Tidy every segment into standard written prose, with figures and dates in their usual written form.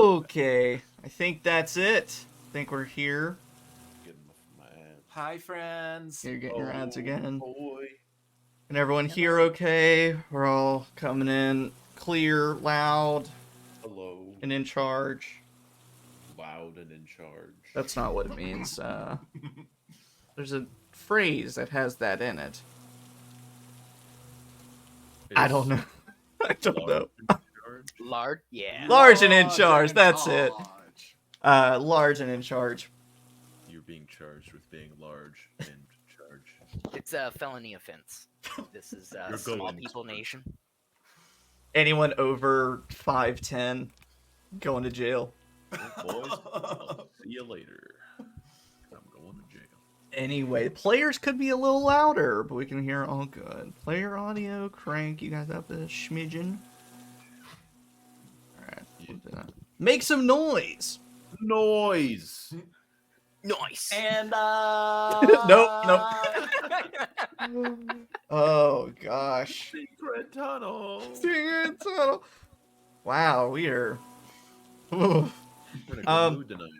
Okay, I think that's it. I think we're here. Getting my ads. Hi, friends. You're getting your ads again. Boy. Can everyone hear okay? We're all coming in clear, loud, Hello. and in charge. Loud and in charge. That's not what it means. There's a phrase that has that in it. I don't know. I don't know. Large, yeah. Large and in charge. and That's it. charge. Large and in charge. You're being charged with being large and charge. It's a felony offense. This is You're small going people to- nation. Anyone over 5'10" going to jail. Well, boys, I'll see you later. I'm going to jail. Anyway, players could be a little louder, but we can hear all good. Player audio, crank. You guys up a smidgen? Alright. Yeah. Make some noise! Noise. Nice. And Nope. Oh, gosh. Secret tunnel. Secret tunnel. Wow, we are... Oof. We're in a good mood tonight.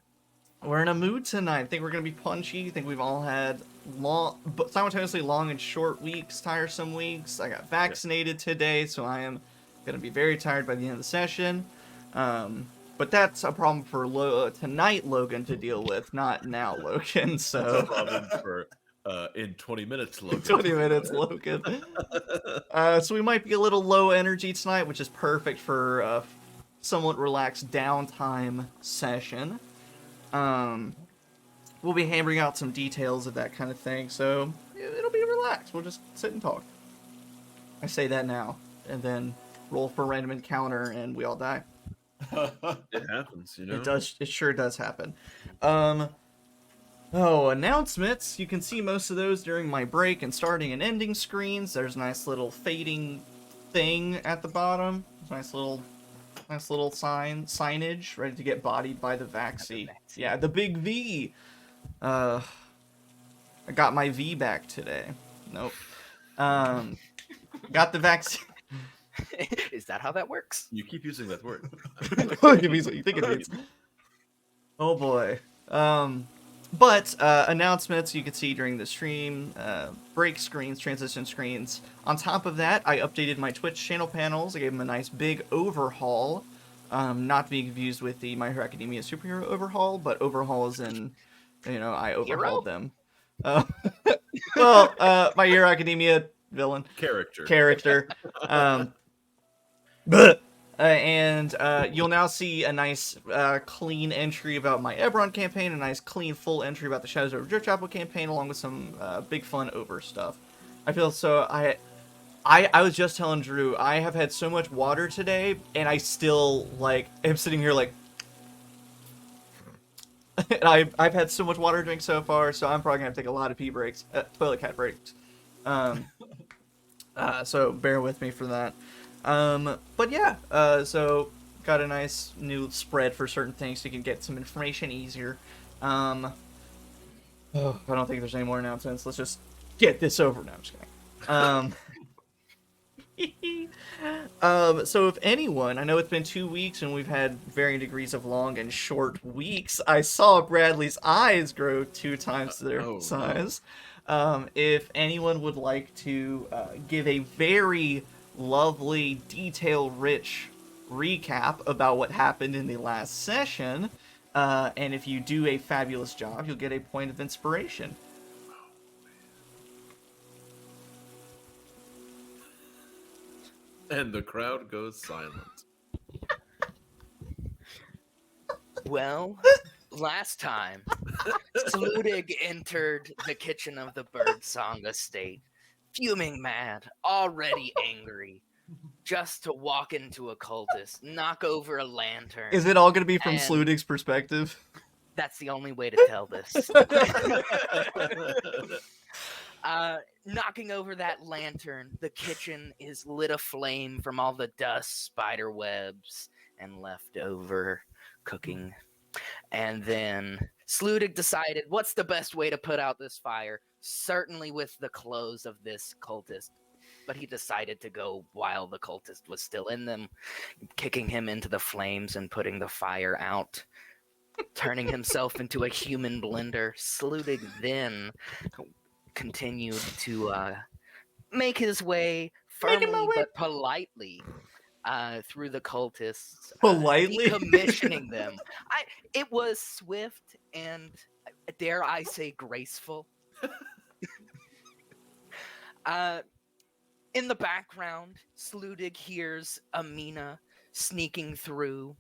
We're in a mood tonight. I think we're going to be punchy. I think we've all had but simultaneously long and short weeks, tiresome weeks. I got vaccinated today, so I am going to be very tired by the end of the session. But that's a problem for tonight, Logan, to deal with, not now, Logan. So That's a problem for in 20 minutes, Logan. 20 minutes, Logan. So we might be a little low energy tonight, which is perfect for a somewhat relaxed downtime session. We'll be hammering out some details of that kind of thing, so it'll be relaxed. We'll just sit and talk. I say that now, and then roll for a random encounter, and we all die. It happens, you know. It does. It sure does happen. Announcements. You can see most of those during my break and starting and ending screens. There's a nice little fading thing at the bottom. Nice little signage ready to get bodied by the vaccine. Yeah, the big V. I got my V back today. Nope. Got the vaccine. Is that how that works? You keep using that word. It means what you think it means. Oh boy. But announcements you can see during the stream, break screens, transition screens. On top of that, I updated my Twitch channel panels. I gave them a nice big overhaul. Not to be confused with the My Hero Academia superhero overhaul, but overhaul is in, I overhauled them. My Hero Academia villain. Character. And you'll now see a nice clean entry about my Ebron campaign, a nice clean full entry about the Shadows Over Driftchapel campaign, along with some big fun over stuff. I feel so I was just telling Drew, I have had so much water today, and I still am sitting here and I've had so much water to drink so far, so I'm probably gonna have to take a lot of toilet cat breaks. So bear with me for that. But yeah, so got a nice new spread for certain things so you can get some information easier. I don't think there's any more announcements. Let's just get this over. No, I'm just kidding. So if anyone, I know it's been 2 weeks and we've had varying degrees of long and short weeks. I saw Bradley's eyes grow 2 times their size. No. If anyone would like to give a very lovely, detail-rich recap about what happened in the last session, and if you do a fabulous job, you'll get a point of inspiration. And the crowd goes silent. Well, last time, Sludig entered the kitchen of the Birdsong Estate, fuming mad, already angry, just to walk into a cultist, knock over a lantern. Is it all going to be from Sludig's perspective? That's the only way to tell this. Knocking over that lantern, the kitchen is lit aflame from all the dust, spider webs, and leftover cooking. And then Sludig decided, what's the best way to put out this fire? Certainly with the clothes of this cultist. but he decided to go while the cultist was still in them, kicking him into the flames and putting the fire out, turning himself into a human blender. Sludig then continued to make his way Making my firmly way. but politely through the cultists, Politely? decommissioning them. It was swift and, dare I say, graceful. In the background, Sludig hears Amina sneaking through.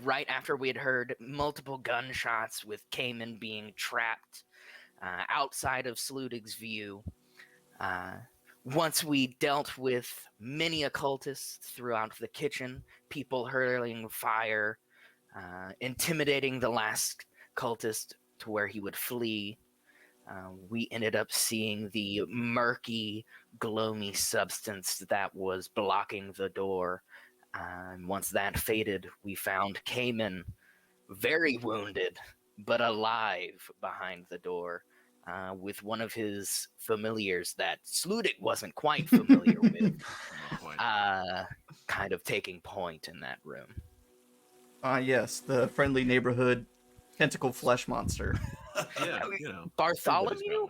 Right after we had heard multiple gunshots with Kamin being trapped outside of Sludig's view. Once we dealt with many occultists throughout the kitchen, people hurling fire, intimidating the last cultist to where he would flee, we ended up seeing the murky, gloomy substance that was blocking the door. And once that faded, we found Kamin very wounded, but alive behind the door. With one of his familiars that Sludig wasn't quite familiar with, kind of taking point in that room. Yes, the friendly neighborhood tentacle flesh monster. Yeah, you know. Bartholomew?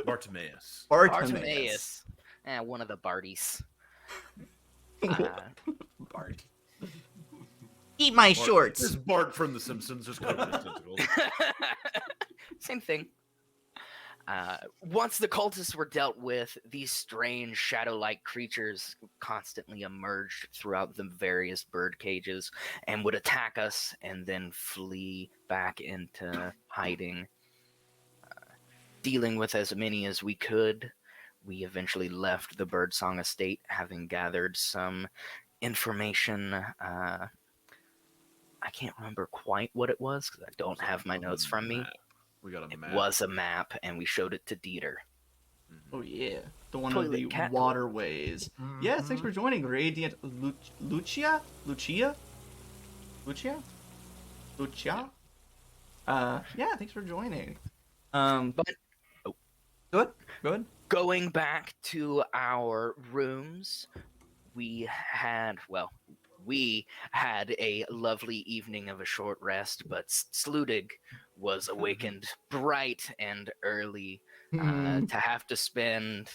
Bartimaeus. Bartimaeus. One of the Barties. Bart. Eat my This shorts. is Bart from The Simpsons, just covered in tentacles. Same thing. Once the cultists were dealt with, these strange shadow-like creatures constantly emerged throughout the various bird cages and would attack us and then flee back into hiding. Dealing with as many as we could, we eventually left the Birdsong Estate, having gathered some information. I can't remember quite what it was because I don't have my notes from me. We got a map. It was a map, and we showed it to Dieter. Oh yeah, the one Toilet of the cat waterways. Yes, thanks for joining, Radiant Lucia. Yeah, thanks for joining. But Go ahead. going back to our rooms, we had a lovely evening of a short rest, but Sludig was awakened bright and early to have to spend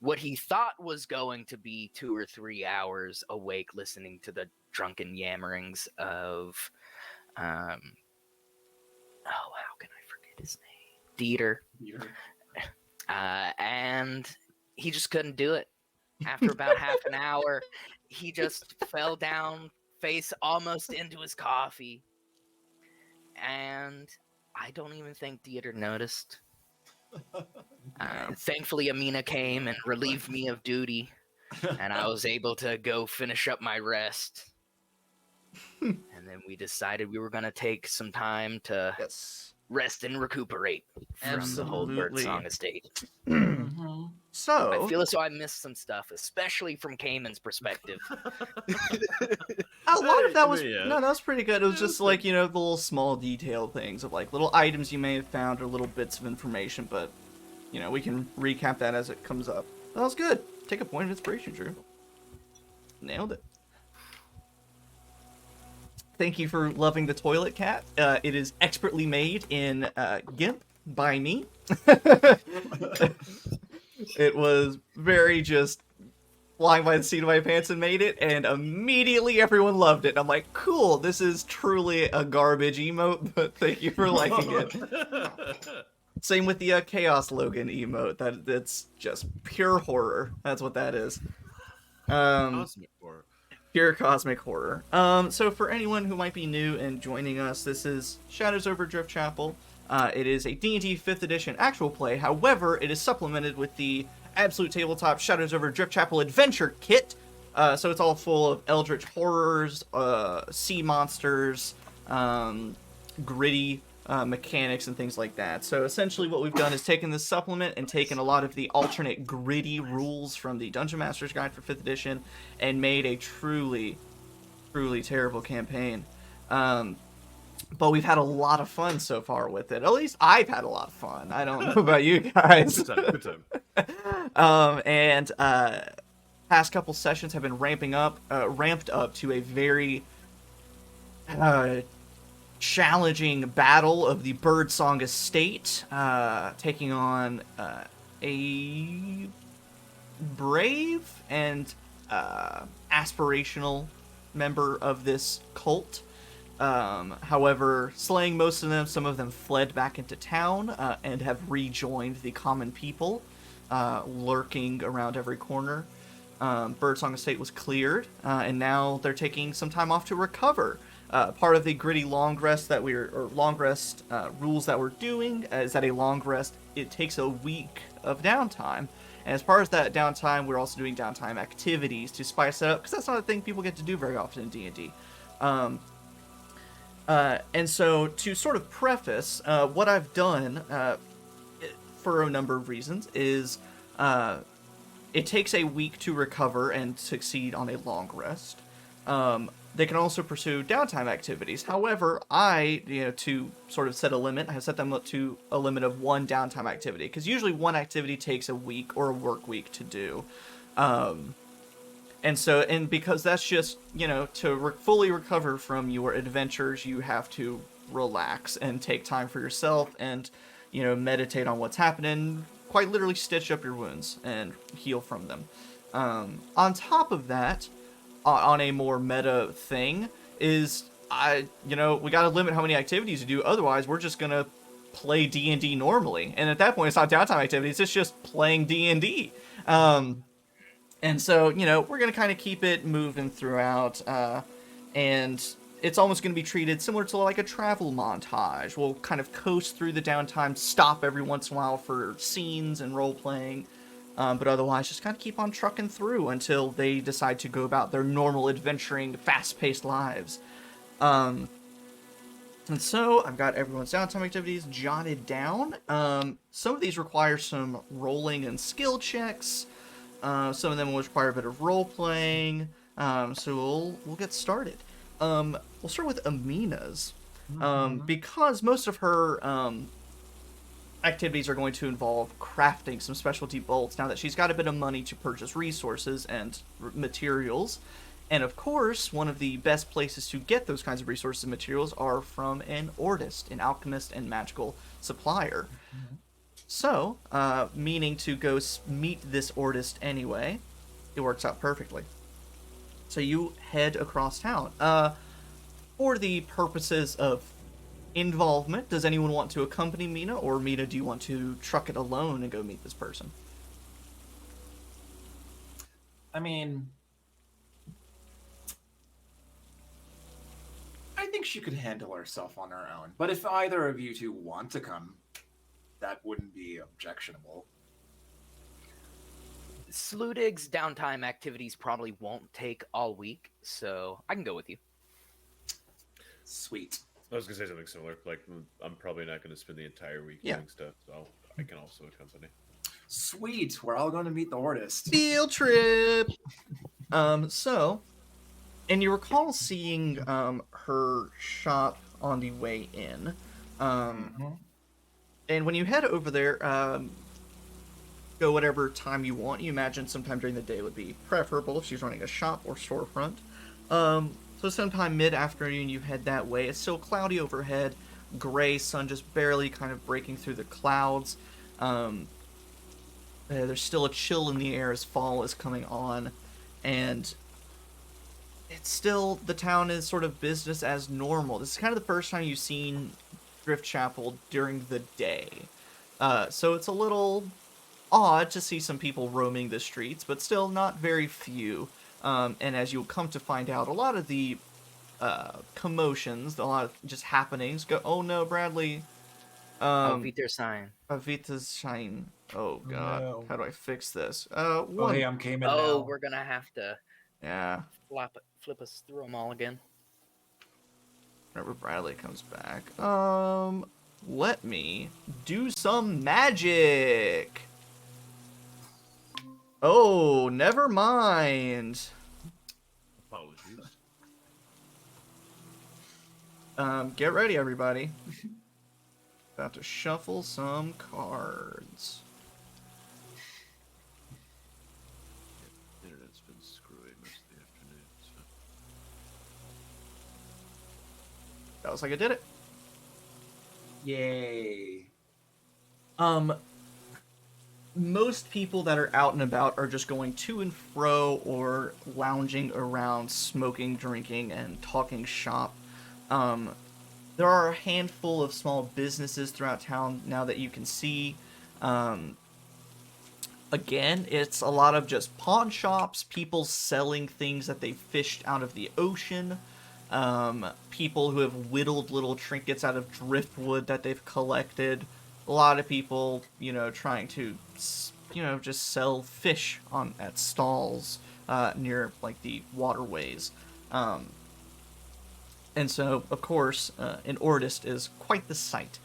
what he thought was going to be 2 or 3 hours awake listening to the drunken yammerings of how can I forget his name? Dieter. And he just couldn't do it. After about half an hour, he just fell down, face almost into his coffee. And I don't even think Dieter noticed. Thankfully, Amina came and relieved me of duty, and I was able to go finish up my rest. And then we decided we were going to take some time to rest and recuperate from the whole Birdsong Estate. So I feel as though I missed some stuff, especially from Kamin's perspective. a lot of that was that was pretty good. It was just like, the little small detail things of like little items you may have found or little bits of information, but we can recap that as it comes up. That was good. Take a point of inspiration, Drew. Nailed it. Thank you for loving the toilet cat. It is expertly made in GIMP by me. It was very just flying by the seat of my pants and made it, and immediately everyone loved it. I'm like, cool, this is truly a garbage emote, but thank you for liking it. Same with the Chaos Logan emote. That's just pure horror. That's what that is. Cosmic horror. Pure cosmic horror. So for anyone who might be new and joining us, this is Shadows Over Driftchapel. It is a D&D 5th edition actual play. However, it is supplemented with the Absolute Tabletop Shadows Over Driftchapel Adventure Kit. So it's all full of eldritch horrors, sea monsters, gritty mechanics, and things like that. So essentially what we've done is taken this supplement and taken a lot of the alternate gritty rules from the Dungeon Master's Guide for 5th edition and made a truly, truly terrible campaign. But we've had a lot of fun so far with it. At least I've had a lot of fun. I don't know about you guys. Good time. And past couple sessions have been ramped up to a very challenging battle of the Birdsong Estate, taking on a brave and aspirational member of this cult. However, slaying most of them, some of them fled back into town and have rejoined the common people, lurking around every corner. Birdsong Estate was cleared, and now they're taking some time off to recover. Part of the gritty long rest rules that we're doing is that a long rest, it takes a week of downtime. And as part of that downtime, we're also doing downtime activities to spice it up, because that's not a thing people get to do very often in D&D. And so, to sort of preface, what I've done, for a number of reasons, is it takes a week to recover and succeed on a long rest. They can also pursue downtime activities. However, to sort of set a limit, I have set them up to a limit of one downtime activity, because usually one activity takes a week or a work week to do. And because that's just, to fully recover from your adventures, you have to relax and take time for yourself and, meditate on what's happening, quite literally stitch up your wounds and heal from them. On top of that, on a more meta thing, is, we gotta limit how many activities you do, otherwise we're just gonna play D&D normally. And at that point, it's not downtime activities, it's just playing D&D. And so, we're going to kind of keep it moving throughout, and it's almost going to be treated similar to like a travel montage. We'll kind of coast through the downtime, stop every once in a while for scenes and role-playing, but otherwise just kind of keep on trucking through until they decide to go about their normal adventuring, fast-paced lives. And so, I've got everyone's downtime activities jotted down. Some of these require some rolling and skill checks. Some of them will require a bit of role-playing, so we'll get started. We'll start with Amina's, because most of her activities are going to involve crafting some specialty bolts, now that she's got a bit of money to purchase resources and materials. And of course, one of the best places to get those kinds of resources and materials are from an artist, an alchemist and magical supplier. So, meaning to go meet this artist anyway, it works out perfectly. So you head across town. For the purposes of involvement, does anyone want to accompany Mina, or Mina, do you want to truck it alone and go meet this person? I mean, I think she could handle herself on her own. But if either of you two want to come, that wouldn't be objectionable. Sludig's downtime activities probably won't take all week, so I can go with you. Sweet. I was gonna say something similar. Like, I'm probably not gonna spend the entire week doing stuff, so I can also accompany. Sweet. We're all going to meet the artist. Field trip! So, and you recall seeing her shop on the way in. And when you head over there, go whatever time you want. You imagine sometime during the day would be preferable if she's running a shop or storefront. So sometime mid-afternoon you head that way. It's still cloudy overhead, gray sun just barely kind of breaking through the clouds. There's still a chill in the air as fall is coming on, and it's still, the town is sort of business as normal. This is kind of the first time you've seen Driftchapel during the day. So it's a little odd to see some people roaming the streets, but still not very few. And as you'll come to find out, a lot of the commotions, a lot of just happenings go, oh no, Bradley. Aviter sign. Avita's shine. Oh god, No. how do I fix this? Oh, hey, I'm Kamin now. Oh, we're gonna have to flip us through them all again. Whenever Bradley comes back. Let me do some magic. Oh, never mind. Apologies. Get ready, everybody. About to shuffle some cards. That was like I did it. Yay. Most people that are out and about are just going to and fro or lounging around, smoking, drinking, and talking shop. There are a handful of small businesses throughout town now that you can see. Again, it's a lot of just pawn shops, people selling things that they fished out of the ocean, people who have whittled little trinkets out of driftwood that they've collected. A lot of people, trying to, just sell fish at stalls near like the waterways. And so, of course, an Ordist is quite the sight.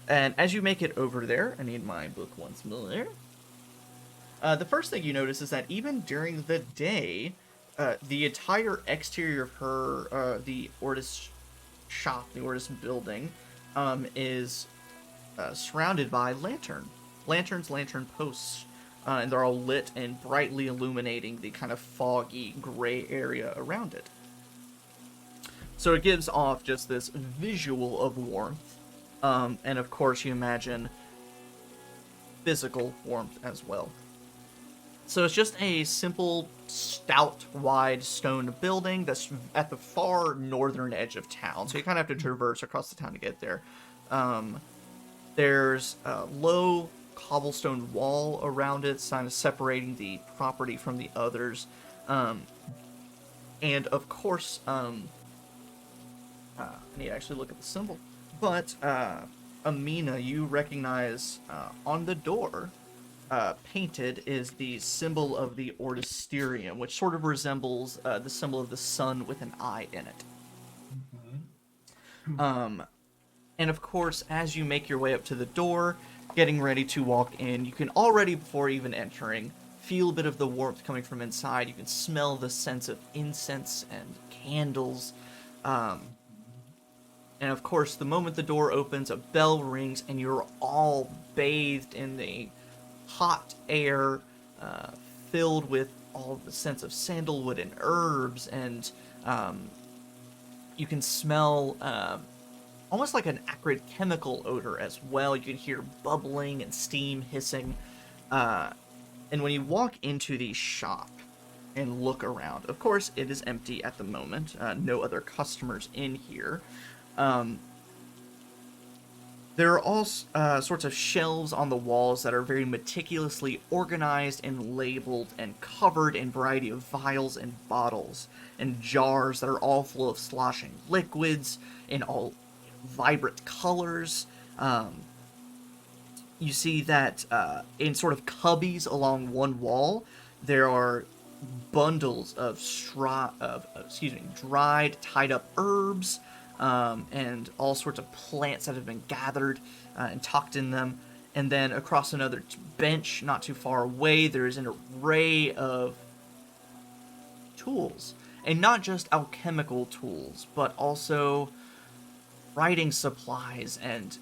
And as you make it over there, I need my book once more. The first thing you notice is that even during the day, the entire exterior of the Ordist shop, the Ordist building, is surrounded by lantern posts, and they're all lit and brightly illuminating the kind of foggy gray area around it. So it gives off just this visual of warmth, and of course you imagine physical warmth as well. So it's just a simple, stout, wide stone building that's at the far northern edge of town. So you kind of have to traverse across the town to get there. There's a low cobblestone wall around it, kind of separating the property from the others. And of course, I need to actually look at the symbol. But, Amina, you recognize on the door, painted, is the symbol of the Ordisterium, which sort of resembles the symbol of the sun with an eye in it. And of course, as you make your way up to the door, getting ready to walk in, you can already, before even entering, feel a bit of the warmth coming from inside. You can smell the sense of incense and candles. And of course, the moment the door opens, a bell rings, and you're all bathed in the hot air, filled with all the sense of sandalwood and herbs, and you can smell almost like an acrid chemical odor as well. You can hear bubbling and steam hissing. And when you walk into the shop and look around, of course, it is empty at the moment. No other customers in here. There are all sorts of shelves on the walls that are very meticulously organized and labeled and covered in a variety of vials and bottles and jars that are all full of sloshing liquids in all vibrant colors. You see that in sort of cubbies along one wall, there are bundles of dried, tied up herbs, and all sorts of plants that have been gathered and tucked in them. And then across another bench, not too far away, there is an array of tools. And not just alchemical tools, but also writing supplies and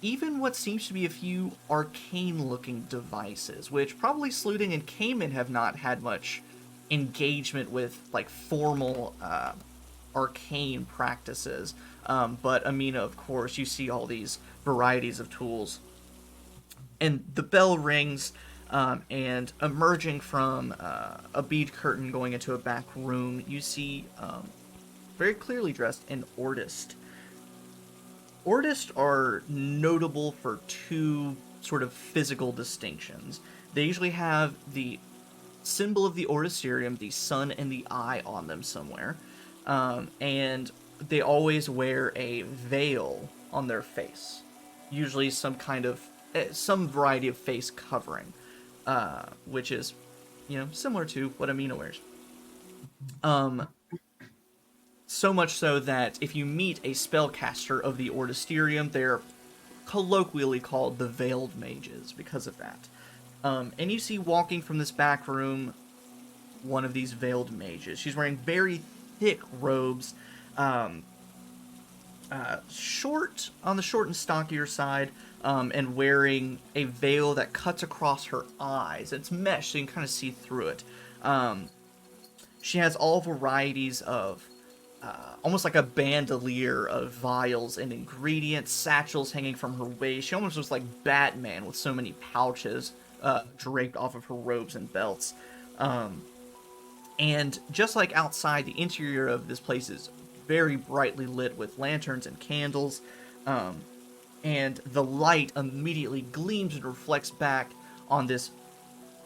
even what seems to be a few arcane-looking devices, which probably Sluting and Kamin have not had much engagement with, like, formal arcane practices. But Amina, of course, you see all these varieties of tools. And the bell rings, and emerging from a bead curtain going into a back room, you see very clearly dressed an Ordist. Ordists are notable for two sort of physical distinctions. They usually have the symbol of the Ordisterium, the sun and the eye, on them somewhere. And they always wear a veil on their face. Usually some variety of face covering. Which is, similar to what Amina wears. So much so that if you meet a spellcaster of the Ordisterium, they're colloquially called the Veiled Mages because of that. And you see walking from this back room one of these Veiled Mages. She's wearing very thick robes, short on the short and stockier side, and wearing a veil that cuts across her eyes. It's mesh, so you can kind of see through it. She has all varieties of almost like a bandolier of vials and ingredients, satchels hanging from her waist. She almost looks like Batman with so many pouches draped off of her robes and belts. And just like outside, the interior of this place is very brightly lit with lanterns and candles. And the light immediately gleams and reflects back on this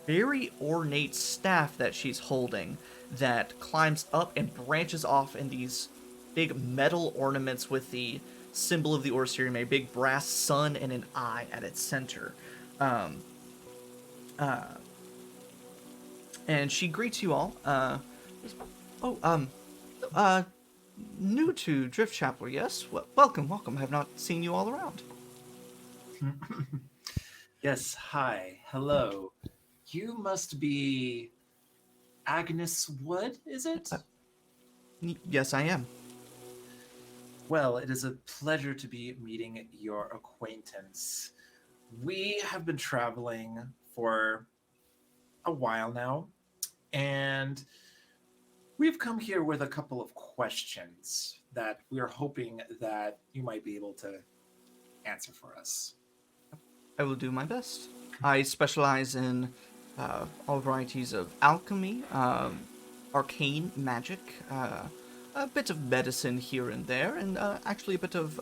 very ornate staff that she's holding that climbs up and branches off in these big metal ornaments with the symbol of the Orsirium, a big brass sun and an eye at its center. And she greets you all. New to Driftchapel, yes? Welcome. I have not seen you all around. Yes, hi, hello. You must be Agnes Wood, is it? Yes, I am. Well, it is a pleasure to be meeting your acquaintance. We have been traveling for a while now, and we've come here with a couple of questions that we're hoping that you might be able to answer for us. I will do my best. I specialize in all varieties of alchemy, arcane magic, a bit of medicine here and there, and actually a bit of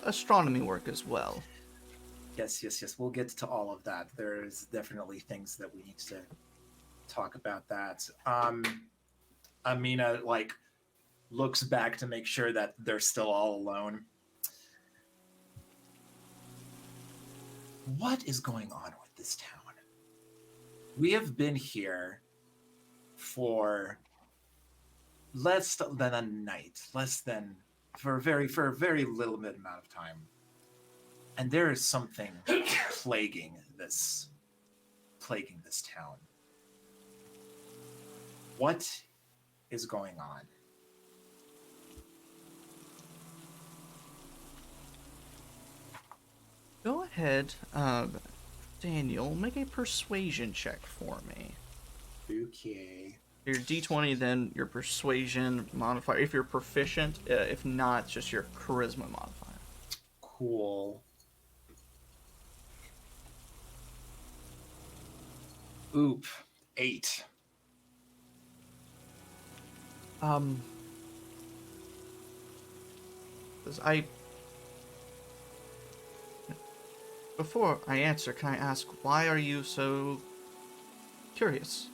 astronomy work as well. Yes. We'll get to all of that. There's definitely things that we need to talk about that. Amina, looks back to make sure that they're still all alone. What is going on with this town? We have been here for less than a night, for a very little bit amount of time. And there is something plaguing this town. What is going on? Go ahead, Daniel, make a persuasion check for me. Okay. Your d20, then your persuasion modifier, if you're proficient. If not, just your charisma modifier. Cool. Oop. 8. Before I answer, can I ask, why are you so curious?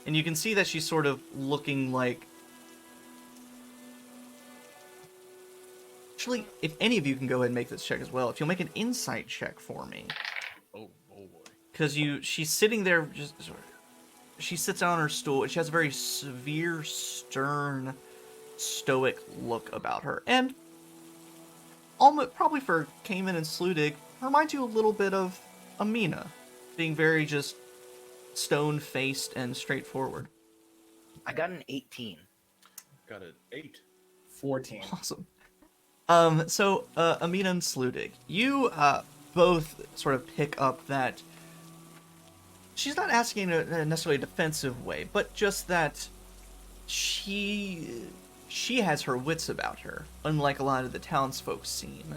And you can see that she's sort of looking like... Actually, if any of you can go ahead and make this check as well, if you'll make an insight check for me. Oh boy. Because she's sitting there, she sits down on her stool, and she has a very severe, stern, stoic look about her. And almost, probably for Kamin and Sludig, reminds you a little bit of Amina, being very just stone-faced and straightforward. I got an 18. Got an 8. 14. Awesome. So, Amina and Sludig, you both sort of pick up that she's not asking in a necessarily defensive way, but just that she has her wits about her, unlike a lot of the townsfolk seem.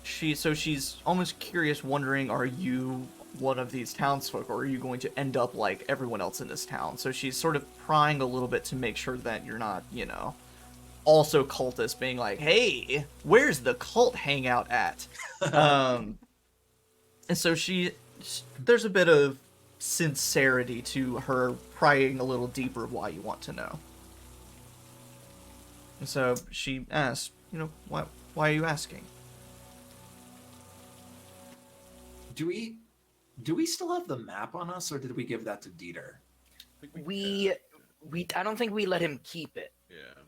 She's almost curious, wondering, are you one of these townsfolk, or are you going to end up like everyone else in this town? So she's sort of prying a little bit to make sure that you're not, also cultists being like, hey, where's the cult hangout at? And so there's a bit of sincerity to her prying a little deeper why you want to know. And so she asked, why are you asking? Do we still have the map on us, or did we give that to Dieter? I don't think we let him keep it. Yeah.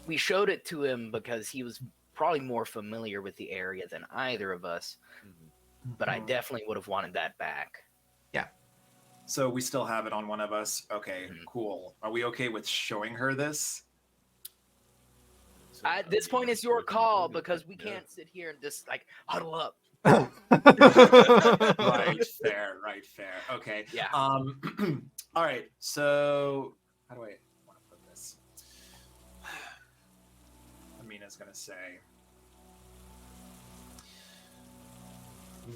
We showed it to him because he was probably more familiar with the area than either of us. Mm-hmm. But I definitely would have wanted that back. Yeah. So we still have it on one of us? Okay, cool. Are we okay with showing her this? So, At this point, it's your call, because we can't sit here and just huddle up. Right, fair. Okay. Yeah. All right. So how do I want to was going to say.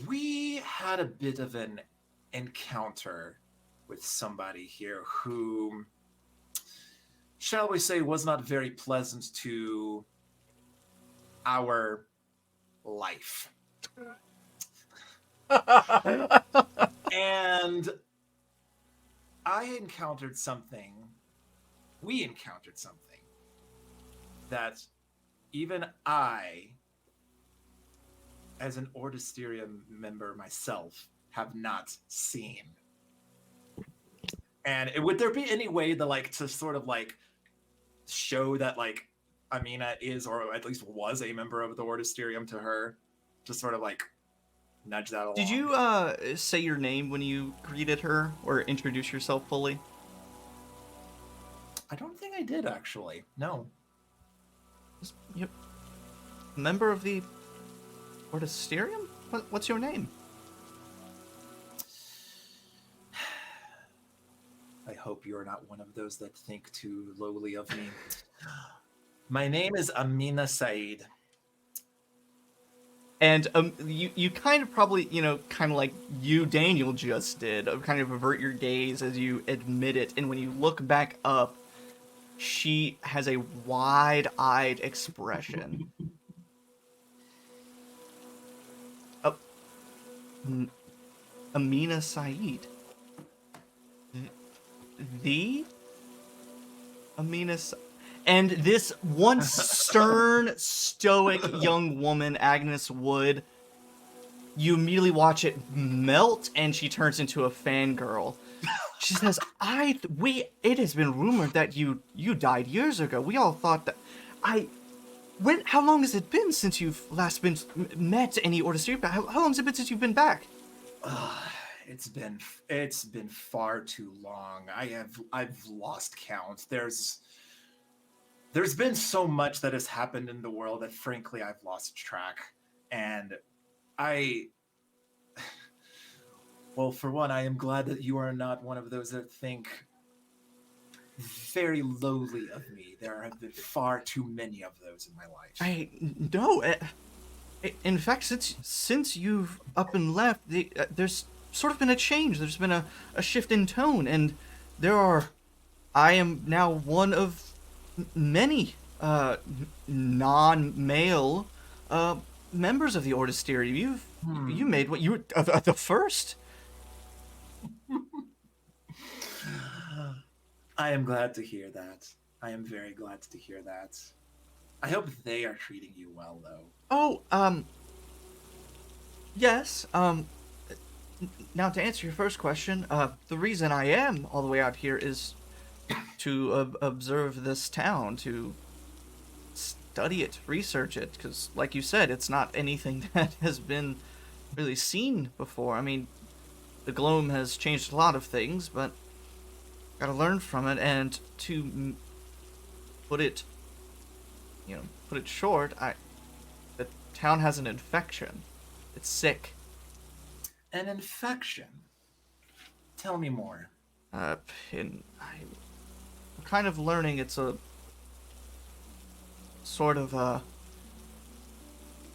We had a bit of an encounter with somebody here who, shall we say, was not very pleasant to our life. And we encountered something that even I, as an Ordisterium member myself, have not seen. And would there be any way to sort of show that Amina is, or at least was, a member of the Ordisterium to her? Just sort of nudge that along. Did you say your name when you greeted her, or introduce yourself fully? I don't think I did, actually. No. Yep. Member of the Ordisterium? What's your name? I hope you're not one of those that think too lowly of me. My name is Amina Said. And you kind of probably, kind of like you, Daniel, just did, kind of avert your gaze as you admit it. And when you look back up, she has a wide-eyed expression. Amina Said. The Amina Said. And this once stern, stoic young woman, Agnes Wood, you immediately watch it melt, and she turns into a fangirl. She says, it has been rumored that you died years ago. We all thought that, how long has it been since you've last been met any Ordisterium? How long has it been since you've been back? It's been far too long. I've lost count. There's been so much that has happened in the world that, frankly, I've lost track. And well, for one, I am glad that you are not one of those that think very lowly of me. There have been far too many of those in my life. No. In fact, since you've up and left, there's sort of been a change. There's been a shift in tone, and I am now one of many non-male members of the Ordisterium. You made what you were the first. I am glad to hear that. I am very glad to hear that. I hope they are treating you well, though. Oh, yes. Now to answer your first question, the reason I am all the way out here is to observe this town, to study it, research it, because, like you said, it's not anything that has been really seen before. I mean, the Gloam has changed a lot of things, but gotta learn from it, and to put it short, the town has an infection. It's sick. An infection? Tell me more. I'm kind of learning it's a sort of a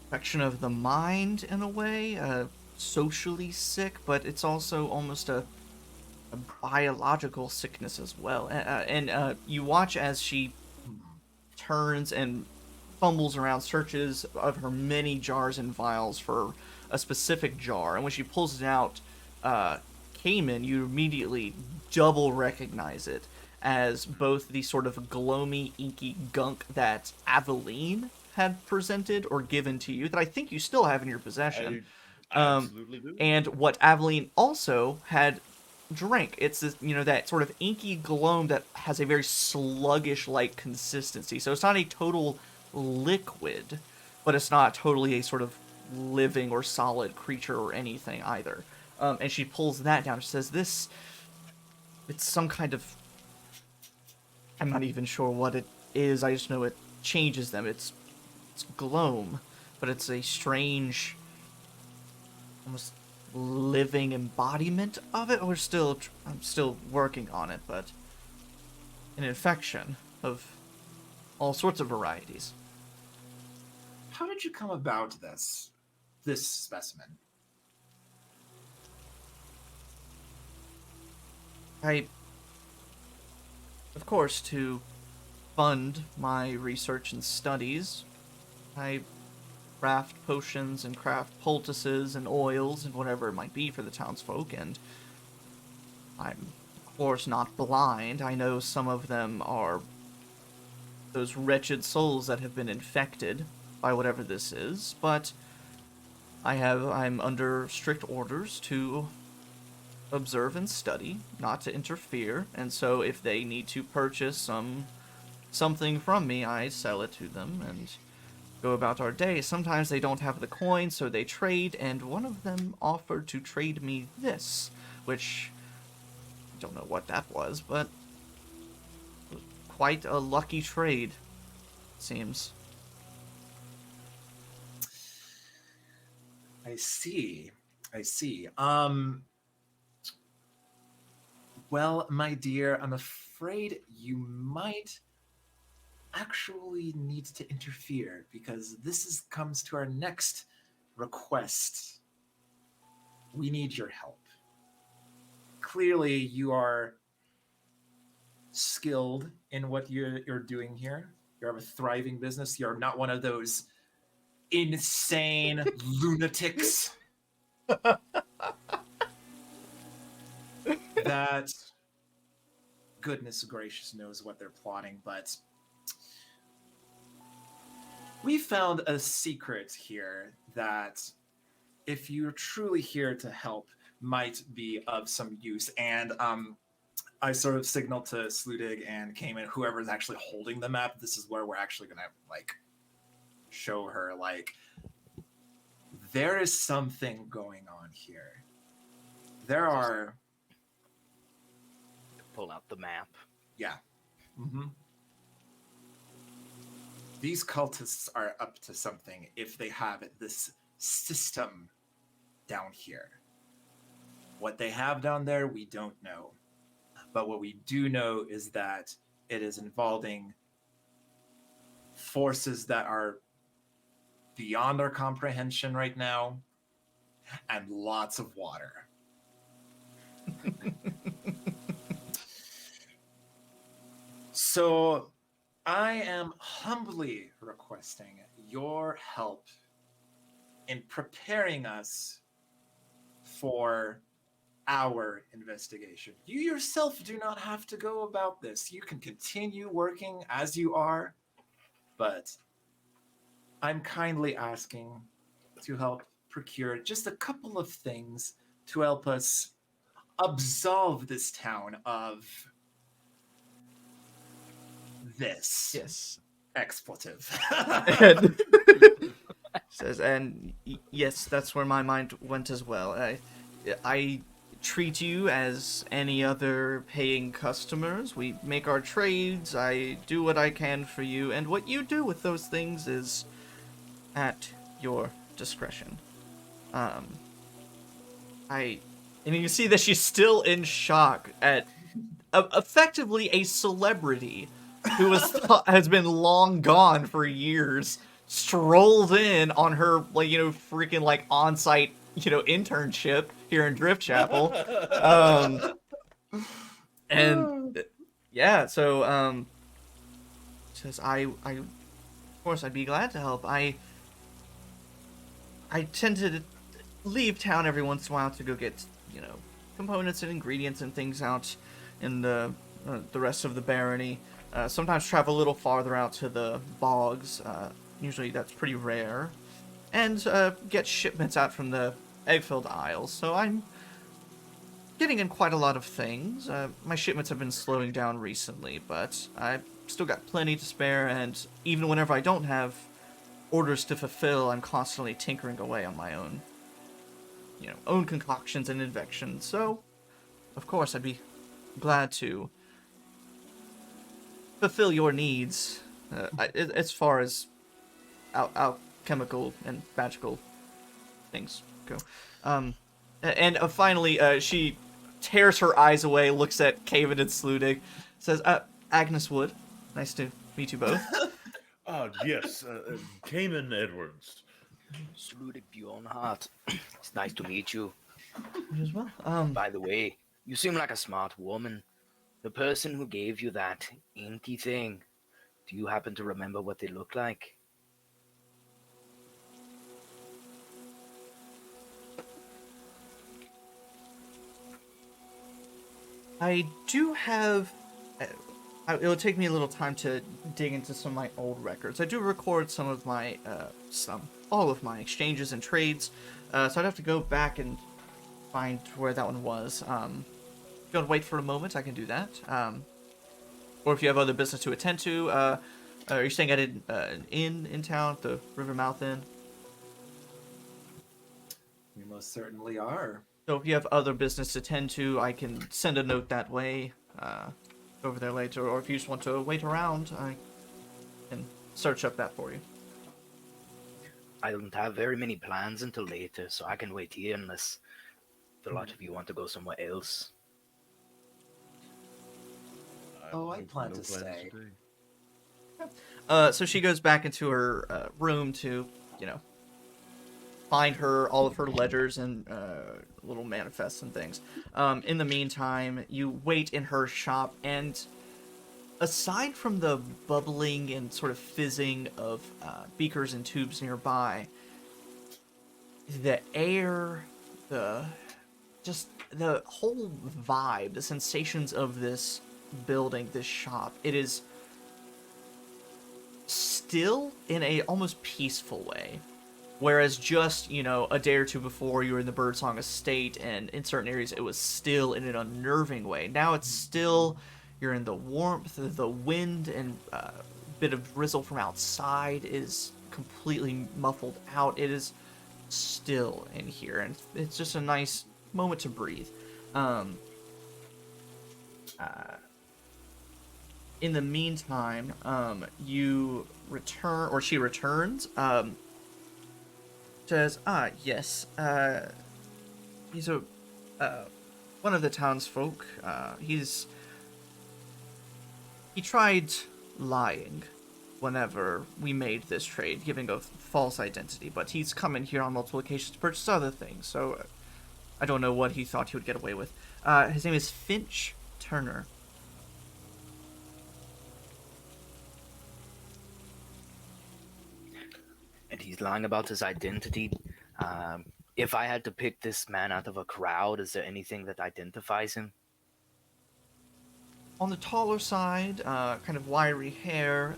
infection of the mind in a way, socially sick, but it's also almost a biological sickness as well. And you watch as she turns and fumbles around, searches of her many jars and vials for a specific jar, and when she pulls it out, Kamin, you immediately double recognize it as both the sort of gloomy, inky gunk that Aveline had presented or given to you, that I think you still have in your possession. I absolutely do. And what Aveline also had drank. It's this, that sort of inky gloam that has a very sluggish-like consistency. So it's not a total liquid, but it's not totally a sort of living or solid creature or anything either. And she pulls that down. She says, it's some kind of, I'm not even sure what it is. I just know it changes them. It's gloam, but it's a strange, almost living embodiment of it. I'm still working on it, but an infection of all sorts of varieties. how did you come about this specimen? Of course, to fund my research and studies, I craft potions and craft poultices and oils and whatever it might be for the townsfolk, and I'm, of course, not blind. I know some of them are those wretched souls that have been infected by whatever this is, but I'm under strict orders to observe and study, not to interfere, and so if they need to purchase something from me, I sell it to them and go about our day. Sometimes they don't have the coin, so they trade, and one of them offered to trade me this, which I don't know what that was, but quite a lucky trade, seems. I see. Well, my dear, I'm afraid you might actually need to interfere because comes to our next request. We need your help. Clearly, you are skilled in what you're doing here. You have a thriving business. You're not one of those insane lunatics that goodness gracious knows what they're plotting, but we found a secret here that if you're truly here to help might be of some use. And I sort of signaled to Sludig and Kamin, whoever's actually holding the map, this is where we're actually gonna like show her, like, there is something going on here. There are... Pull out the map. Yeah. Mm-hmm. These cultists are up to something if they have this system down here. What they have down there, we don't know. But what we do know is that it is involving forces that are beyond our comprehension right now, and lots of water. So I am humbly requesting your help in preparing us for our investigation. You yourself do not have to go about this. You can continue working as you are, but I'm kindly asking to help procure just a couple of things to help us absolve this town of this. Yes. Expletive. And says, and yes, that's where my mind went as well. I treat you as any other paying customers. We make our trades. I do what I can for you, and what you do with those things is at your discretion. And you see that she's still in shock at effectively a celebrity who has been long gone for years, strolled in on her, like, freaking, like, on-site, internship here in Driftchapel. And yeah, so says of course I'd be glad to help. I tend to leave town every once in a while to go get, components and ingredients and things out in the rest of the barony. Sometimes travel a little farther out to the bogs. Usually that's pretty rare. And get shipments out from the egg-filled isles. So I'm getting in quite a lot of things. My shipments have been slowing down recently, but I've still got plenty to spare, and even whenever I don't have orders to fulfill, I'm constantly tinkering away on my own, own concoctions and inventions. So, of course, I'd be glad to fulfill your needs as far as alchemical and magical things go. And finally, she tears her eyes away, looks at Kamin and Sludig, says, Agnes Wood, nice to meet you both. Yes, Kamin Edwards. Saluted Bjornhart. It's nice to meet you. You as well. By the way, you seem like a smart woman. The person who gave you that inky thing, do you happen to remember what they look like? I do have. It'll take me a little time to dig into some of my old records. I do record some of my, all of my exchanges and trades, so I'd have to go back and find where that one was. If you want to wait for a moment, I can do that. Or if you have other business to attend to, are you staying at an inn in town, the Rivermouth Inn? We most certainly are. So if you have other business to attend to, I can send a note that way, over there later. Or if you just want to wait around, I can search up that for you. I don't have very many plans until later, so I can wait here unless the lot of you want to go somewhere else. I plan to stay. So she goes back into her room to, find all of her ledgers and little manifests and things. In the meantime, you wait in her shop, and aside from the bubbling and sort of fizzing of beakers and tubes nearby, the air, the whole vibe, the sensations of this building, this shop, it is still in a almost peaceful way. Whereas just, a day or two before, you were in the Birdsong Estate, and in certain areas it was still in an unnerving way. Now it's still, you're in the warmth, the wind, and a bit of drizzle from outside is completely muffled out. It is still in here, and it's just a nice moment to breathe. In the meantime, you return, or she returns, says, yes, he's one of the townsfolk. He tried lying whenever we made this trade, giving a false identity, but he's come in here on multiple occasions to purchase other things, so I don't know what he thought he would get away with. His name is Finch Turner. And he's lying about his identity. If I had to pick this man out of a crowd, is there anything that identifies him? On the taller side, kind of wiry hair,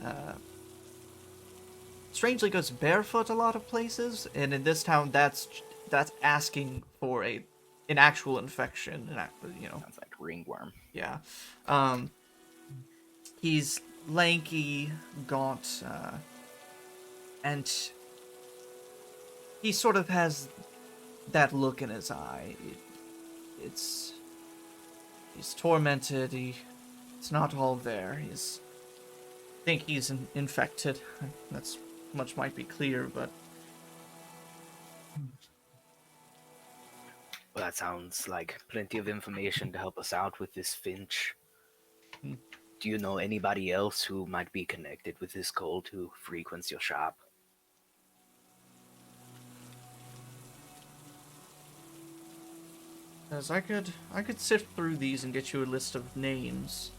strangely goes barefoot a lot of places, and in this town, that's asking for an actual infection, Sounds like ringworm. Yeah. He's lanky, gaunt, and he sort of has that look in his eye. He's tormented. It's not all there. I think he's infected. That's much might be clear, but Well, that sounds like plenty of information to help us out with this Finch. Do you know anybody else who might be connected with this cult who frequents your shop? as I could sift through these and get you a list of names.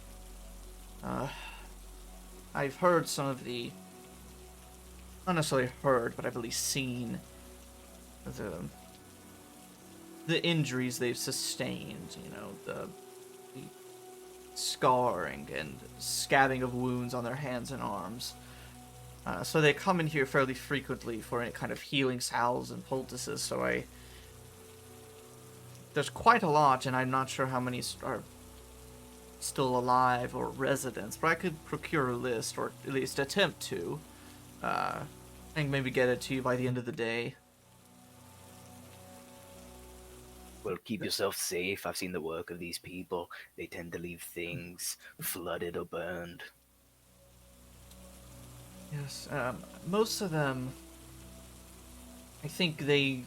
I've heard some of the, not necessarily heard, but I've at least seen the injuries they've sustained, the scarring and scabbing of wounds on their hands and arms. So they come in here fairly frequently for any kind of healing salves and poultices, so there's quite a lot, and I'm not sure how many are still alive or residents, but I could procure a list, or at least attempt to. And maybe get it to you by the end of the day. Well, keep yourself safe. I've seen the work of these people. They tend to leave things flooded or burned. Yes, most of them, I think they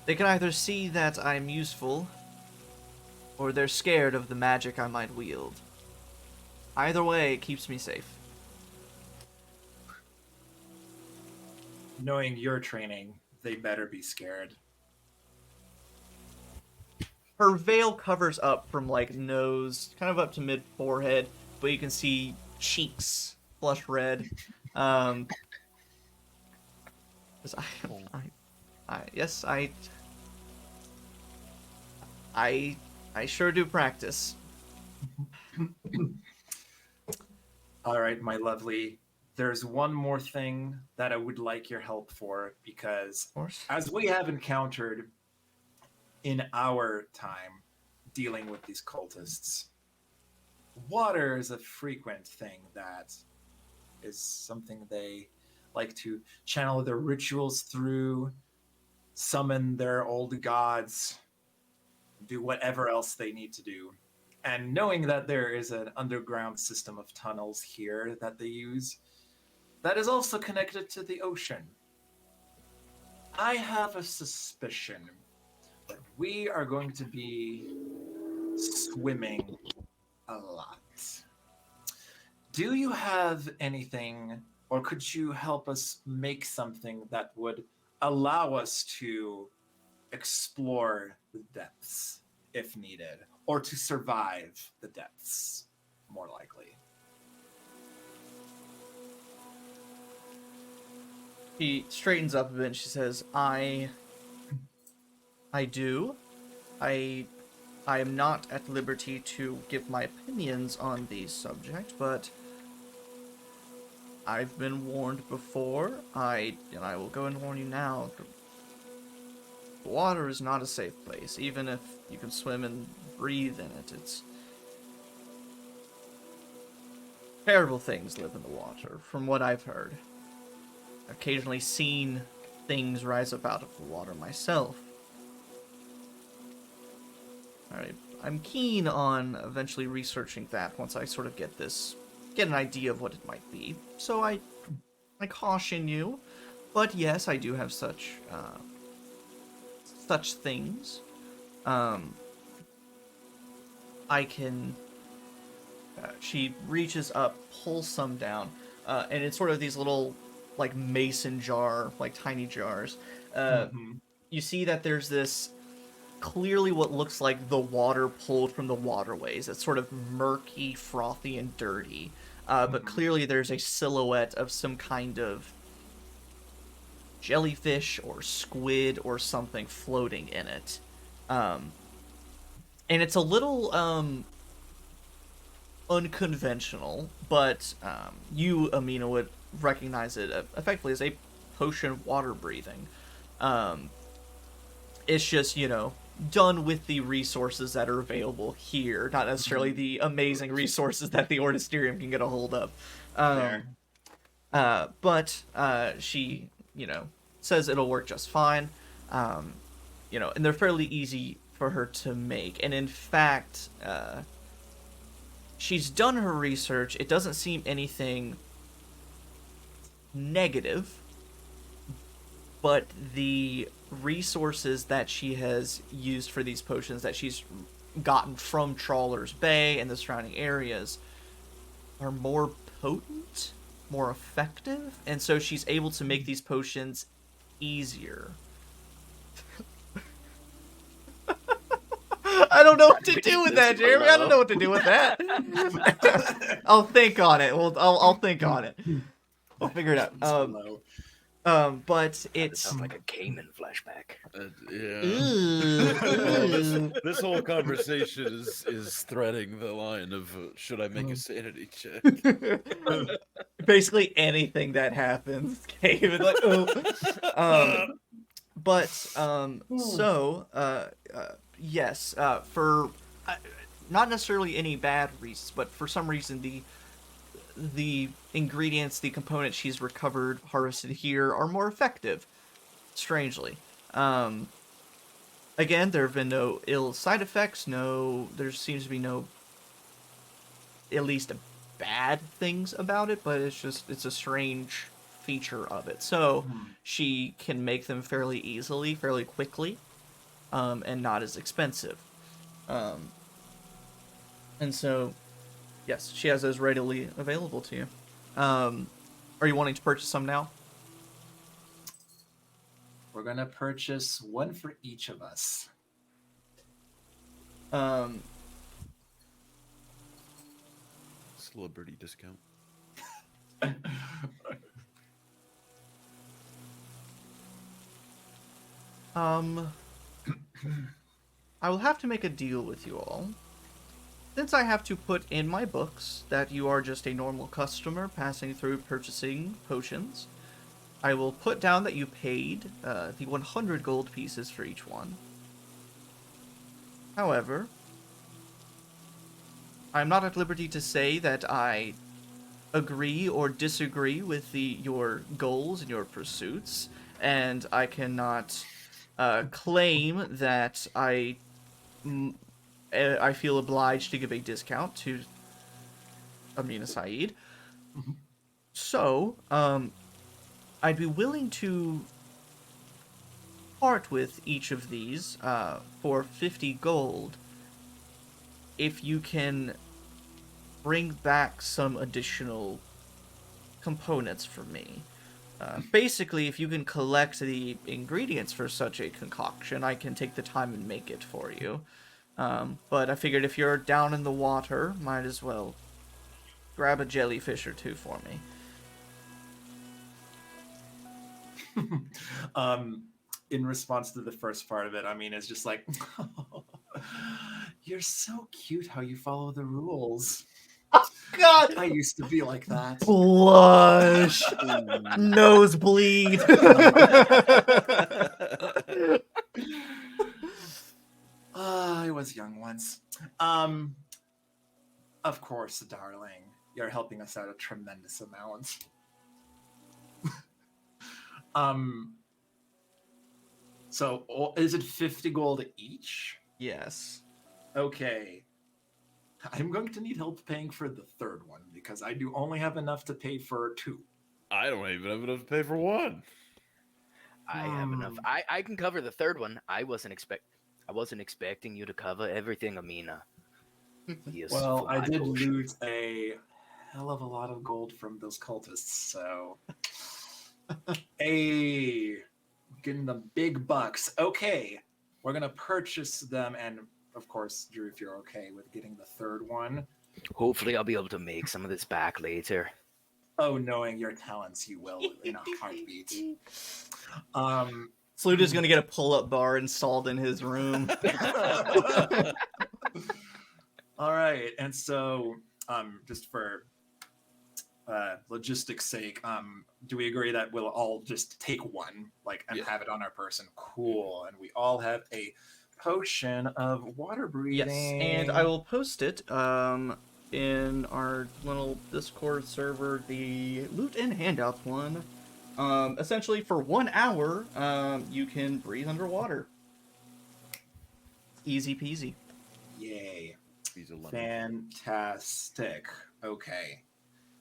can either see that I'm useful, or they're scared of the magic I might wield. Either way, it keeps me safe. Knowing your training, they better be scared. Her veil covers up from, like, nose, kind of up to mid-forehead, but you can see cheeks flush red. 'Cause yes, I sure do practice. All right, my lovely. There's one more thing that I would like your help for, because Of course. as we have encountered in our time dealing with these cultists, water is a frequent thing that is something they like to channel their rituals through, summon their old gods, do whatever else they need to do. And knowing that there is an underground system of tunnels here that they use, that is also connected to the ocean. I have a suspicion that we are going to be swimming a lot. Do you have anything, or could you help us make something that would allow us to explore the depths if needed, or to survive the depths, more likely? She straightens up a bit and she says, I do. I am not at liberty to give my opinions on the subject, but I've been warned before. And I will go and warn you now. The water is not a safe place, even if you can swim and breathe in it. It's terrible things live in the water, from what I've heard. I've occasionally seen things rise up out of the water myself. I'm keen on eventually researching that once I sort of get an idea of what it might be. So I caution you, but yes, I do have such things. I can. She reaches up, pulls some down, and it's sort of these little, like, mason jar, like tiny jars. You see that there's this. Clearly what looks like the water pulled from the waterways. It's sort of murky, frothy, and dirty. But clearly there's a silhouette of some kind of jellyfish or squid or something floating in it. And it's a little unconventional, but you, Amina, would recognize it effectively as a potion of water breathing. It's just, done with the resources that are available here, not necessarily the amazing resources that the Ornisterium can get a hold of. But she, says it'll work just fine. And they're fairly easy for her to make. And in fact, she's done her research. It doesn't seem anything negative, but the resources that she has used for these potions that she's gotten from Trawler's Bay and the surrounding areas are more potent, more effective, and so she's able to make these potions easier. I don't know what to do with that, Jeremy. I don't know what to do with that. I'll think on it. I'll think on it. We'll figure it out. But it's sounds like a Kamin flashback. This whole conversation is threading the line of should I make a sanity check? Basically anything that happens, Kamin, yes, for not necessarily any bad reasons, but for some reason the ingredients, the components she's harvested here are more effective, strangely. Again, there have been no ill side effects, there seems to be no, at least, bad things about it, but it's a strange feature of it. So, she can make them fairly easily, fairly quickly, and not as expensive. And so, Yes, she has those readily available to you. Are you wanting to purchase some now? We're going to purchase one for each of us. Celebrity discount. I will have to make a deal with you all. Since I have to put in my books that you are just a normal customer passing through purchasing potions, I will put down that you paid the 100 gold pieces for each one. However, I'm not at liberty to say that I agree or disagree with your goals and your pursuits, and I cannot claim that I feel obliged to give a discount to Amina Saeed. So, I'd be willing to part with each of these for 50 gold if you can bring back some additional components for me. Basically, if you can collect the ingredients for such a concoction, I can take the time and make it for you. But I figured if you're down in the water, might as well grab a jellyfish or two for me. In response to the first part of it, I mean, it's just like, you're so cute how you follow the rules. God! I used to be like that. Blush! Nosebleed! I was young once. Of course, darling. You're helping us out a tremendous amount. So is it 50 gold each? Yes. Okay. I'm going to need help paying for the third one because I do only have enough to pay for 2. I don't even have enough to pay for 1. I have enough. I can cover the third one. I wasn't expecting you to cover everything, Amina. Yes, Well, I did potion. lose a hell of a lot of gold from those cultists, so hey, getting the big bucks. Okay, we're gonna purchase them, and of course, Drew, if you're okay with getting the third one. Hopefully, I'll be able to make some of this back later. Oh, knowing your talents, you will in a heartbeat. Sluda's gonna get a pull-up bar installed in his room. All right, and so just for logistics sake, do we agree that we'll all just take one, and have it on our person? Cool, and we all have a potion of water breathing. Yes, and I will post it in our little Discord server, the loot and handouts one. Essentially, for 1 hour, you can breathe underwater. Easy peasy. Yay. He's a lemon. Fantastic. Okay.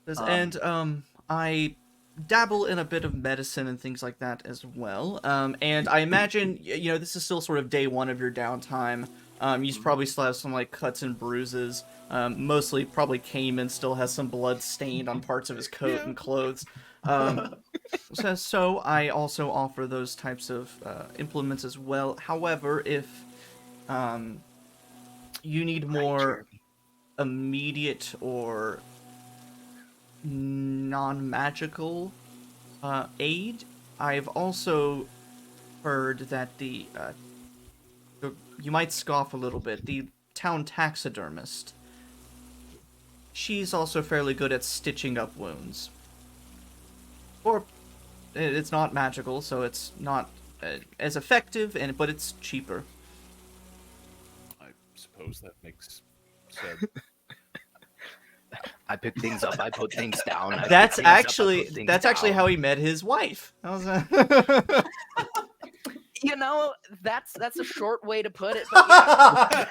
And I dabble in a bit of medicine and things like that as well. And I imagine, this is still sort of day 1 of your downtime. You probably still have some cuts and bruises. Mostly probably Kamin still has some blood stained on parts of his coat and clothes. So I also offer those types of implements as well. However, if you need more immediate or non-magical aid, I've also heard that you might scoff a little bit, the town taxidermist, she's also fairly good at stitching up wounds. Or it's not magical, so it's not as effective, but it's cheaper. I suppose that makes sense. I pick things up. I put things down. That's actually how he met his wife. That's a short way to put it. But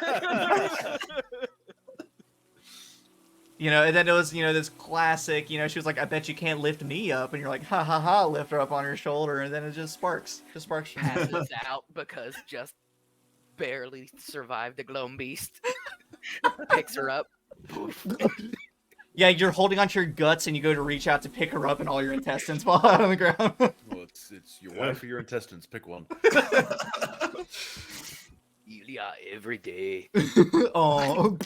yeah. And then it was, this classic, she was like, I bet you can't lift me up. And you're like, ha ha ha, lift her up on your shoulder. And then it just sparks. Passes out because just barely survived the Gloam beast. Picks her up. Poof. Yeah, you're holding onto your guts and you go to reach out to pick her up and all your intestines fall out on the ground. Well, it's your wife or your intestines. Pick one. Yeah, every day. Oh.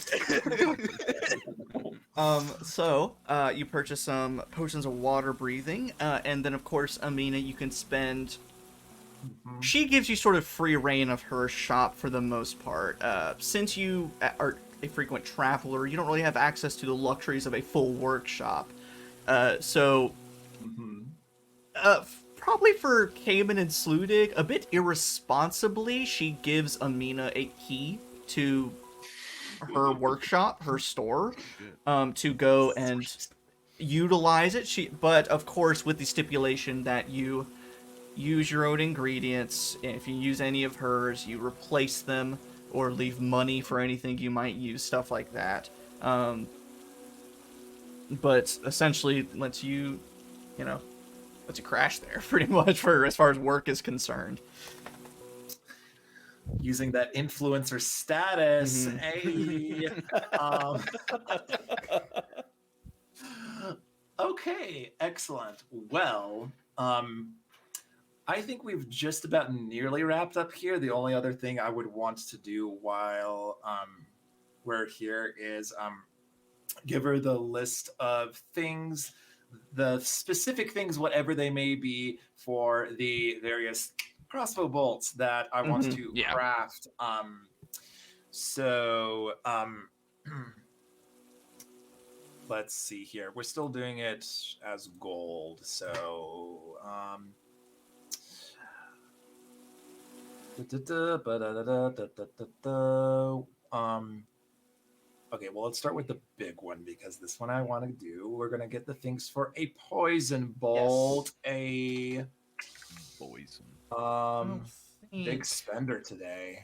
So, you purchase some potions of water breathing, and then, of course, Amina, you can spend... Mhm. She gives you sort of free reign of her shop for the most part. Since you are a frequent traveler, you don't really have access to the luxuries of a full workshop. So, Mhm. probably for Kamin and Sludig, a bit irresponsibly, she gives Amina a key to her workshop, her store, to go and utilize it. But of course, with the stipulation that you use your own ingredients. If you use any of hers, you replace them or leave money for anything you might use, stuff like that. But essentially, lets you crash there pretty much for as far as work is concerned. Using that influencer status. Mhm. Hey. um, okay, excellent. Well, I think we've just about nearly wrapped up here. The only other thing I would want to do while we're here is give her the list of things, the specific things, whatever they may be, for the various crossbow bolts that I want to Yeah. craft. So let's see here. We're still doing it as gold. So okay, well, let's start with the big one because this one I want to do. We're gonna get the things for a poison bolt, a Poison. big spender today.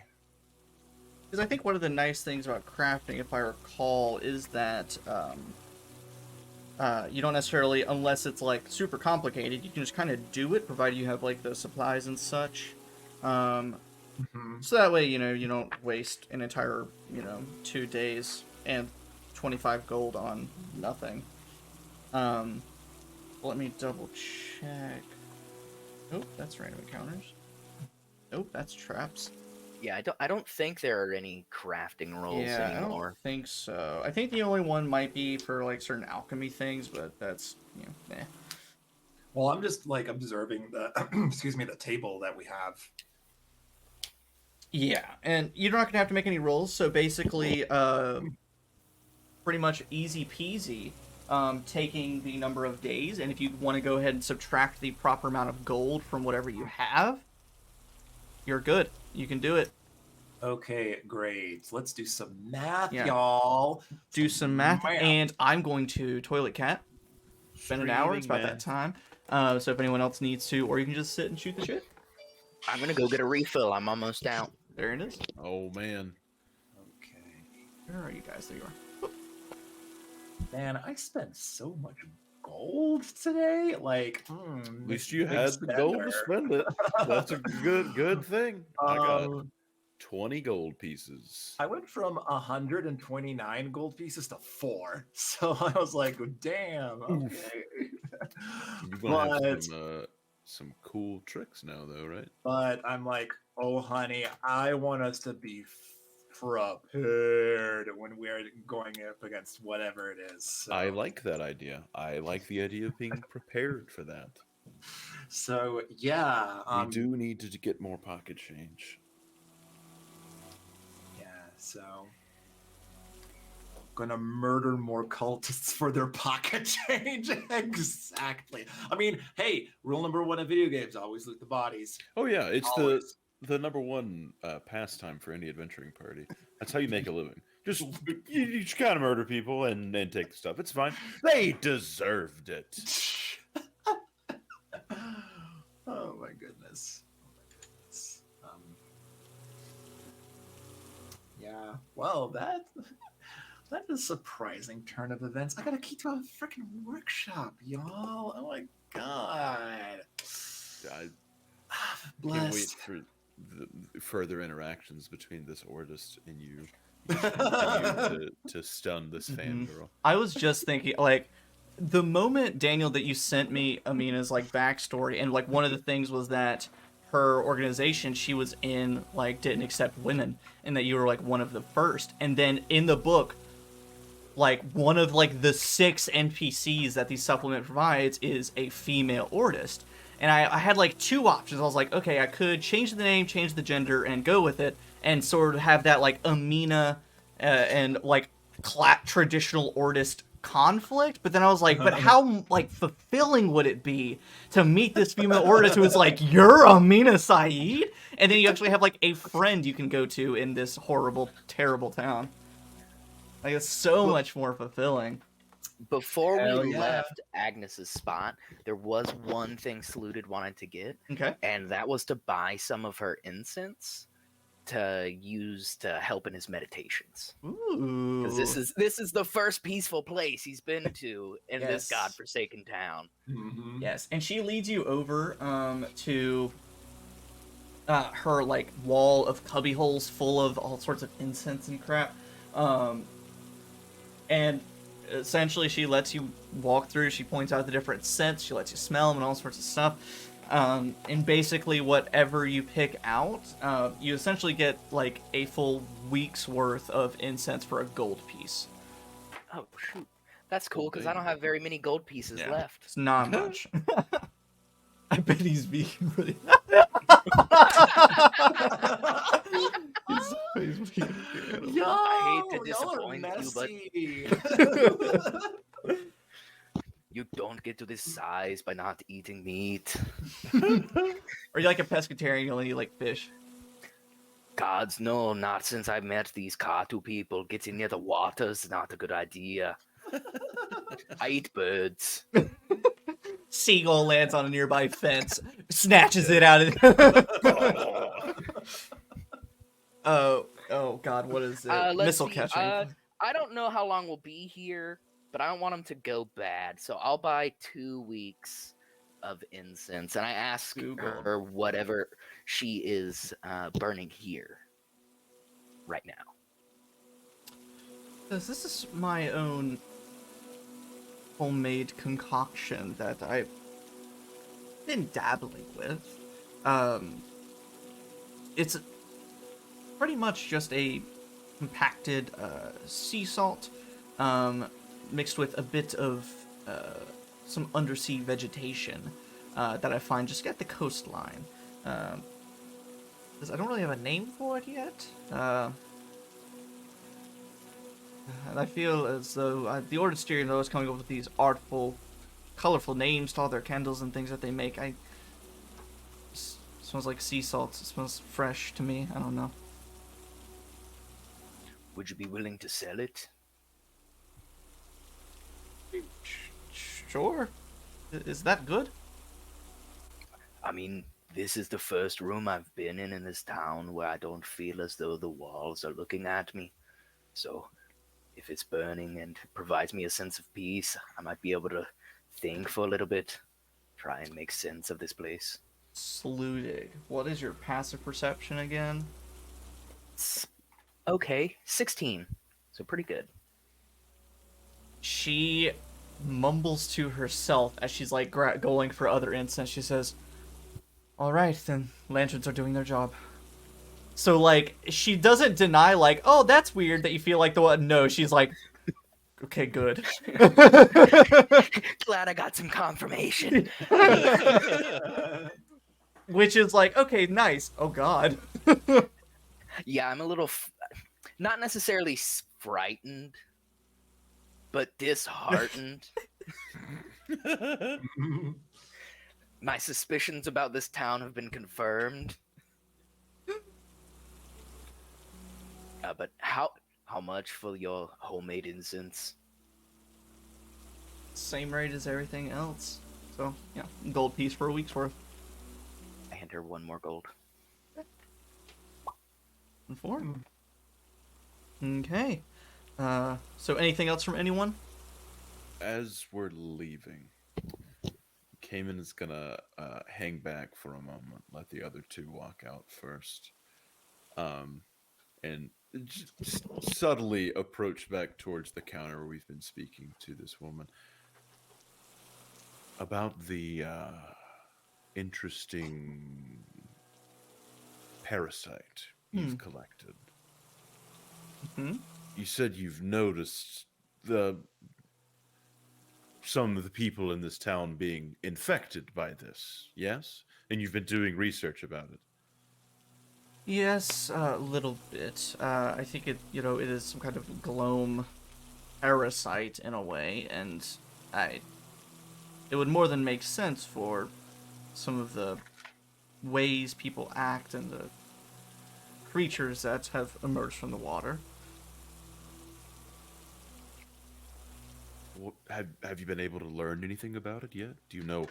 Because I think one of the nice things about crafting, if I recall, is that you don't necessarily, unless it's like super complicated, you can just kind of do it, provided you have like the supplies and such. So that way, you don't waste an entire, 2 days and 25 gold on nothing. Let me double check. Nope, that's random encounters. Nope, that's traps. Yeah, I don't think there are any crafting rolls Yeah, I anymore. don't think so. I think the only one might be for like certain alchemy things, but that's, eh. Well, I'm just like observing the excuse me, the table that we have. Yeah, and you're not gonna have to make any rolls, so basically, pretty much easy peasy. Taking the number of days, and if you want to go ahead and subtract the proper amount of gold from whatever you have, you're good. You can do it. Okay, great. Let's do some math, Yeah. y'all. Do some math, and I'm going to toilet cat. Spend an hour. It's about that time. So if anyone else needs to, or you can just sit and shoot the shit. I'm gonna go get a refill. I'm almost out. There it is. Oh man. Okay. Where are you guys? There you are. Man, I spent so much gold today. Like, At least you big had the gold to spender. spend it. That's a good thing. I got Um, 20 gold pieces. I went from 129 gold pieces to 4. So I was like, damn, okay. You're gonna but, have some cool tricks now, though, right? but I'm like, oh, honey, I want us to be prepared when we're going up against whatever it is. So, I like that idea. I like the idea of being prepared for that. so yeah. We do need to get more pocket change. Yeah, so gonna murder more cultists for their pocket change. Exactly. I mean, hey, rule number 1 of video games: always loot the bodies. Oh yeah, it's Always. the number one pastime for any adventuring party. That's how you make a living. You just gotta murder people and take the stuff. It's fine. They deserved it. Oh my goodness. Yeah. Well, that is a surprising turn of events. I got a key to a freaking workshop, y'all. Oh my god. I Blessed. can't wait for the further interactions between this artist and you. to stun this fangirl. I was just thinking, like, the moment, Daniel, that you sent me Amina's, like, backstory, and, like, one of the things was that her organization she was in, like, didn't accept women, and that you were, like, one of the first. And then in the book, like, one of, like, the 6 NPCs that the supplement provides is a female artist. And I had, like, 2 options. I was like, okay, I could change the name, change the gender, and go with it, and sort of have that, like, Amina and, like, traditional artist conflict. But then I was like, but how, like, fulfilling would it be to meet this female artist who is like, you're Amina Saeed? And then you actually have, like, a friend you can go to in this horrible, terrible town. Like, it's so much more fulfilling. Before Hell we yeah. left Agnes's spot, there was one thing Saluted wanted to get, Okay. and that was to buy some of her incense to use to help in his meditations. Ooh. Because this is the first peaceful place he's been to in this Yes. godforsaken town. Mhm. Yes, and she leads you over to her, like, wall of cubby holes full of all sorts of incense and crap. And essentially she lets you walk through. She points out the different scents. She lets you smell them and all sorts of stuff. And basically whatever you pick out, you essentially get, like, a full week's worth of incense for a gold piece. Oh, shoot. That's cool, because I don't have very many gold pieces left. It's not much. I bet he's being really... he's being Yo, I hate to y'all are disappoint you, but messy. you don't get to this size by not eating meat. Are you like a pescatarian? You only eat, like, fish? Gods, no, not since I met these Katu people. Getting near the water is not a good idea. I eat birds. Seagull lands on a nearby fence, snatches it out of... Oh God, what is it? Let's Missile see, catching. I don't know how long we'll be here, but I don't want them to go bad. So I'll buy 2 weeks of incense, and I ask her whatever she is burning here right now. This is my own homemade concoction that I've been dabbling with. It's pretty much just a compacted sea salt mixed with a bit of some undersea vegetation that I find just at the coastline. I don't really have a name for it yet. And I feel as though the Ordisteer is always coming up with these artful, colorful names to all their candles and things that they make. It smells like sea salt. It smells fresh to me. I don't know. Would you be willing to sell it? Sure. Is that good? I mean, this is the first room I've been in this town where I don't feel as though the walls are looking at me. So, if it's burning and provides me a sense of peace, I might be able to think for a little bit, try and make sense of this place. Saluted. What is your passive perception again? Okay, 16. So pretty good. She mumbles to herself as she's, like, going for other incense. She says, "All right, then lanterns are doing their job." So, like, she doesn't deny, like, "Oh, that's weird that you feel like the one." No, she's like, "Okay, good." Glad I got some confirmation. Which is like, okay, nice. Oh God. Yeah, I'm a little, not necessarily frightened, but disheartened. My suspicions about this town have been confirmed. But how much for your homemade incense? Same rate as everything else. So, yeah, gold piece for a week's worth. I hand her 1 more gold. And 4. Okay. So anything else from anyone? As we're leaving, Kamin is gonna hang back for a moment, let the other 2 walk out first. And just subtly approach back towards the counter where we've been speaking to this woman about the interesting parasite you've collected. Hmm? You said you've noticed some of the people in this town being infected by this, yes? And you've been doing research about it. Yes, a little bit. I think it is some kind of Gloam parasite in a way, and it would more than make sense for some of the ways people act and the creatures that have emerged from the water. Have you been able to learn anything about it yet? Do you know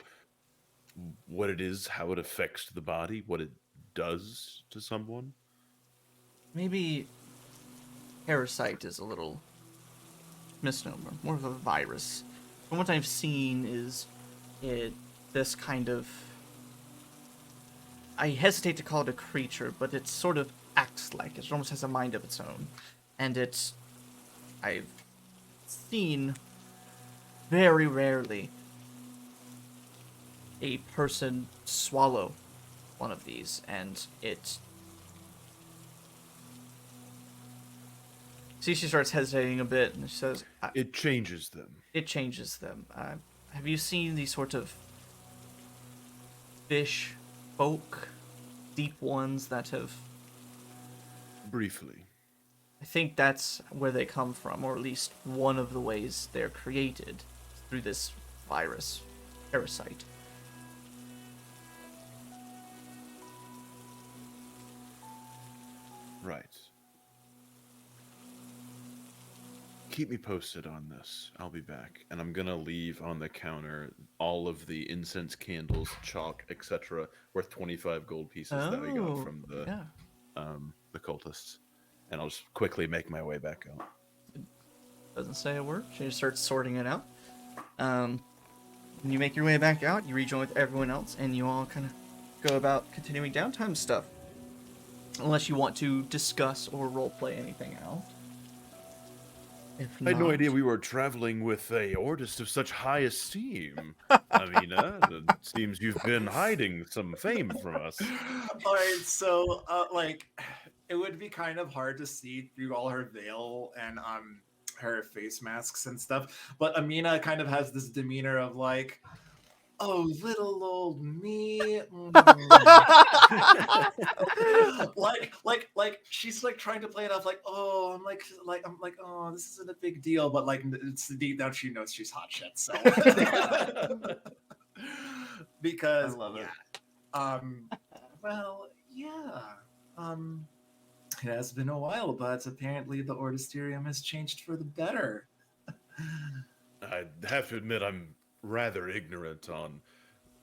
what it is, how it affects the body, what it does to someone? Maybe parasite is a little misnomer, more of a virus. From what I've seen is this kind of, I hesitate to call it a creature, but it sort of acts like it. It almost has a mind of its own. And I've seen very rarely a person swallow one of these, and see, she starts hesitating a bit, and she says, It changes them. it changes them. Have you seen these sort of fish folk, deep ones that have... Briefly. I think that's where they come from, or at least one of the ways they're created, through this virus, parasite. Right. Keep me posted on this. I'll be back. And I'm going to leave on the counter all of the incense, candles, chalk, etc. worth 25 gold pieces that we got from the cultists. And I'll just quickly make my way back out. Doesn't say a word. She just starts sorting it out. When you make your way back out, you rejoin with everyone else, and you all kind of go about continuing downtime stuff. Unless you want to discuss or roleplay anything else. I had no idea we were traveling with a artist of such high esteem. Amina, it seems you've been hiding some fame from us. All right, so it would be kind of hard to see through all her veil and her face masks and stuff, but Amina kind of has this demeanor of like, oh, little old me. like she's like trying to play it off like, oh, I'm like, oh, this isn't a big deal, but like it's deep down she knows she's hot shit. So because I love it. Well, yeah. It has been a while, but apparently the Ortisterium has changed for the better. I have to admit I'm rather ignorant on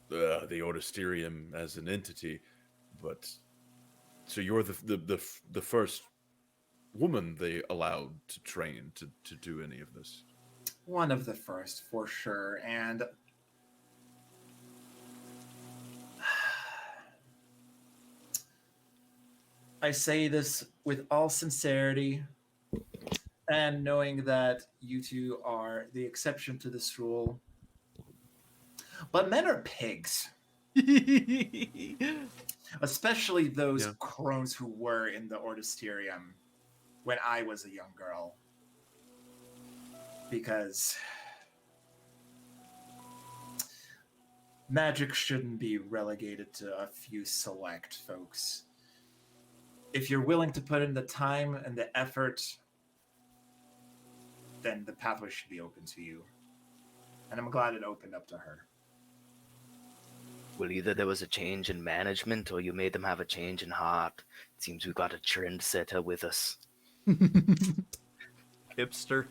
the Ortisterium as an entity, but so you're the first woman they allowed to train to do any of this. One of the first, for sure, and I say this with all sincerity and knowing that you two are the exception to this rule. But men are pigs. Especially those crones who were in the Ortisterium when I was a young girl. Because magic shouldn't be relegated to a few select folks. If you're willing to put in the time and the effort, then the pathway should be open to you. And I'm glad it opened up to her. Well, either there was a change in management or you made them have a change in heart. It seems we got a trendsetter with us. Hipster.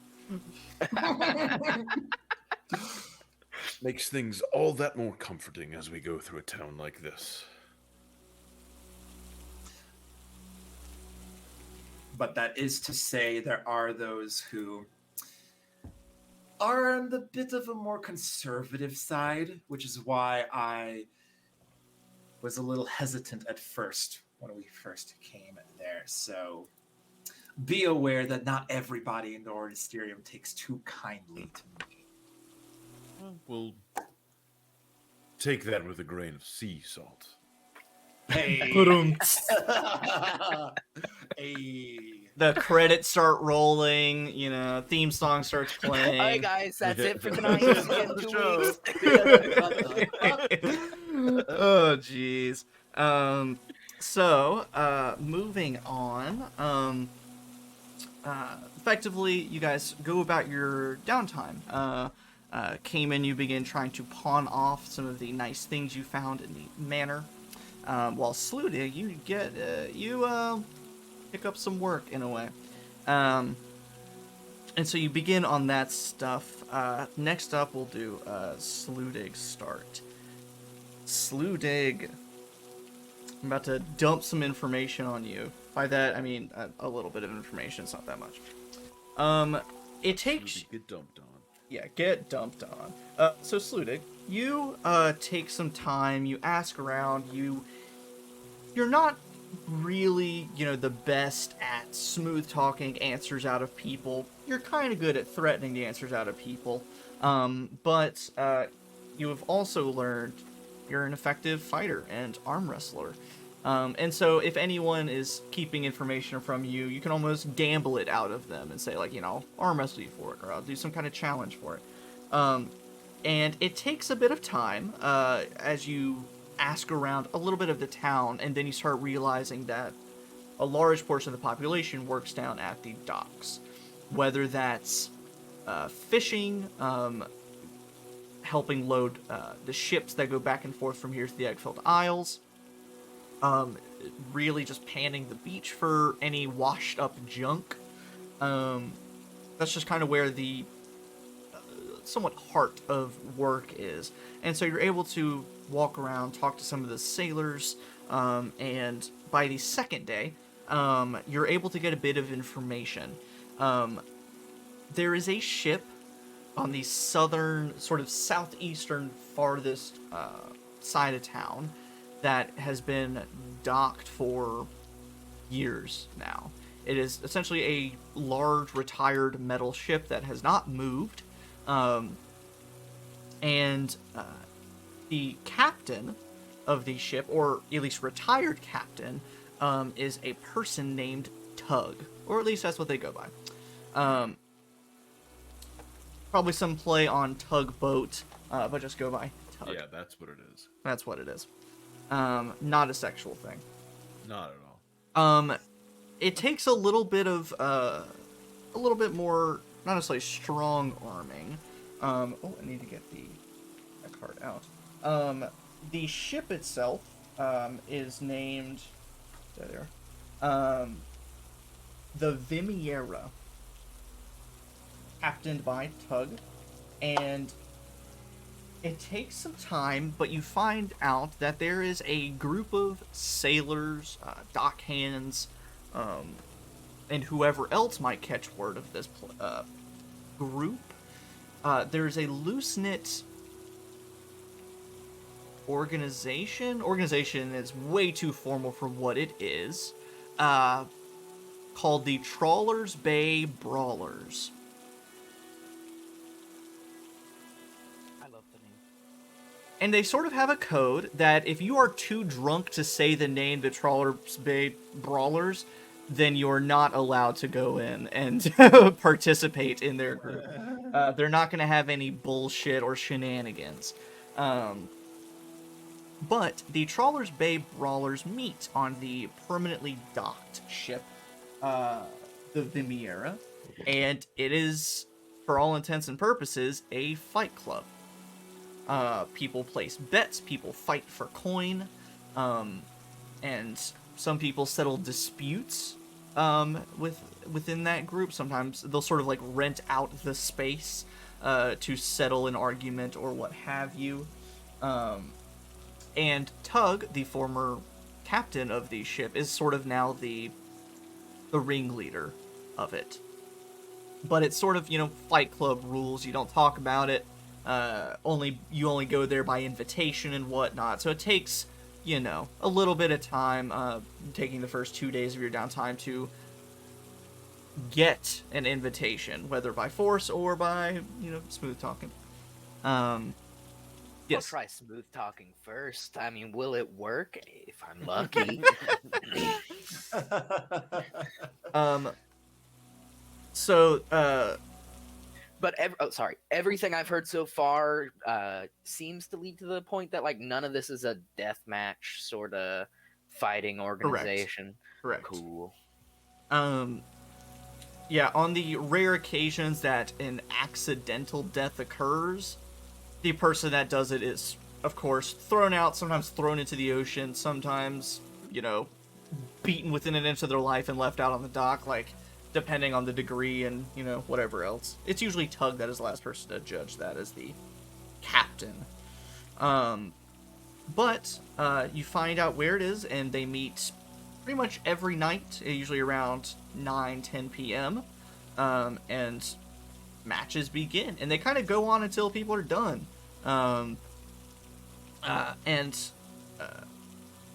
Makes things all that more comforting as we go through a town like this. But that is to say there are those who are on the bit of a more conservative side, which is why I was a little hesitant at first when we first came there. So, be aware that not everybody in the Ordisterium takes too kindly to me. We'll take that with a grain of sea salt. Hey. Hey. The credits start rolling, you know, theme song starts playing. All right, guys, that's it for tonight. That's See you in the 2 show. weeks. Oh, jeez. So, moving on. Effectively, you guys go about your downtime. Kamin, you begin trying to pawn off some of the nice things you found in the manor. While Sludig, you get, pick up some work in a way. And so you begin on that stuff. Next up, we'll do Sludig's start. Sludig, I'm about to dump some information on you. By that, I mean a little bit of information. It's not that much. It takes... Get dumped on. Yeah, get dumped on. So Sludig, you take some time. You ask around. You're not really, you know, the best at smooth talking answers out of people. You're kind of good at threatening the answers out of people. But you have also learned you're an effective fighter and arm wrestler. And so if anyone is keeping information from you, you can almost gamble it out of them and say, like, you know, I'll arm wrestle you for it, or I'll do some kind of challenge for it. And it takes a bit of time as you ask around a little bit of the town, and then you start realizing that a large portion of the population works down at the docks. Whether that's fishing, helping load the ships that go back and forth from here to the Eggfeld Isles, really just panning the beach for any washed up junk. That's just kind of where the somewhat heart of work is. And so you're able to walk around, talk to some of the sailors, and by the second day, you're able to get a bit of information. There is a ship on the southern, sort of southeastern farthest side of town that has been docked for years now. It is essentially a large retired metal ship that has not moved, and the captain of the ship, or at least retired captain, is a person named Tug, or at least that's what they go by. Probably some play on tugboat, but just go by Tug. Yeah, that's what it is. That's what it is. Not a sexual thing. Not at all. It takes a little bit of, a little bit more, not necessarily strong arming. Oh, I need to get that card out. The ship itself, is named, there, the Vimiera, captained by Tug, and it takes some time, but you find out that there is a group of sailors, dock hands, and whoever else might catch word of this group. There's a loose-knit organization. Organization is way too formal for what it is. Called the Trawlers Bay Brawlers. I love the name. And they sort of have a code that if you are too drunk to say the name the Trawlers Bay Brawlers, then you're not allowed to go in and participate in their group. They're not going to have any bullshit or shenanigans. But the Trawlers Bay Brawlers meet on the permanently docked ship, the Vimiera, and it is, for all intents and purposes, a fight club. People place bets, people fight for coin, and some people settle disputes within that group. Sometimes they'll sort of like rent out the space to settle an argument or what have you. And Tug, the former captain of the ship, is sort of now the ringleader of it. But it's sort of, you know, Fight Club rules. You don't talk about it. You only go there by invitation and whatnot. So it takes, you know, a little bit of time, taking the first 2 days of your downtime to get an invitation, whether by force or by, smooth talking. Yes. I'll try smooth talking first. I mean, will it work if I'm lucky? So, But everything I've heard so far seems to lead to the point that like none of this is a deathmatch sort of fighting organization. Correct. Cool. Yeah, on the rare occasions that an accidental death occurs, the person that does it is, of course, thrown out, sometimes thrown into the ocean, sometimes, beaten within an inch of their life and left out on the dock, like, depending on the degree and, whatever else. It's usually Tug that is the last person to judge that as the captain. But you find out where it is, and they meet pretty much every night, usually around 9-10 p.m., and matches begin. And they kind of go on until people are done.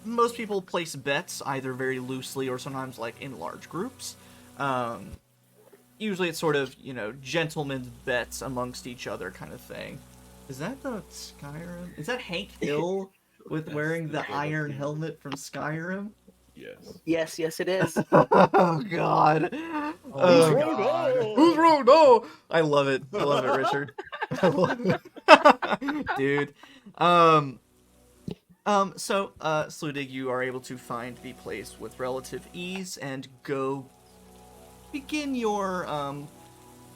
Most people place bets, either very loosely or sometimes like in large groups. Usually it's sort of, gentlemen's bets amongst each other kind of thing. Is that the Skyrim? Is that Hank Hill with wearing the iron helmet from Skyrim? Yes. Yes, it is. Oh, God. Oh, God. Who's wrong? No! I love it. I love it, Richard. I love it. Dude. So, Sludig, you are able to find the place with relative ease and go begin your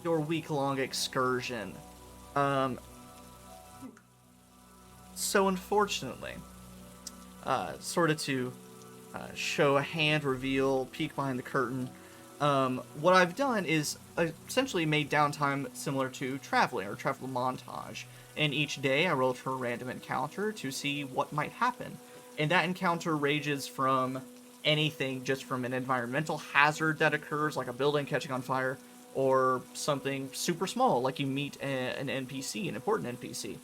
week-long excursion. So unfortunately, sort of to show a hand reveal, peek behind the curtain, what I've done is essentially made downtime similar to traveling or travel montage. And each day I roll for a random encounter to see what might happen. And that encounter ranges from anything, just from an environmental hazard that occurs, like a building catching on fire, or something super small, like you meet an NPC, an important NPC.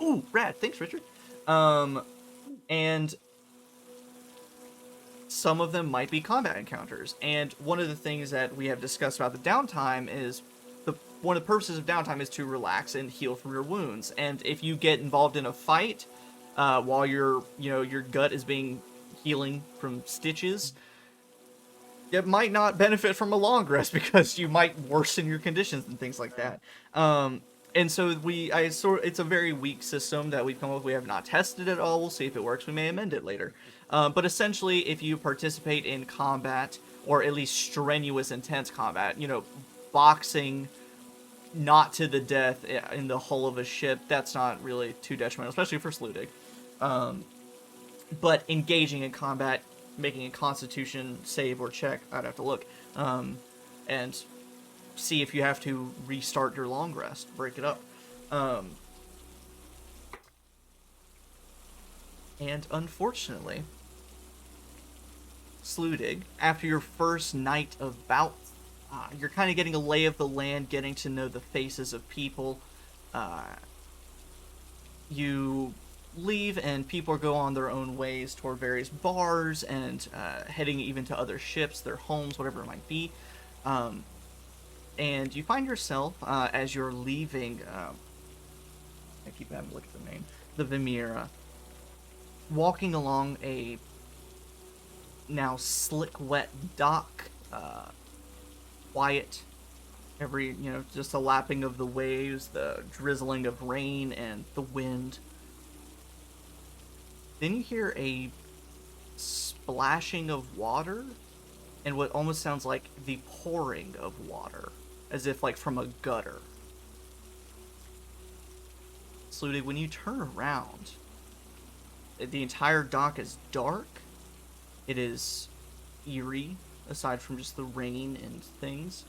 Ooh, rad. Thanks, Richard. And some of them might be combat encounters. And one of the things that we have discussed about the downtime is one of the purposes of downtime is to relax and heal from your wounds. And if you get involved in a fight while your gut is being healing from stitches, it might not benefit from a long rest because you might worsen your conditions and things like that. And so it's a very weak system that we've come up with. We have not tested it at all. We'll see if it works. We may amend it later. But essentially, if you participate in combat, or at least strenuous, intense combat, boxing not to the death in the hull of a ship, that's not really too detrimental, especially for Sludig. But engaging in combat, making a constitution save or check, I'd have to look, and see if you have to restart your long rest, break it up. And unfortunately, Sludig, after your first night of bouts, you're kind of getting a lay of the land, getting to know the faces of people. You leave, and people go on their own ways toward various bars and heading even to other ships, their homes, whatever it might be. And you find yourself, as you're leaving, I keep having to look at the name, the Vimera, walking along a now slick, wet dock, quiet, just a lapping of the waves, the drizzling of rain and the wind. Then you hear a splashing of water and what almost sounds like the pouring of water, as if like from a gutter. Sludig, when you turn around, the entire dock is dark. It is eerie, aside from just the rain and things.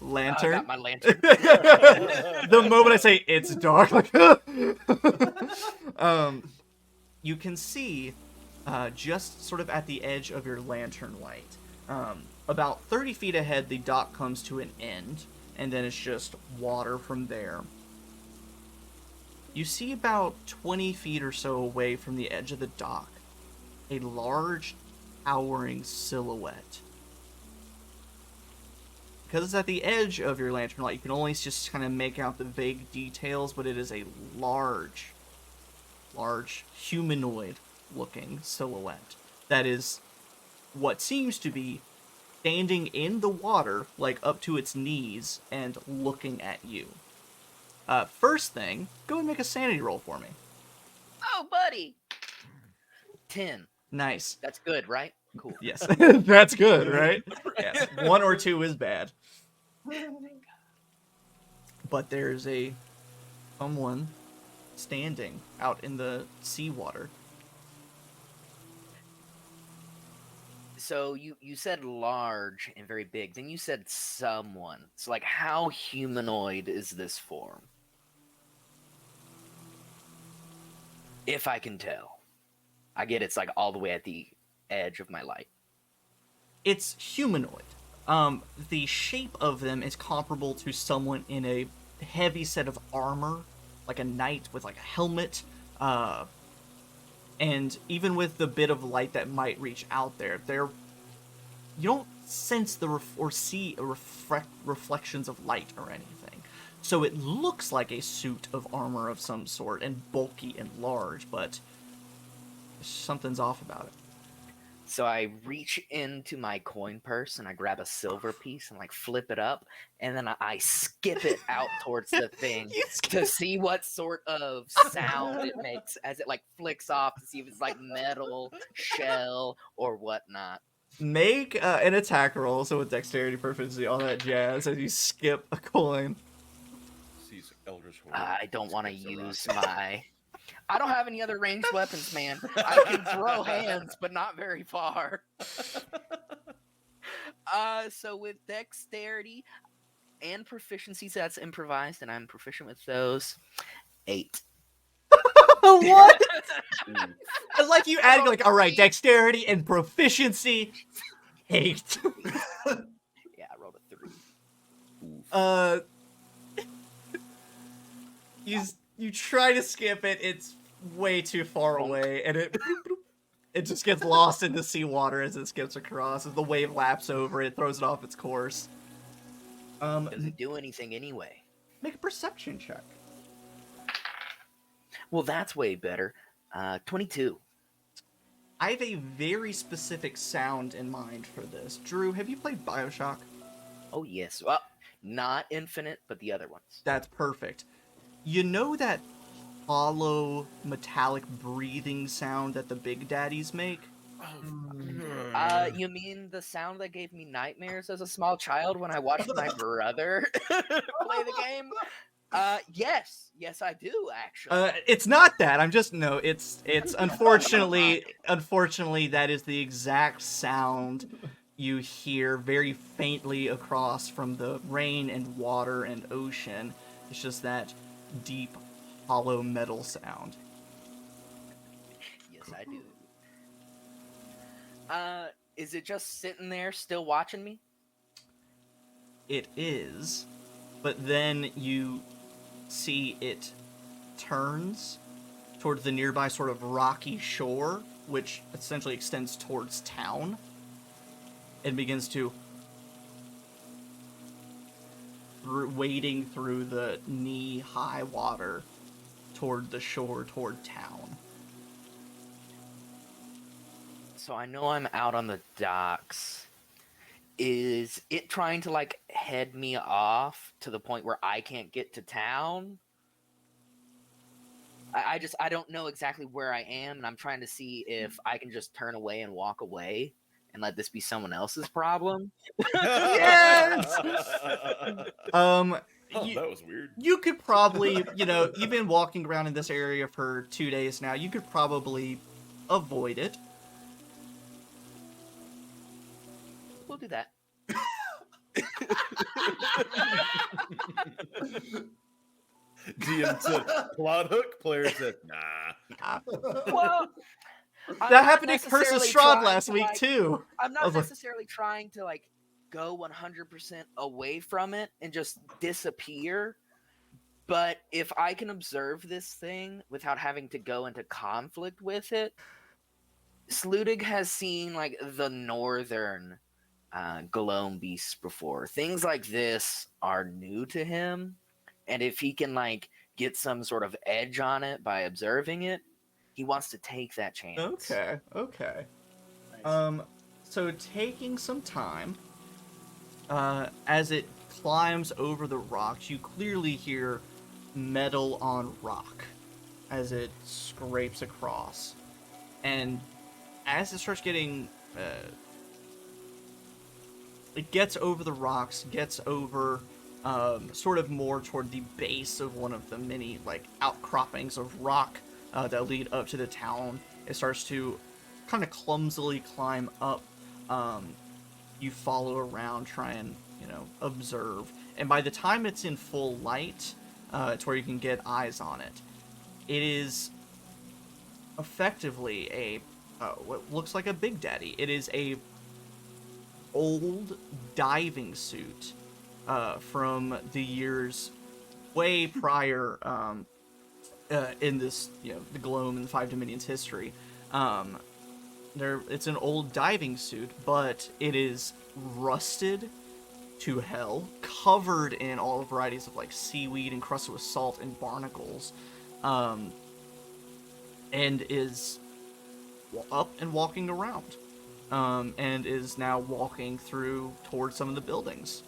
Lantern. I got my lantern. The moment I say it's dark, like, you can see, just sort of at the edge of your lantern light, about 30 feet ahead, the dock comes to an end, and then it's just water from there. You see about 20 feet or so away from the edge of the dock, a large, towering silhouette. because it's at the edge of your lantern light, you can only just kind of make out the vague details, but it is a large humanoid-looking silhouette that is what seems to be standing in the water, like up to its knees, and looking at you. First thing, go and make a sanity roll for me. Oh, buddy. 10. Nice. That's good, right? Cool. Yes, that's good, right? Yes, 1 or 2 is bad. But there's someone standing out in the seawater. So you said large and very big. Then you said someone. So like, how humanoid is this form? If I can tell. I get it's like all the way at the edge of my light. It's humanoid. The shape of them is comparable to someone in a heavy set of armor, like a knight with like a helmet, and even with the bit of light that might reach out there, you don't sense or see reflections of light or anything. So it looks like a suit of armor of some sort, and bulky and large, but something's off about it. So I reach into my coin purse and I grab a silver piece and like flip it up, and then I skip it out towards the thing to see what sort of sound it makes as it like flicks off, to see if it's like metal, shell, or whatnot. Make an attack roll, so with dexterity, proficiency, all that jazz, as you skip a coin. I don't want to use my... I don't have any other ranged weapons, man. I can throw hands, but not very far. So with dexterity and proficiency, so that's improvised, and I'm proficient with those. 8. What? It's like you adding like, all right, dexterity and proficiency. 8. Yeah, I rolled a 3. You try to skip it, it's way too far away, and it just gets lost in the seawater as it skips across. As the wave laps over it, throws it off its course. Doesn't do anything anyway. Make a perception check. Well, that's way better. 22. I have a very specific sound in mind for this. Drew, have you played BioShock? Oh, yes. Well, not Infinite, but the other ones. That's perfect. You know that hollow, metallic breathing sound that the Big Daddies make? You mean the sound that gave me nightmares as a small child when I watched my brother play the game? Yes, I do actually. It's not that. It's unfortunately that is the exact sound you hear very faintly across from the rain and water and ocean. It's just that deep, hollow metal sound. Yes, I do. Is it just sitting there still watching me? It is, but then you see it turns towards the nearby sort of rocky shore, which essentially extends towards town, and begins to wading through the knee-high water toward the shore, toward town. So I know I'm out on the docks. Is it trying to like head me off to the point where I can't get to town? I don't know exactly where I am, and I'm trying to see if I can just turn away and walk away and let this be someone else's problem. Yes! That was weird. You could probably, you've been walking around in this area for 2 days now. You could probably avoid it. We'll do that. DM said plot hook. Player said nah. Well, that happened to Curse of Strahd last week too. I'm not necessarily trying to like go 100% away from it and just disappear. But if I can observe this thing without having to go into conflict with it, Sludig has seen like the northern Gloam beasts before. Things like this are new to him, and if he can like get some sort of edge on it by observing it, he wants to take that chance. Okay. Nice. So taking some time, as it climbs over the rocks, you clearly hear metal on rock as it scrapes across. And as it starts getting, it gets over the rocks, gets over, sort of more toward the base of one of the many, like, outcroppings of rock that lead up to the town. It starts to kind of clumsily climb up. You follow around, try and, observe. And by the time it's in full light, to where you can get eyes on it, it is effectively a what looks like a Big Daddy. It is a old diving suit from the years way prior in this, the Gloam and the Five Dominions history. It's an old diving suit, but it is rusted to hell, covered in all varieties of like seaweed encrusted with salt and barnacles, and is up and walking around, and is now walking through towards some of the buildings.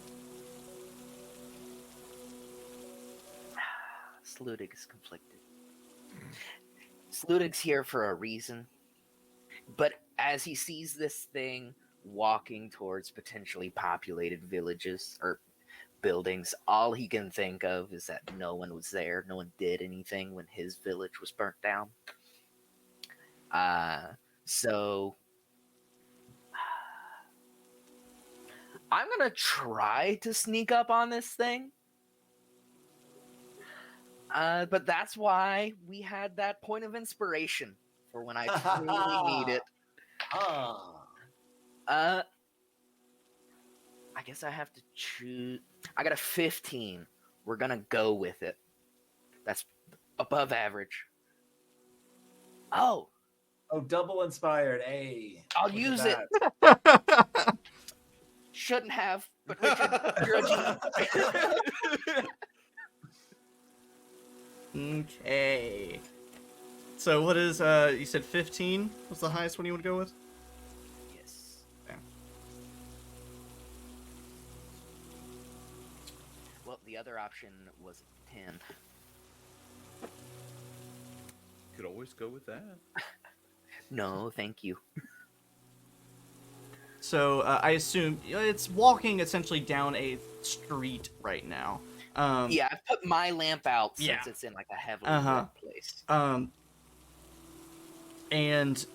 Sludig is conflicted. Sludig's here for a reason, but as he sees this thing walking towards potentially populated villages or buildings, all he can think of is that no one was there, no one did anything when his village was burnt down. So I'm gonna try to sneak up on this thing. But that's why we had that point of inspiration for when I truly need it. I guess I have to choose. I got a 15. We're gonna go with it. That's above average. Oh, double inspired. Hey, I'll use it. Shouldn't have, but Richard, you're a genius. Okay. So what is, you said 15 was the highest one you would go with? Yes. Yeah. Well, the other option was 10. Could always go with that. No, thank you. So I assume it's walking essentially down a street right now. Yeah, I've put my lamp out since Yeah. it's in like a heavily lit place. And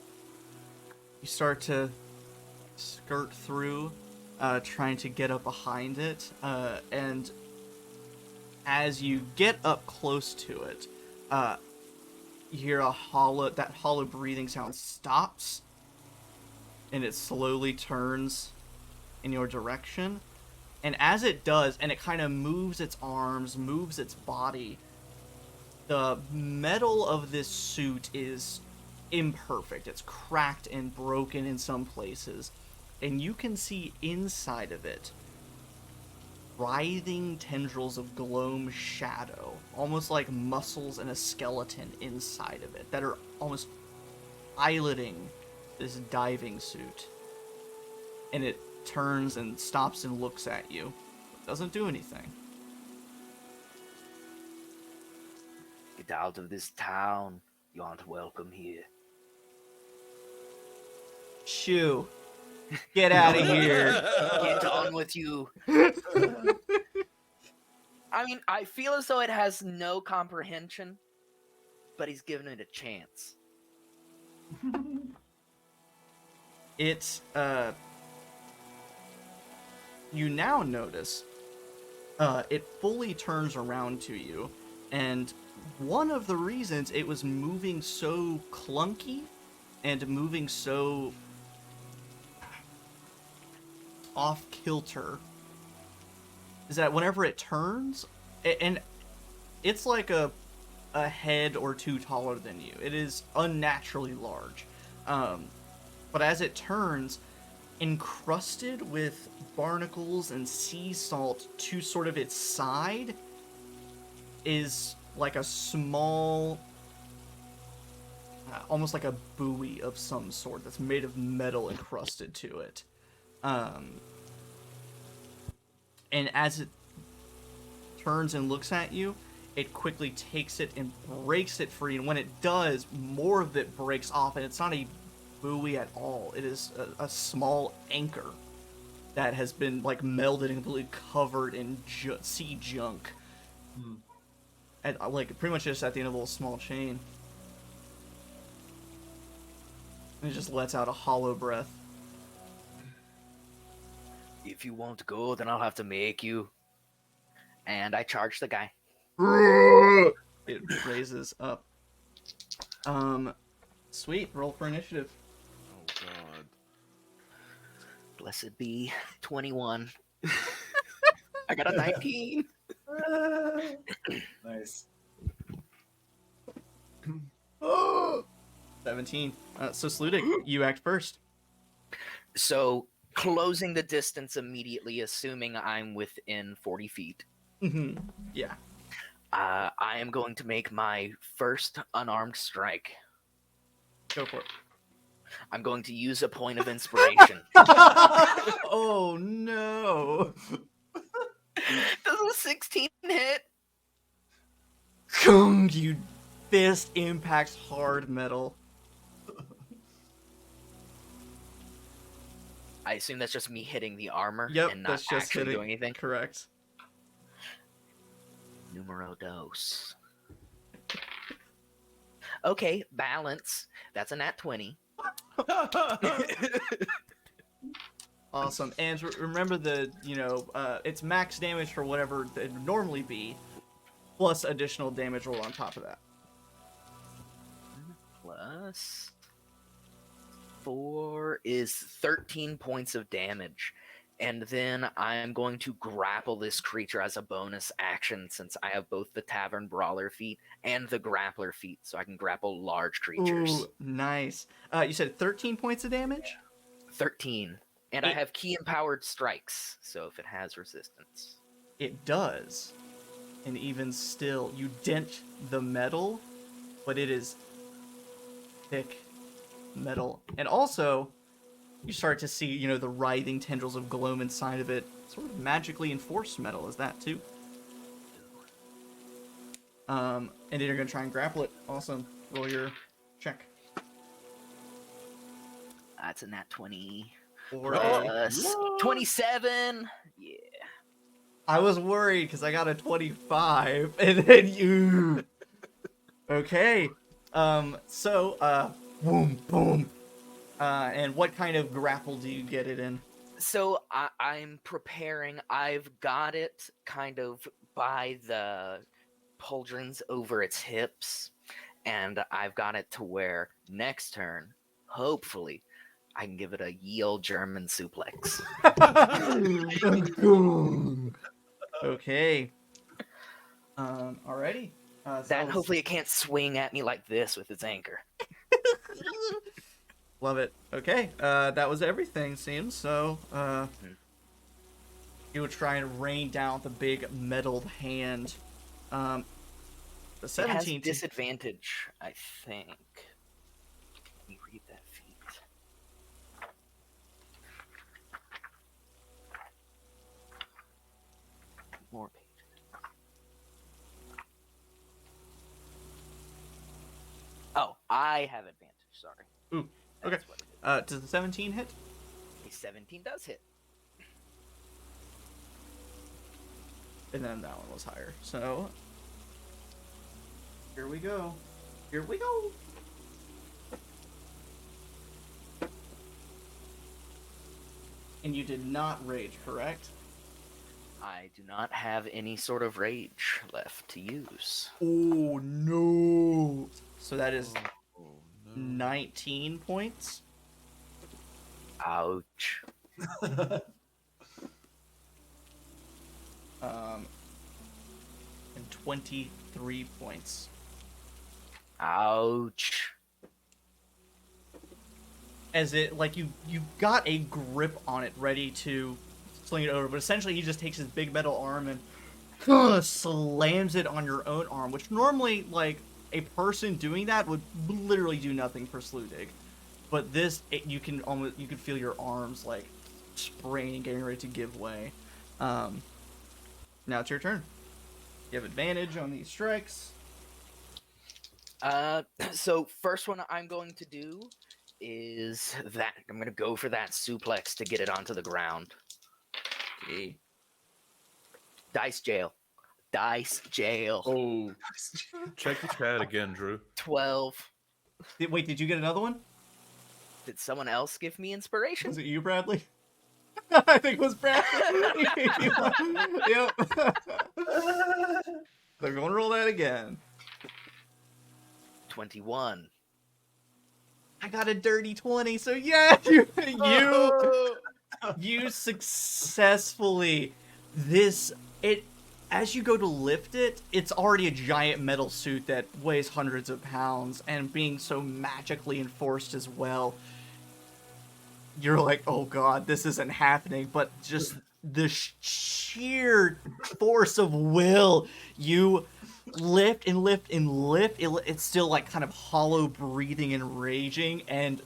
you start to skirt through, trying to get up behind it, and as you get up close to it, you hear that hollow breathing sound stops, and it slowly turns in your direction. And as it does, and it kind of moves its arms, moves its body, the metal of this suit is imperfect. It's cracked and broken in some places. And you can see inside of it writhing tendrils of Gloam shadow, almost like muscles and a skeleton inside of it, that are almost piloting this diving suit. And it turns and stops and looks at you. Doesn't do anything. Get out of this town. You aren't welcome here. Shoo. Get out of here. Get on with you. I mean, I feel as though it has no comprehension, but he's given it a chance. It's, you now notice, it fully turns around to you, and one of the reasons it was moving so clunky and moving so off kilter is that whenever it turns, and it's like a head or two taller than you. It is unnaturally large. But as it turns, encrusted with barnacles and sea salt to sort of its side is like a small, almost like a buoy of some sort that's made of metal encrusted to it. And as it turns and looks at you, it quickly takes it and breaks it free. And when it does, more of it breaks off, and it's not a buoy at all. It is a small anchor that has been like melded and completely covered in sea junk. And like pretty much just at the end of a little small chain. And it just lets out a hollow breath. If you won't go, then I'll have to make you. And I charge the guy. It raises up. Sweet. Roll for initiative. Oh God. Blessed be 21. I got a 19. Nice. 17. So Sludig, you act first. So closing the distance immediately, assuming I'm within 40 feet. Yeah. I am going to make my first unarmed strike. Go for it. I'm going to use a point of inspiration. Oh no. Does a 16 hit? You fist impacts hard metal. I assume that's just me hitting the armor Yep, and not that's just actually hitting. doing anything. Correct. Numero dos. Okay, balance. That's a nat 20. Awesome. And remember it's max damage for whatever it would normally be, plus additional damage roll on top of that. Plus 4 is 13 points of damage. And then I'm going to grapple this creature as a bonus action, since I have both the Tavern Brawler feat and the Grappler feat, so I can grapple large creatures. Ooh, nice. You said 13 points of damage? 13. And I have key empowered strikes, so if it has resistance. It does. And even still, you dent the metal, but it is thick metal. And also, you start to see, the writhing tendrils of Gloam inside of it. Sort of magically enforced metal is that, too. And then you're going to try and grapple it. Awesome. Roll your check. That's a nat 20. Or Plus 27. Yeah. I was worried because I got a 25, and then you... Okay. Boom, boom. And what kind of grapple do you get it in? So I'm preparing. I've got it kind of by the pauldrons over its hips, and I've got it to where next turn, hopefully, I can give it a ye old German suplex. Okay. Alrighty. That hopefully it can't swing at me like this with its anchor. Love it. Okay, that was everything, seems. So, you would try and rain down the big metaled hand. The 17 It has disadvantage, I think. Let me read that feat. More pages. Oh, I have advantage. Sorry. Ooh. Okay. That's what it is. Does the 17 hit? A 17 does hit. And then that one was higher. So, here we go. Here we go. And you did not rage, correct? I do not have any sort of rage left to use. Oh, no. So that is Oh, no. 19 points. Ouch. And 23 points. Ouch. as it, like, you got a grip on it ready to sling it over, but essentially he just takes his big metal arm and slams it on your own arm, which normally, like, a person doing that would literally do nothing for Sludig. But this, you can feel your arms, like, spraining, getting ready to give way. Now it's your turn. You have advantage on these strikes. So first one I'm going to do is that I'm going to go for that suplex to get it onto the ground. Okay. Dice jail. Oh, check the chat again, Drew. 12. Wait, did you get another one? Did someone else give me inspiration? Was it you, Bradley? I think it was Bradley. Yep. They're going to roll that again. 21. I got a dirty 20, so yeah, you successfully as you go to lift it, it's already a giant metal suit that weighs hundreds of pounds, and being so magically enforced as well, you're like, oh god, this isn't happening, but just the sheer force of will, you lift and lift and lift. It's still like kind of hollow breathing and raging, and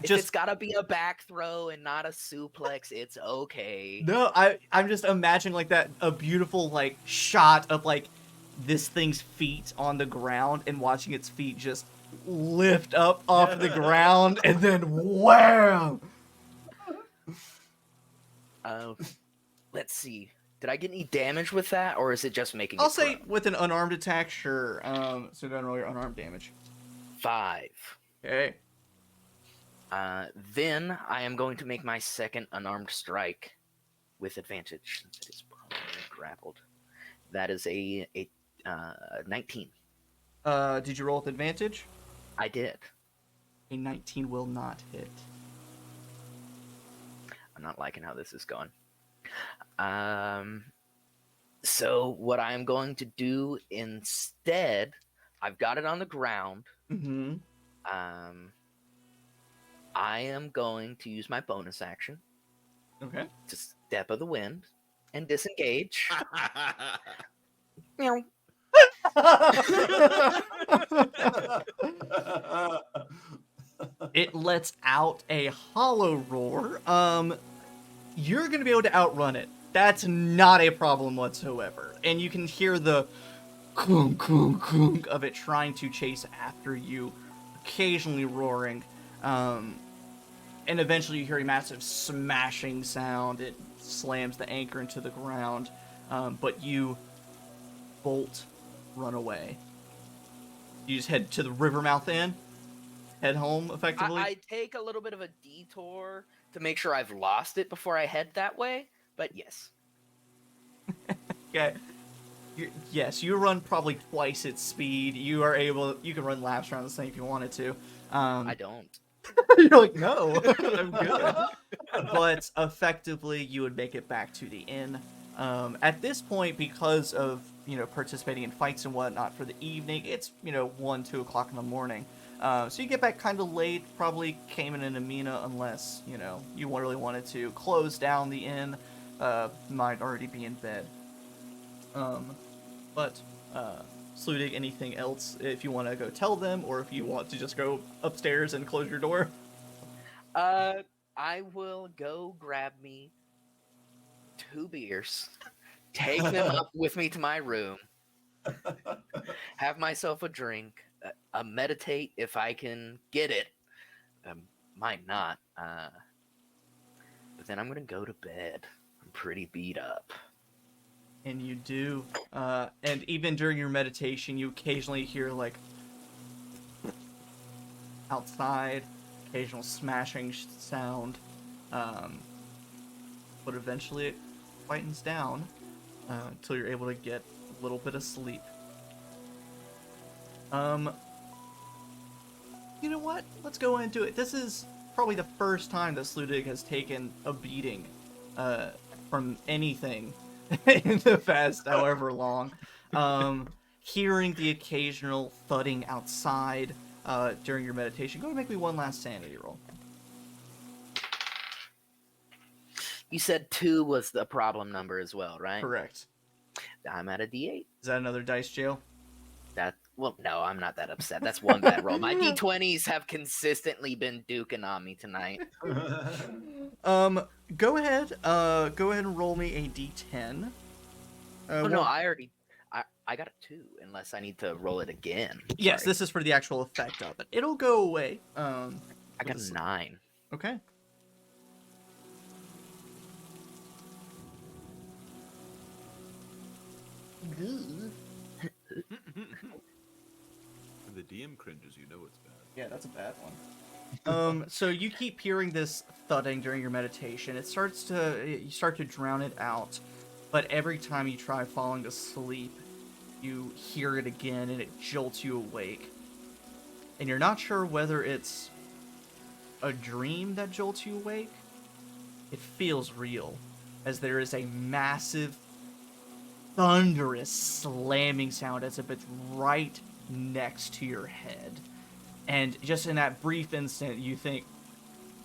If it's gotta be a back throw and not a suplex, it's okay. No, I'm just imagining like a beautiful like shot of like this thing's feet on the ground and watching its feet just lift up off the ground and then wham! Let's see. Did I get any damage with that, or is it just making I'll it say prone? with an unarmed attack, sure. So go and roll your unarmed damage. 5. Okay. Then I am going to make my second unarmed strike with advantage since it is prone and grappled. That is a 19. Did you roll with advantage? I did. A 19 will not hit. I'm not liking how this is going. So what I'm going to do instead, I've got it on the ground. Mm-hmm. I am going to use my bonus action Okay. to Step of the Wind and disengage. Meow. It lets out a hollow roar. You're gonna be able to outrun it. That's not a problem whatsoever. And you can hear the clunk, clunk, clunk of it trying to chase after you, occasionally roaring. And eventually you hear a massive smashing sound. It slams the anchor into the ground. But you bolt, run away. You just head to the Rivermouth Inn, head home effectively. I take a little bit of a detour to make sure I've lost it before I head that way, but yes. Okay. Yes, you run probably twice its speed. You can run laps around the thing if you wanted to. I don't. You're like, no, I'm good. But effectively, you would make it back to the inn. At this point, because of, participating in fights and whatnot for the evening, it's, 1, 2 o'clock in the morning. So you get back kind of late, probably Kamin and Amina, unless, you really wanted to close down the inn, might already be in bed. But Sludig, anything else if you want to go tell them, or if you want to just go upstairs and close your door? I will go grab me 2 beers, take them up with me to my room, have myself a drink, meditate if I can get it. Might not. But then I'm going to go to bed. I'm pretty beat up. And you do. And even during your meditation, you occasionally hear, like, outside, occasional smashing sound. But eventually it quietens down until you're able to get a little bit of sleep. You know what? Let's go into it. This is probably the first time that Sludig has taken a beating from anything in the past however long. Hearing the occasional thudding outside, during your meditation. Go ahead and make me one last sanity roll. You said 2 was the problem number as well, right? Correct. I'm at a D8. Is that another dice jail? Well, no, I'm not that upset. That's one bad roll. My D20s have consistently been duking on me tonight. Go ahead and roll me a D10. No, I got a 2, unless I need to roll it again. Yes, Sorry. this is for the actual effect of it. It'll go away. I got a 9. Okay. When the DM cringes, you know it's bad. Yeah, that's a bad one. So you keep hearing this thudding during your meditation. You start to drown it out, but every time you try falling asleep, you hear it again and it jolts you awake. And you're not sure whether it's a dream that jolts you awake. It feels real, as there is a massive, thunderous slamming sound as if it's right next to your head. And just in that brief instant, you think,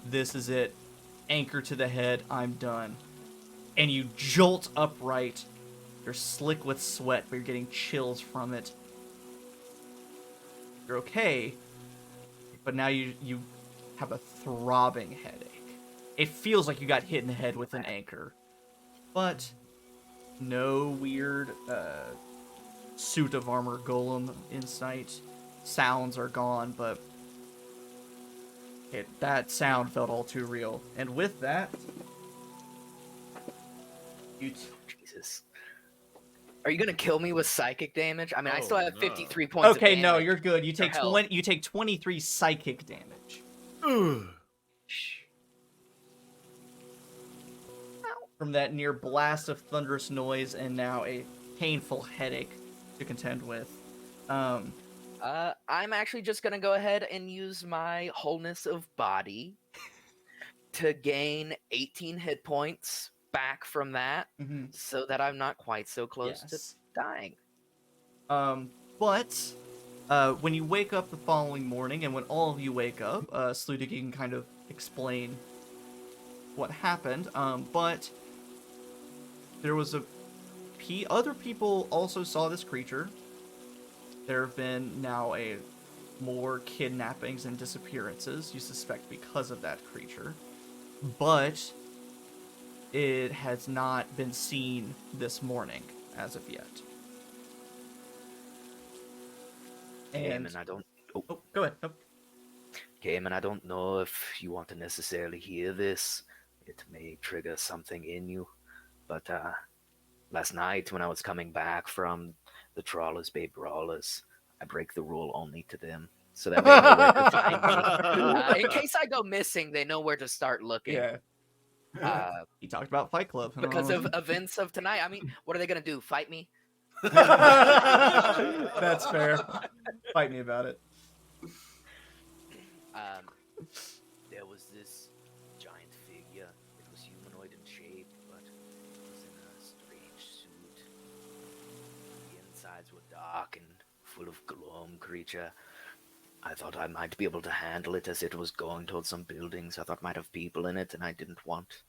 this is it. Anchor to the head, I'm done. And you jolt upright. You're slick with sweat, but you're getting chills from it. You're okay, but now you have a throbbing headache. It feels like you got hit in the head with an anchor. But no weird suit of armor golem in sight. Sounds are gone, but that sound felt all too real. And with that, Jesus. Are you gonna kill me with psychic damage? I mean, I still have no. 53 points. Okay, of no, damage. you're good. You take health. You take 23 psychic damage from that near blast of thunderous noise, and now a painful headache to contend with. I'm actually just gonna go ahead and use my wholeness of body to gain 18 hit points back from that, so that I'm not quite so close to dying. But when you wake up the following morning, and when all of you wake up, Sludig can kind of explain what happened. But there was other people also saw this creature. There have been now more kidnappings and disappearances, you suspect, because of that creature. But it has not been seen this morning as of yet. Kamin, I don't. Oh, go ahead. Nope. Kamin, I don't know if you want to necessarily hear this. It may trigger something in you, but last night when I was coming back from the Trawlers Bay Brawlers, I break the rule only to them, so that they know where to find me. In case I go missing, they know where to start looking. Yeah. He talked about Fight Club. Because of events of tonight. I mean, what are they gonna do? Fight me? That's fair. Fight me about it. There was this giant figure. It was humanoid in shape, but it was in a strange suit. The insides were dark and full of Gloam creature. I thought I might be able to handle it as it was going towards some buildings. I thought it might have people in it, and I didn't want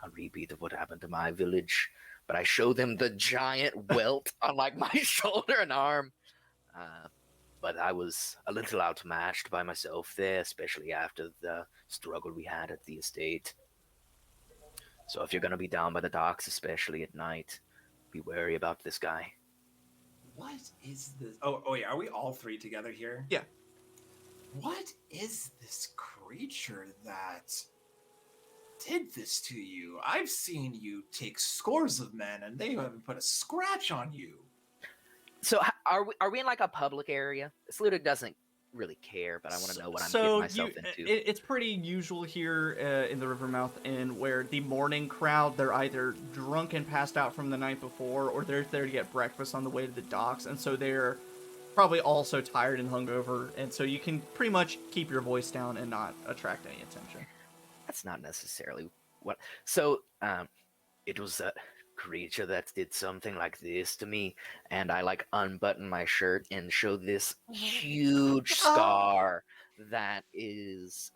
a repeat of what happened to my village. But I showed them the giant welt on like my shoulder and arm. But I was a little outmatched by myself there, especially after the struggle we had at the estate. So if you're going to be down by the docks, especially at night, be wary about this guy. What is this? Oh yeah, are we all three together here? Yeah. What is this creature that did this to you? I've seen you take scores of men, and they haven't put a scratch on you. So are we in like a public area? Sludig doesn't really care, but I want to know what I'm getting myself into. It's pretty usual here in the Rivermouth Inn, where the morning crowd, they're either drunk and passed out from the night before, or they're there to get breakfast on the way to the docks, and so they're probably also tired and hungover, and so you can pretty much keep your voice down and not attract any attention. That's not necessarily what. So, it was a creature that did something like this to me, and I like unbutton my shirt and show this huge scar that is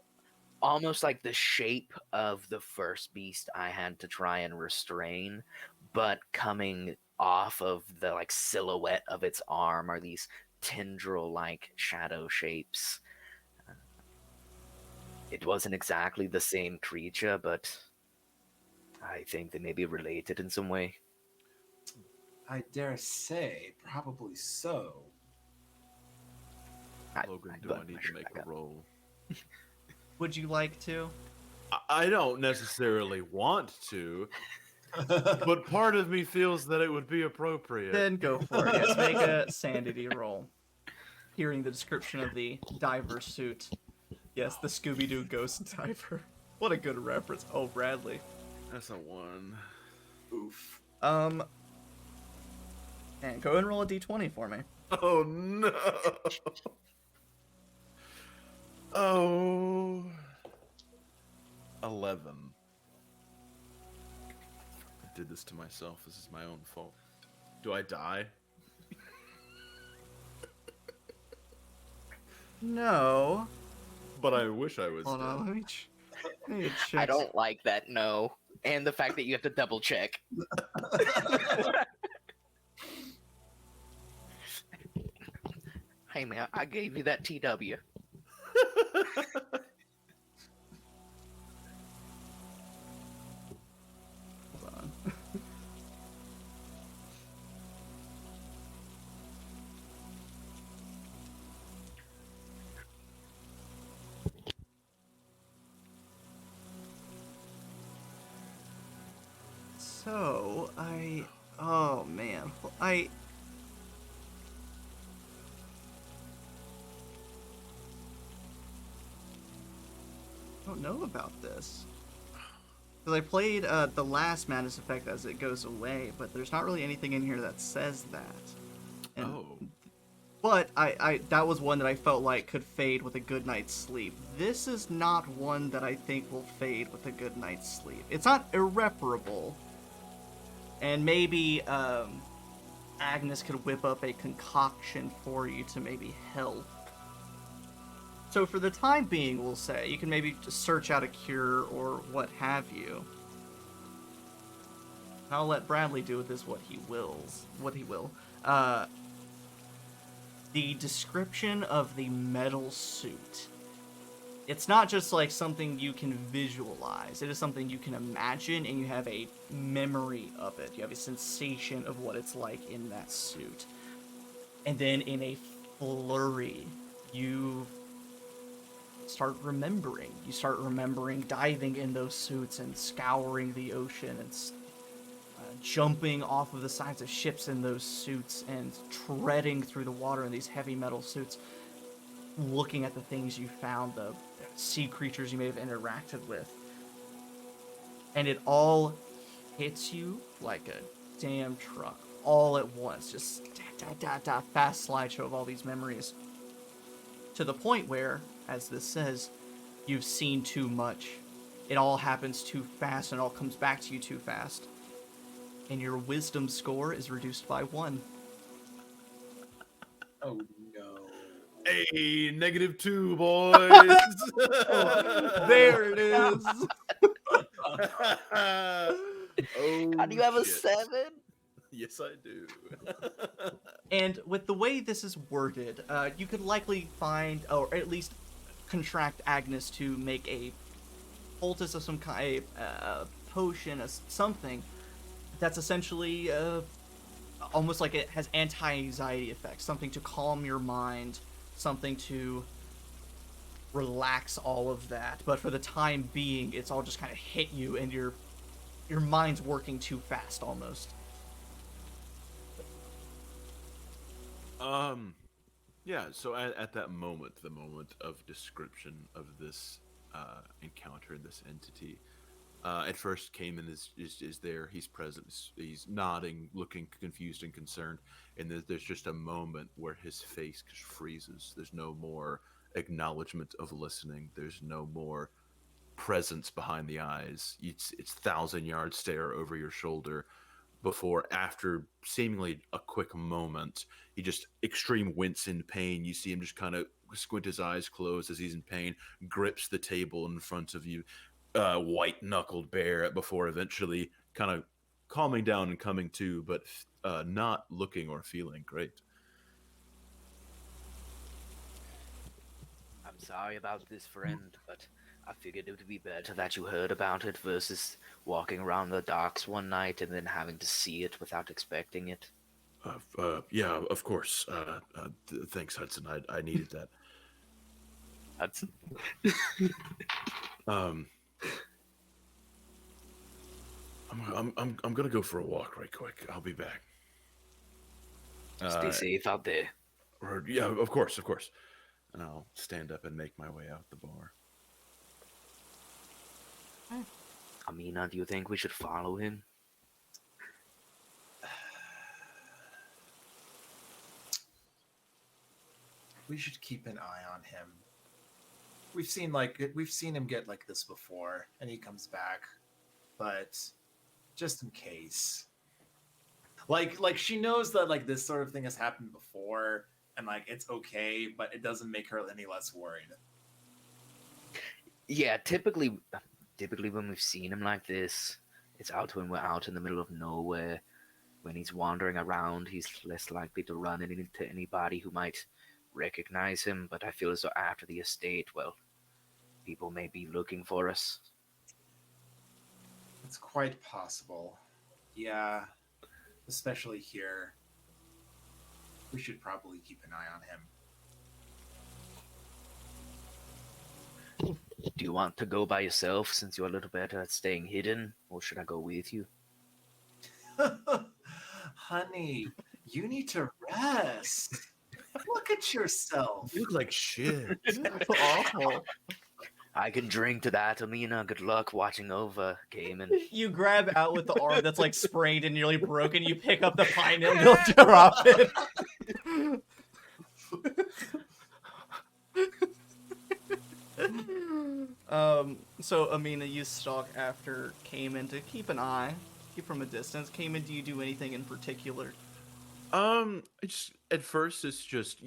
almost like the shape of the first beast I had to try and restrain, but coming off of the like silhouette of its arm are these tendril like shadow shapes. It wasn't exactly the same creature, but I think they may be related in some way. I dare say, probably so. Logan, do I buttoned need my to shirt make back a up. roll? Would you like to? I don't necessarily want to, but part of me feels that it would be appropriate. Then go for it. Yes, make a sanity roll. Hearing the description of the diver suit. Yes, the Scooby-Doo ghost diver. What a good reference. Oh, Bradley. That's a 1. Oof. And go and roll a d20 for me. Oh no. Oh. 11. I did this to myself. This is my own fault. Do I die? No. But I wish I was Hold dead. on, let me check. I don't like that no, and the fact that you have to double check. Hey man, I gave you that TW. Hold on. So, oh man, I don't know about this. Because I played the last Madness Effect as it goes away, but there's not really anything in here that says that. And, Oh. But I that was one that I felt like could fade with a good night's sleep. This is not one that I think will fade with a good night's sleep. It's not irreparable. And maybe Agnes could whip up a concoction for you to maybe help. So for the time being, we'll say, you can maybe just search out a cure or what have you. And I'll let Bradley do with this what he will. The description of the metal suit. It's not just like something you can visualize. It is something you can imagine, and you have a memory of it. You have a sensation of what it's like in that suit. And then in a flurry, you start remembering. You start remembering diving in those suits and scouring the ocean and jumping off of the sides of ships in those suits and treading through the water in these heavy metal suits, looking at the things you found, the sea creatures you may have interacted with. And it all hits you like a damn truck, all at once. Just fast slideshow of all these memories. To the point where, as this says, you've seen too much. It all happens too fast and it all comes back to you too fast. And your wisdom score is reduced by 1. Oh no. Hey, -2, boys. There it is. Oh, How do you have a shit. 7? Yes, I do. And with the way this is worded, you could likely find, or at least contract Agnes to make a poultice of some kind, a potion, something that's essentially almost like it has anti-anxiety effects, something to calm your mind, something to relax all of that. But for the time being, it's all just kind of hit you, and your mind's working too fast almost. Yeah, so at that moment, the moment of description of this encounter, this entity, at first Kamin is there, he's present, he's nodding, looking confused and concerned, and there's just a moment where his face just freezes. There's no more acknowledgement of listening, there's no more presence behind the eyes. It's 1,000-yard stare over your shoulder, before, after seemingly a quick moment, he just extreme wince in pain. You see him just kind of squint his eyes closed as he's in pain, grips the table in front of you, white knuckled bear, before eventually kind of calming down and coming to, but not looking or feeling great. I'm sorry about this, friend, but I figured it would be better that you heard about it versus walking around the docks one night and then having to see it without expecting it. Yeah, of course. Thanks, Hudson. I needed that. Hudson. Um, I'm gonna go for a walk right quick. I'll be back. Stay safe out there. Yeah, of course. And I'll stand up and make my way out the bar. Amina, do you think we should follow him? We should keep an eye on him. We've seen him get like this before, and he comes back, but just in case. Like she knows that like this sort of thing has happened before, and like it's okay, but it doesn't make her any less worried. Yeah, typically when we've seen him like this, it's out when we're out in the middle of nowhere. When he's wandering around, he's less likely to run into anybody who might recognize him. But I feel as though after the estate, well, people may be looking for us. It's quite possible. Yeah, especially here. We should probably keep an eye on him. Do you want to go by yourself since you're a little better at staying hidden, or should I go with you? Honey, you need to rest. Look at yourself. You look like shit. That's awful. I can drink to that, Amina. Good luck watching over, Kamin. You grab out with the arm that's like sprained and nearly broken. You pick up the pine and you'll drop it. So Amina, you stalk after Kamin to keep an eye, keep from a distance. Kamin, do you do anything in particular? It's at first it's just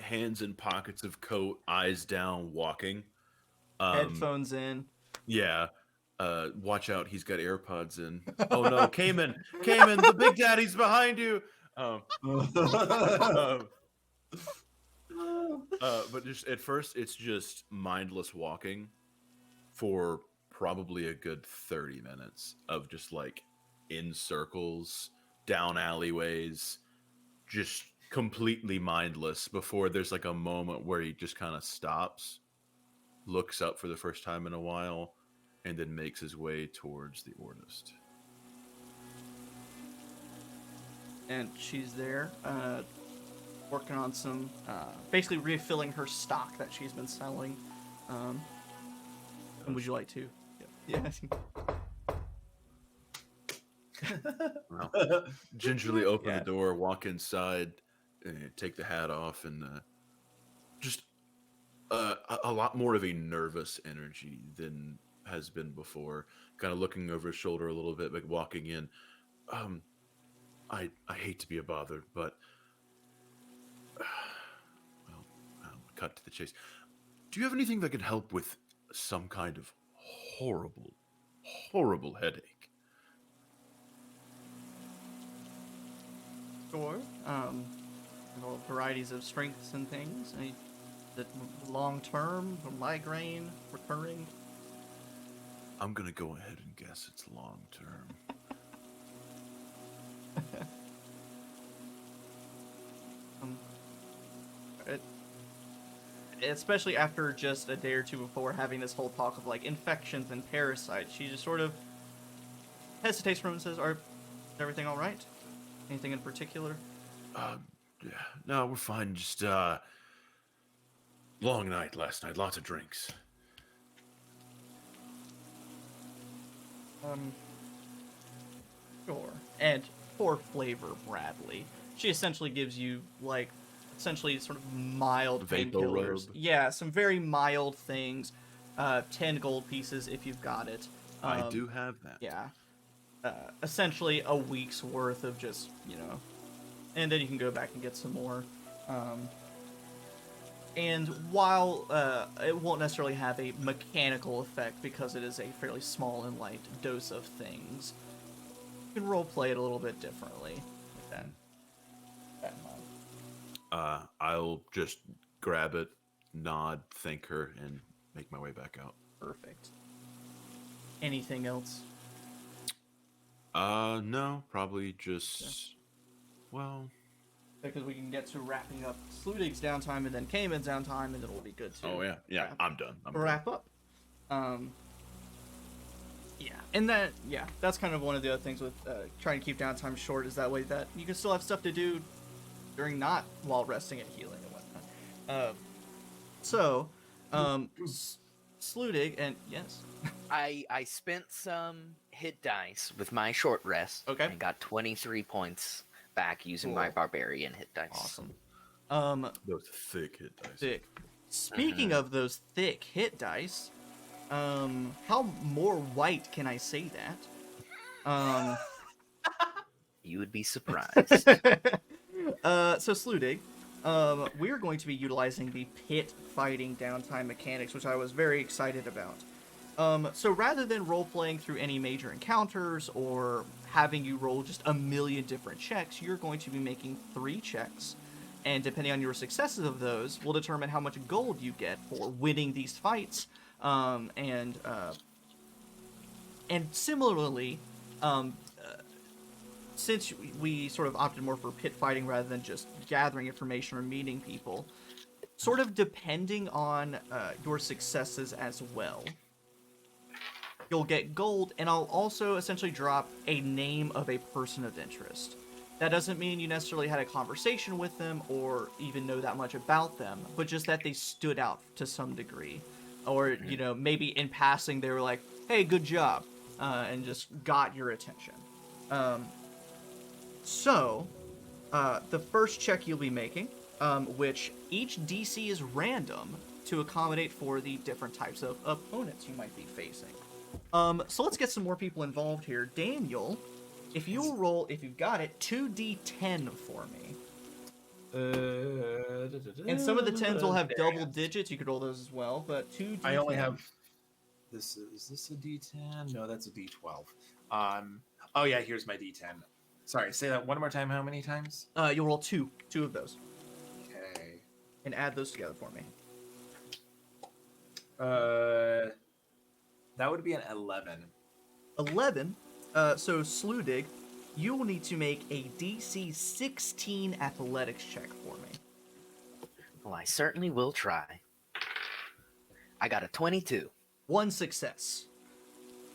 hands in pockets of coat, eyes down, walking. Headphones in. Yeah. Watch out, he's got AirPods in. Oh no, Kamin, the Big Daddy's behind you. But just at first, it's just mindless walking for probably a good 30 minutes of just like in circles, down alleyways, just completely mindless before there's like a moment where he just kind of stops, looks up for the first time in a while, and then makes his way towards the Ordist. And she's there, working on some, basically refilling her stock that she's been selling. And would you like to? Yeah. Well, gingerly open the door, walk inside, take the hat off, and just a lot more of a nervous energy than has been before. Kind of looking over his shoulder a little bit, like walking in. I hate to be a bother, but well, cut to the chase. Do you have anything that could help with some kind of horrible headache? Sure. All varieties of strengths and things. The long term, migraine, recurring. I'm gonna go ahead and guess it's long term. Especially after just a day or two before having this whole talk of like infections and parasites, she just sort of hesitates for a moment and says, "Is everything all right? Anything in particular?" Yeah, no, we're fine. Just long night last night, lots of drinks. Sure. And for flavor, Bradley, she essentially gives you like sort of mild Vapor painkillers. rub. Yeah, some very mild things. 10 gold pieces if you've got it. I do have that. Yeah. essentially a week's worth of just, and then you can go back and get some more. And while it won't necessarily have a mechanical effect because it is a fairly small and light dose of things, you can roleplay it a little bit differently with that in mind. I'll just grab it, nod, thank her, and make my way back out. Perfect. Anything else? No, probably just, well... Because we can get to wrapping up Sludig's downtime and then Kamin's downtime, and it'll be good too. Oh, yeah, I'm done. Wrap up. Yeah, and that's kind of one of the other things with trying to keep downtime short, is that way that you can still have stuff to do during not while resting and healing and whatnot. Sludig, and yes. I spent some hit dice with my short rest. Okay. And got 23 points back using my barbarian hit dice. Awesome. Those thick hit dice. Thick. Speaking of those thick hit dice, how more white can I say that? You would be surprised. So Sludig, we're going to be utilizing the pit fighting downtime mechanics, which I was very excited about. So rather than role-playing through any major encounters or having you roll just a million different checks, you're going to be making 3 checks. And depending on your successes of those, will determine how much gold you get for winning these fights. And similarly, since we sort of opted more for pit fighting rather than just gathering information or meeting people, sort of depending on your successes as well, you'll get gold, and I'll also essentially drop a name of a person of interest. That doesn't mean you necessarily had a conversation with them or even know that much about them, but just that they stood out to some degree. Or, maybe in passing they were like, hey, good job, and just got your attention. So, the first check you'll be making, which each DC is random to accommodate for the different types of opponents you might be facing. So let's get some more people involved here. Daniel, if you've got it, 2d10 for me. And some of the 10s will have double digits. You could roll those as well, but 2d10. I only have... Is this a d10? No, that's a d12. Oh yeah, here's my d10. Sorry, say that one more time. How many times? You'll roll two of those. Okay. And add those together for me. That would be an 11. 11. So Sludig, you will need to make a DC 16 athletics check for me. Well, I certainly will try. I got a 22. 1 success.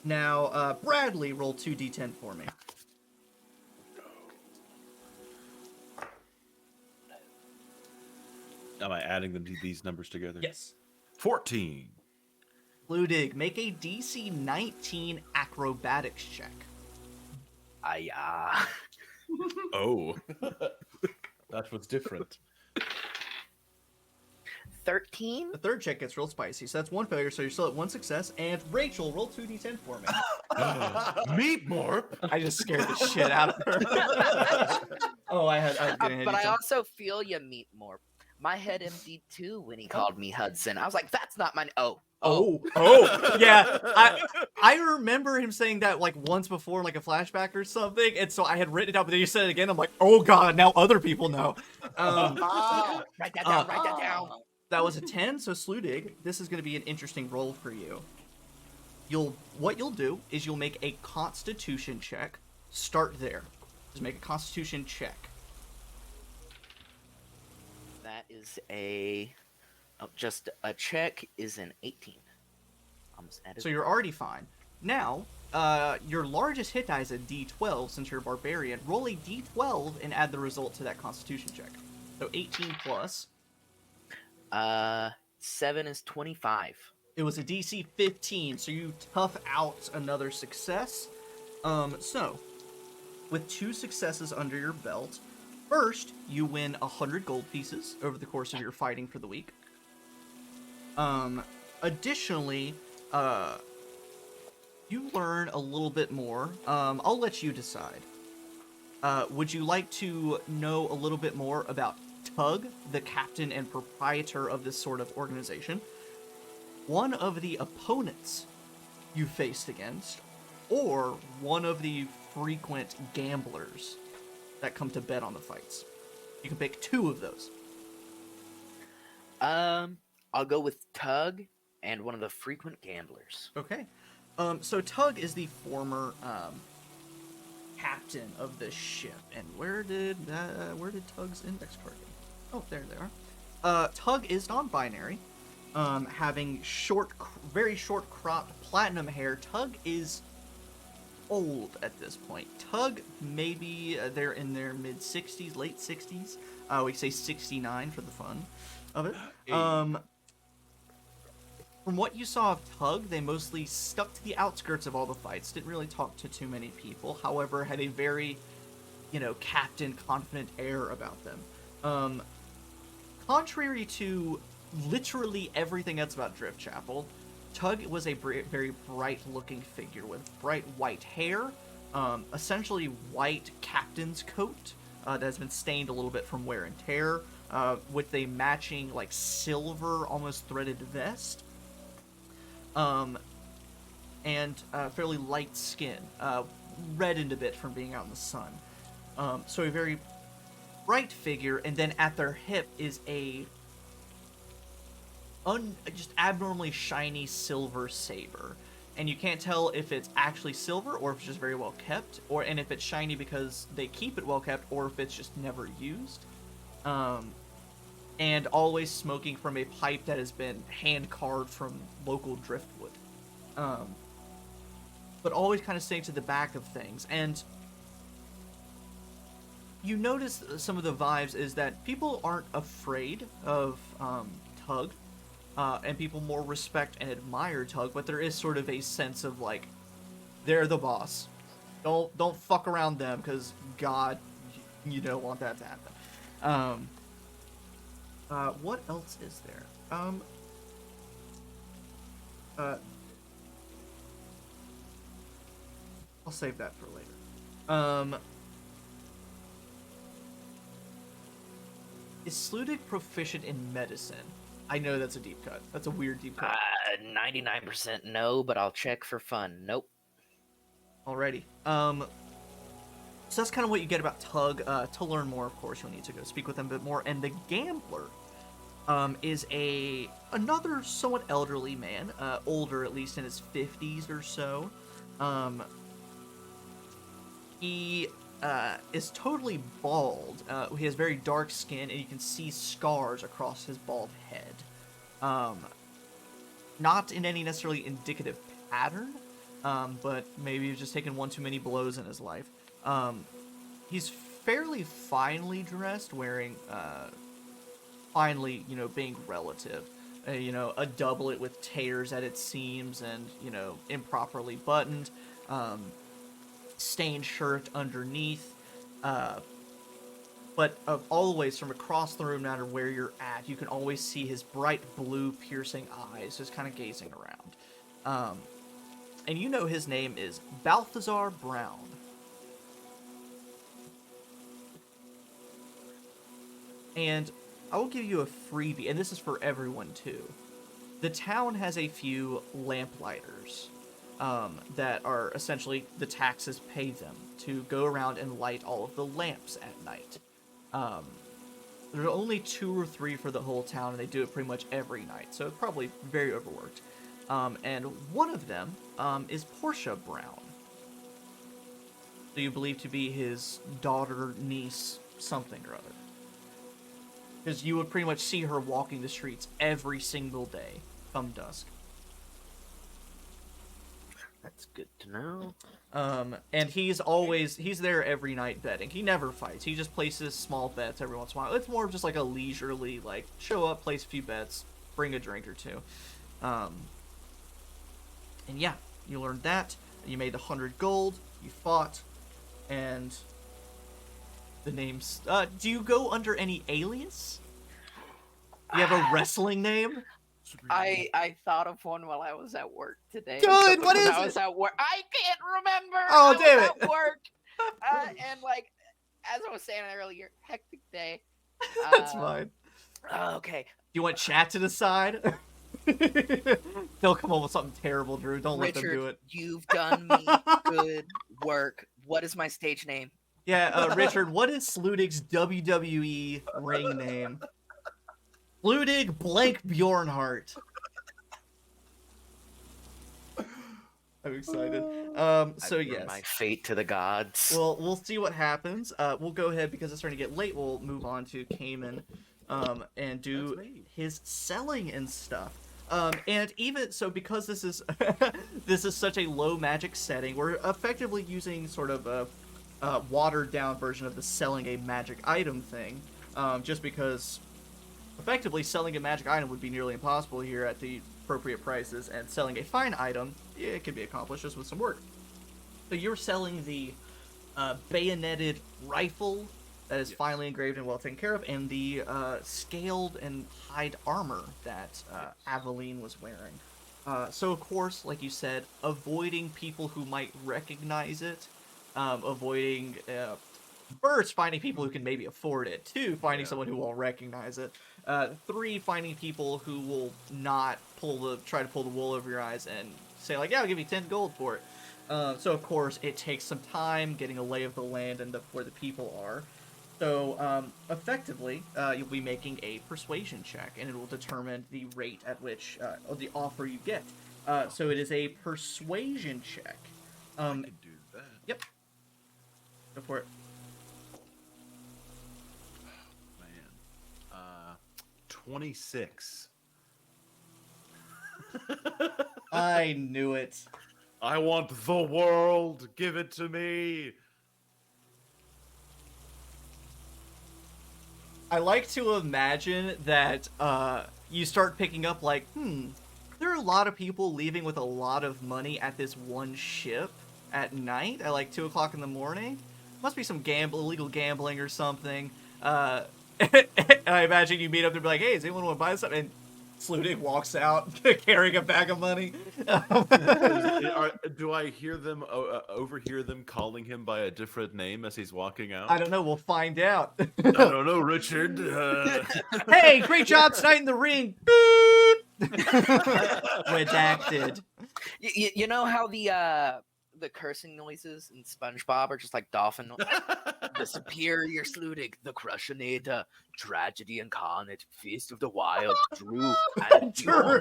Now, Bradley, roll 2d10 for me. Am I adding these numbers together? Yes. 14. Sludig, make a DC 19 acrobatics check. Oh. That's what's different. 13? The third check gets real spicy, so that's 1 failure, so you're still at 1 success. And Rachel, roll 2d10 for me. Meat more. I just scared the shit out of her. Oh, But I also feel you, Meat more. My head emptied too when he called me Hudson. I was like, that's not my... Oh, yeah. I remember him saying that like once before, like a flashback or something, and so I had written it down, but then you said it again. I'm like, oh god, now other people know. Write that down, write that down. That was a 10, so Sludig, this is going to be an interesting roll for you. What you'll do is you'll make a Constitution check. Start there. Just make a Constitution check. That is just a check is an 18. Almost added. So you're already fine. Now, your largest hit die is a D12 since you're a barbarian. Roll a D12 and add the result to that Constitution check. So 18 plus. 7 is 25. It was a DC 15, so you tough out another success. So, with 2 successes under your belt, first, you win 100 gold pieces over the course of your fighting for the week. you learn a little bit more. I'll let you decide. Would you like to know a little bit more about Tug, the captain and proprietor of this sort of organization, one of the opponents you faced against, or one of the frequent gamblers that come to bet on the fights? You can pick two of those. I'll go with Tug and one of the frequent gamblers. Okay. So Tug is the former captain of this ship. And where did Tug's index card go? Oh, there they are. Tug is non-binary, having very short cropped platinum hair. Tug is old at this point. Tug, maybe they're in their mid 60s, late 60s. We say 69 for the fun of it. Hey. From what you saw of Tug, they mostly stuck to the outskirts of all the fights, didn't really talk to too many people, however, had a very, captain, confident air about them. Contrary to literally everything else about Driftchapel, Tug was a very bright-looking figure with bright white hair, essentially white captain's coat that has been stained a little bit from wear and tear, with a matching, silver, almost threaded vest. And fairly light skin, reddened a bit from being out in the sun. So a very bright figure, and then at their hip is a just abnormally shiny silver saber. And you can't tell if it's actually silver or if it's just very well kept, and if it's shiny because they keep it well kept, or if it's just never used. And always smoking from a pipe that has been hand-carved from local driftwood. But always kind of staying to the back of things. And you notice some of the vibes is that people aren't afraid of Tug, and people more respect and admire Tug, but there is sort of a sense of, they're the boss. Don't fuck around them, because, God, you don't want that to happen. What else is there? I'll save that for later. Is Sludig proficient in medicine? I know that's a deep cut. That's a weird deep cut. 99% no, but I'll check for fun. Nope. Alrighty. So that's kind of what you get about Tug. To learn more, of course, you'll need to go speak with them a bit more. And the Gambler is another somewhat elderly man, older at least in his 50s or so. He is totally bald. He has very dark skin, and you can see scars across his bald head. Not in any necessarily indicative pattern, but maybe he's just taken one too many blows in his life. He's fairly finely dressed, wearing, finely, being relative. A doublet with tears at its seams and, improperly buttoned. Stained shirt underneath, but always from across the room, no matter where you're at, you can always see his bright blue piercing eyes just kind of gazing around. And his name is Balthazar Brown. And I will give you a freebie, and this is for everyone too. The town has a few lamplighters that are essentially the taxes pay them to go around and light all of the lamps at night. There are only 2 or 3 for the whole town, and they do it pretty much every night, so it's probably very overworked. And one of them is Portia Brown, who you believe to be his daughter, niece, something or other. Because you would pretty much see her walking the streets every single day come dusk. That's good to know. And he's there every night betting. He never fights. He just places small bets every once in a while. It's more of just a leisurely, show up, place a few bets, bring a drink or two. And yeah, you learned that. You made 100 gold. You fought. And the names... do you go under any alias? You have a wrestling name? I thought of one while I was at work today. Good, what is I was it? at work. I can't remember. Oh, I damn was it. at work. And like, as I was saying earlier, hectic day. That's fine. Okay. You want chat to decide? They'll come up with something terrible, Drew. Don't let them Richard, do it. you've done me good work. What is my stage name? Yeah, Richard, what is Sludig's WWE ring name? Sludig blank Bjornhart. I'm excited. So I yes. my fate to the gods. Well, we'll see what happens. We'll go ahead because it's starting to get late. We'll move on to Kamin, and do his selling and stuff. And even so, because this is this is such a low magic setting, we're effectively using sort of a watered down version of the selling a magic item thing. Just because effectively selling a magic item would be nearly impossible here at the appropriate prices, and selling a fine item, yeah, it can be accomplished just with some work. So you're selling the bayoneted rifle that is finely engraved and well taken care of, and the scaled and hide armor that Aveline was wearing. So of course, like you said, avoiding people who might recognize it, avoiding first finding people who can maybe afford it, 2 finding someone who will recognize it, 3 finding people who will not try to pull the wool over your eyes and say like, yeah, I'll give you 10 gold for it. So of course it takes some time getting a lay of the land and where the people are. So effectively, you'll be making a persuasion check, and it will determine the rate at which, or the offer you get. So it is a persuasion check. I can do that. Yep. Go for it. Man. 26. I knew it. I want the world. Give it to me. I like to imagine that you start picking up like, there are a lot of people leaving with a lot of money at this one ship at night at like 2 o'clock in the morning. Must be some illegal gambling or something. I imagine you meet up and be like, hey, does anyone want to buy something? And Sludig walks out carrying a bag of money. Do I hear them, overhear them calling him by a different name as he's walking out? I don't know. We'll find out. I don't know, Richard. Hey, great job tonight in the ring. Redacted. You know how the cursing noises in SpongeBob are just like dolphin noises? The superior Sludig, the Crushinator, Tragedy Incarnate, Feast of the Wild, Drew, and Drew.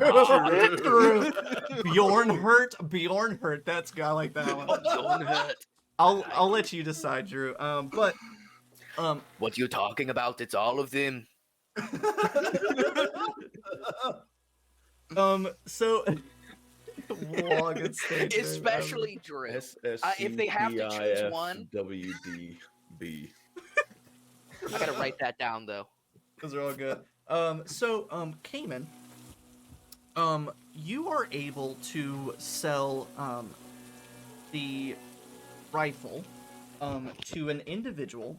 Bjornhurt. That's I like that one. Bjornhurt. I'll let you decide, Drew. What you talking about? It's all of them. So Long and stage name, especially Drew. If they have to choose one, WDB. I gotta write that down though. Those are all good. Kamin, you are able to sell the rifle to an individual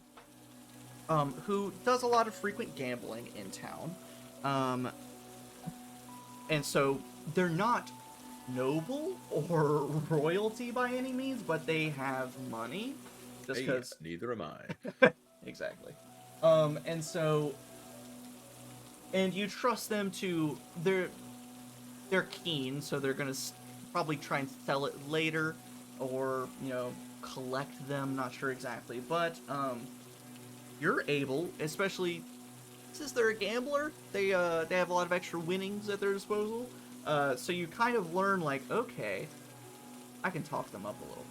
who does a lot of frequent gambling in town. And so they're not noble or royalty by any means, but they have money. Just because neither am I. Exactly. And you trust them to they're keen, so they're gonna probably try and sell it later, or collect them. Not sure exactly, but you're able, especially since they're a gambler, they have a lot of extra winnings at their disposal. So you kind of learn like, okay, I can talk them up a little bit.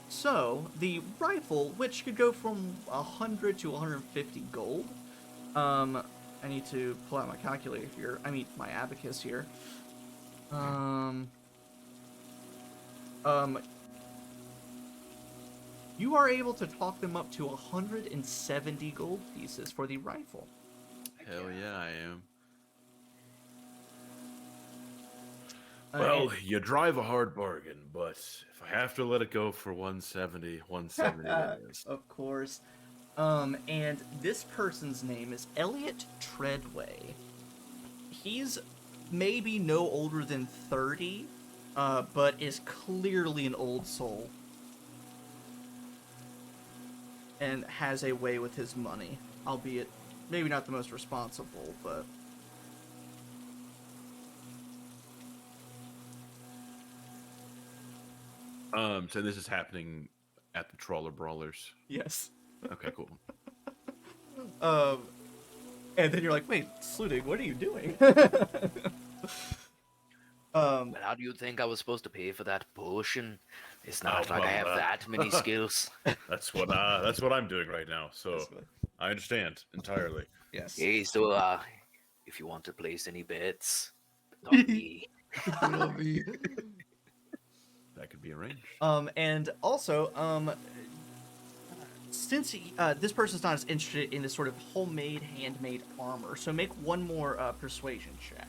So the rifle, which could go from 100 to 150 gold. I need to pull out my calculator here. I mean, my abacus here. You are able to talk them up to 170 gold pieces for the rifle. Hell yeah, I am. Well, you drive a hard bargain, but if I have to let it go for 170 it is. Of course. And this person's name is Elliot Treadway. He's maybe no older than 30, but is clearly an old soul. And has a way with his money, albeit maybe not the most responsible, but... So this is happening at the Trawler Brawlers. Yes. Okay, cool. And then you're like, wait, Sludig, what are you doing? Well, how do you think I was supposed to pay for that potion? It's not like I have that many skills. That's what I'm doing right now. So I understand entirely. Yes. Hey, so if you want to place any bets, not me. That could be arranged. And also, since this person's not as interested in this sort of homemade, handmade armor, so make one more persuasion check.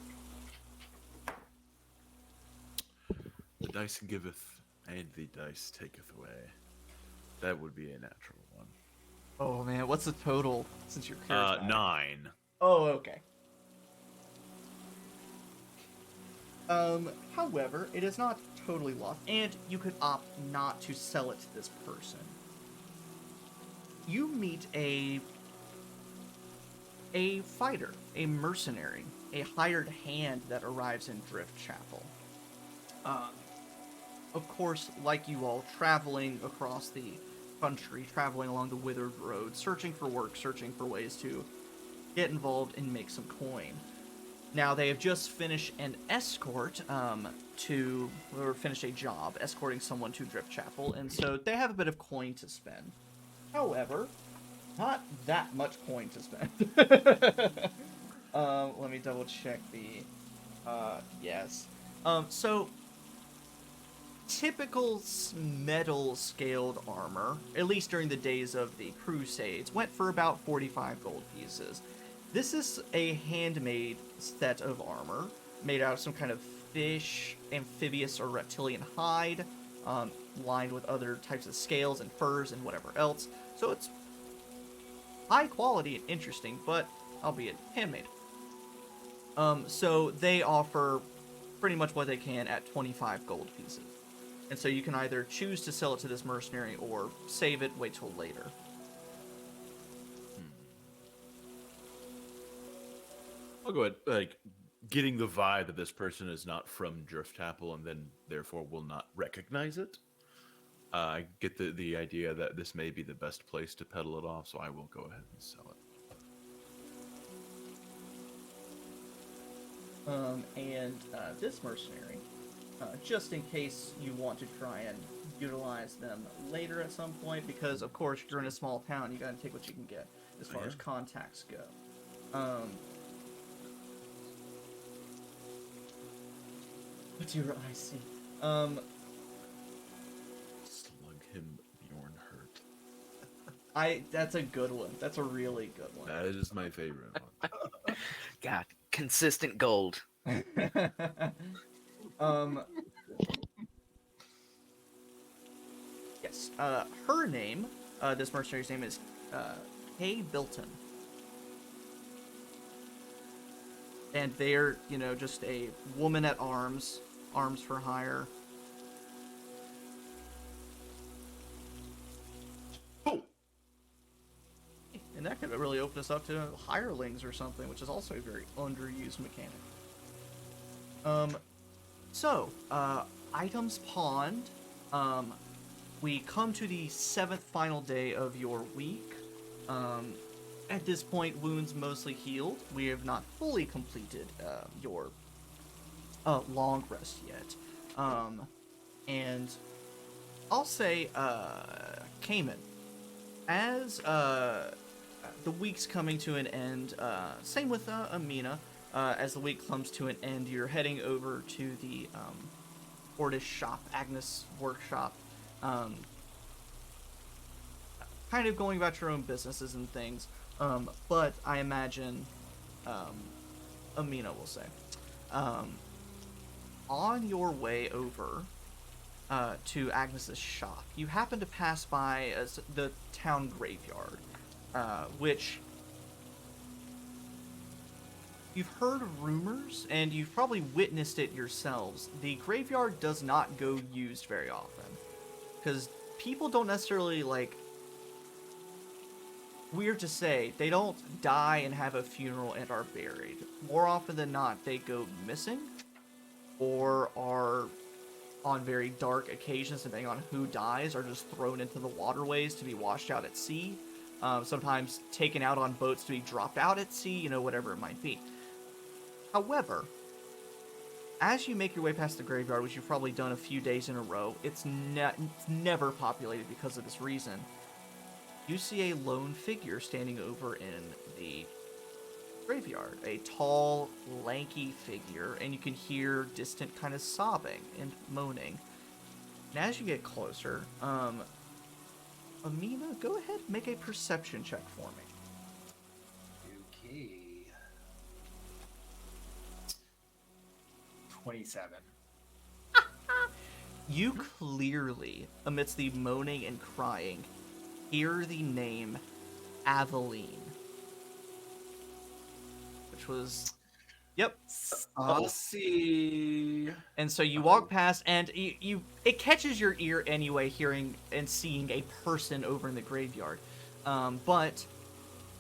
The dice giveth, and the dice taketh away. That would be a natural one. Oh man, what's the total since you're charismatic? 9. Oh, okay. However, it is not totally lost, and you could opt not to sell it to this person. You meet a fighter, a mercenary, a hired hand that arrives in Driftchapel. Of course, like you all, traveling across the country, traveling along the withered road, searching for work, searching for ways to get involved and make some coin. Now, they have just finished an escort or finished a job escorting someone to Driftchapel, and so they have a bit of coin to spend. However, not that much coin to spend. Let me double check the, yes. So, typical metal scaled armor, at least during the days of the Crusades, went for about 45 gold pieces. This is a handmade set of armor, made out of some kind of fish, amphibious, or reptilian hide, lined with other types of scales and furs and whatever else. So it's high quality and interesting, but albeit handmade. So they offer pretty much what they can at 25 gold pieces. And so you can either choose to sell it to this mercenary or save it, wait till later. I'll go ahead, like, getting the vibe that this person is not from Driftchapel and then therefore will not recognize it. I get the idea that this may be the best place to peddle it off, so I will go ahead and sell it. And this mercenary, just in case you want to try and utilize them later at some point, because of course you're in a small town, you gotta take what you can get as far as contacts go. What do your eyes see? Slug him, Bjorn hurt. That's a good one. That's a really good one. That is my favorite one. God, consistent gold. Yes. Her name, this mercenary's name is Kay Bilton. And they're, just a woman at arms for hire. Oh! And that could really open us up to hirelings or something, which is also a very underused mechanic. So, items pawned. We come to the 7th final day of your week. At this point, wounds mostly healed. We have not fully completed your long rest yet. And I'll say, Kamin, as the week's coming to an end, same with Amina, as the week comes to an end, you're heading over to the Ortiz shop, Agnes workshop, kind of going about your own businesses and things. But I imagine, Amina will say, on your way over to Agnes's shop, you happen to pass by the town graveyard, which You've heard rumors, and you've probably witnessed it yourselves. The graveyard does not go used very often. Because people don't necessarily, like... Weird to say, they don't die and have a funeral and are buried. More often than not, they go missing, or are, on very dark occasions, depending on who dies, are just thrown into the waterways to be washed out at sea. Sometimes taken out on boats to be dropped out at sea, you know, whatever it might be. However, as you make your way past the graveyard, which you've probably done a few days in a row, it's never populated because of this reason. You see a lone figure standing over in the graveyard. A tall, lanky figure, and you can hear distant kind of sobbing and moaning. And as you get closer, Amina, go ahead and make a perception check for me. Okay. 27. You clearly, amidst the moaning and crying, hear the name Aveline. Which was... Yep. Saucy. And so you walk past, and it catches your ear anyway, hearing and seeing a person over in the graveyard. But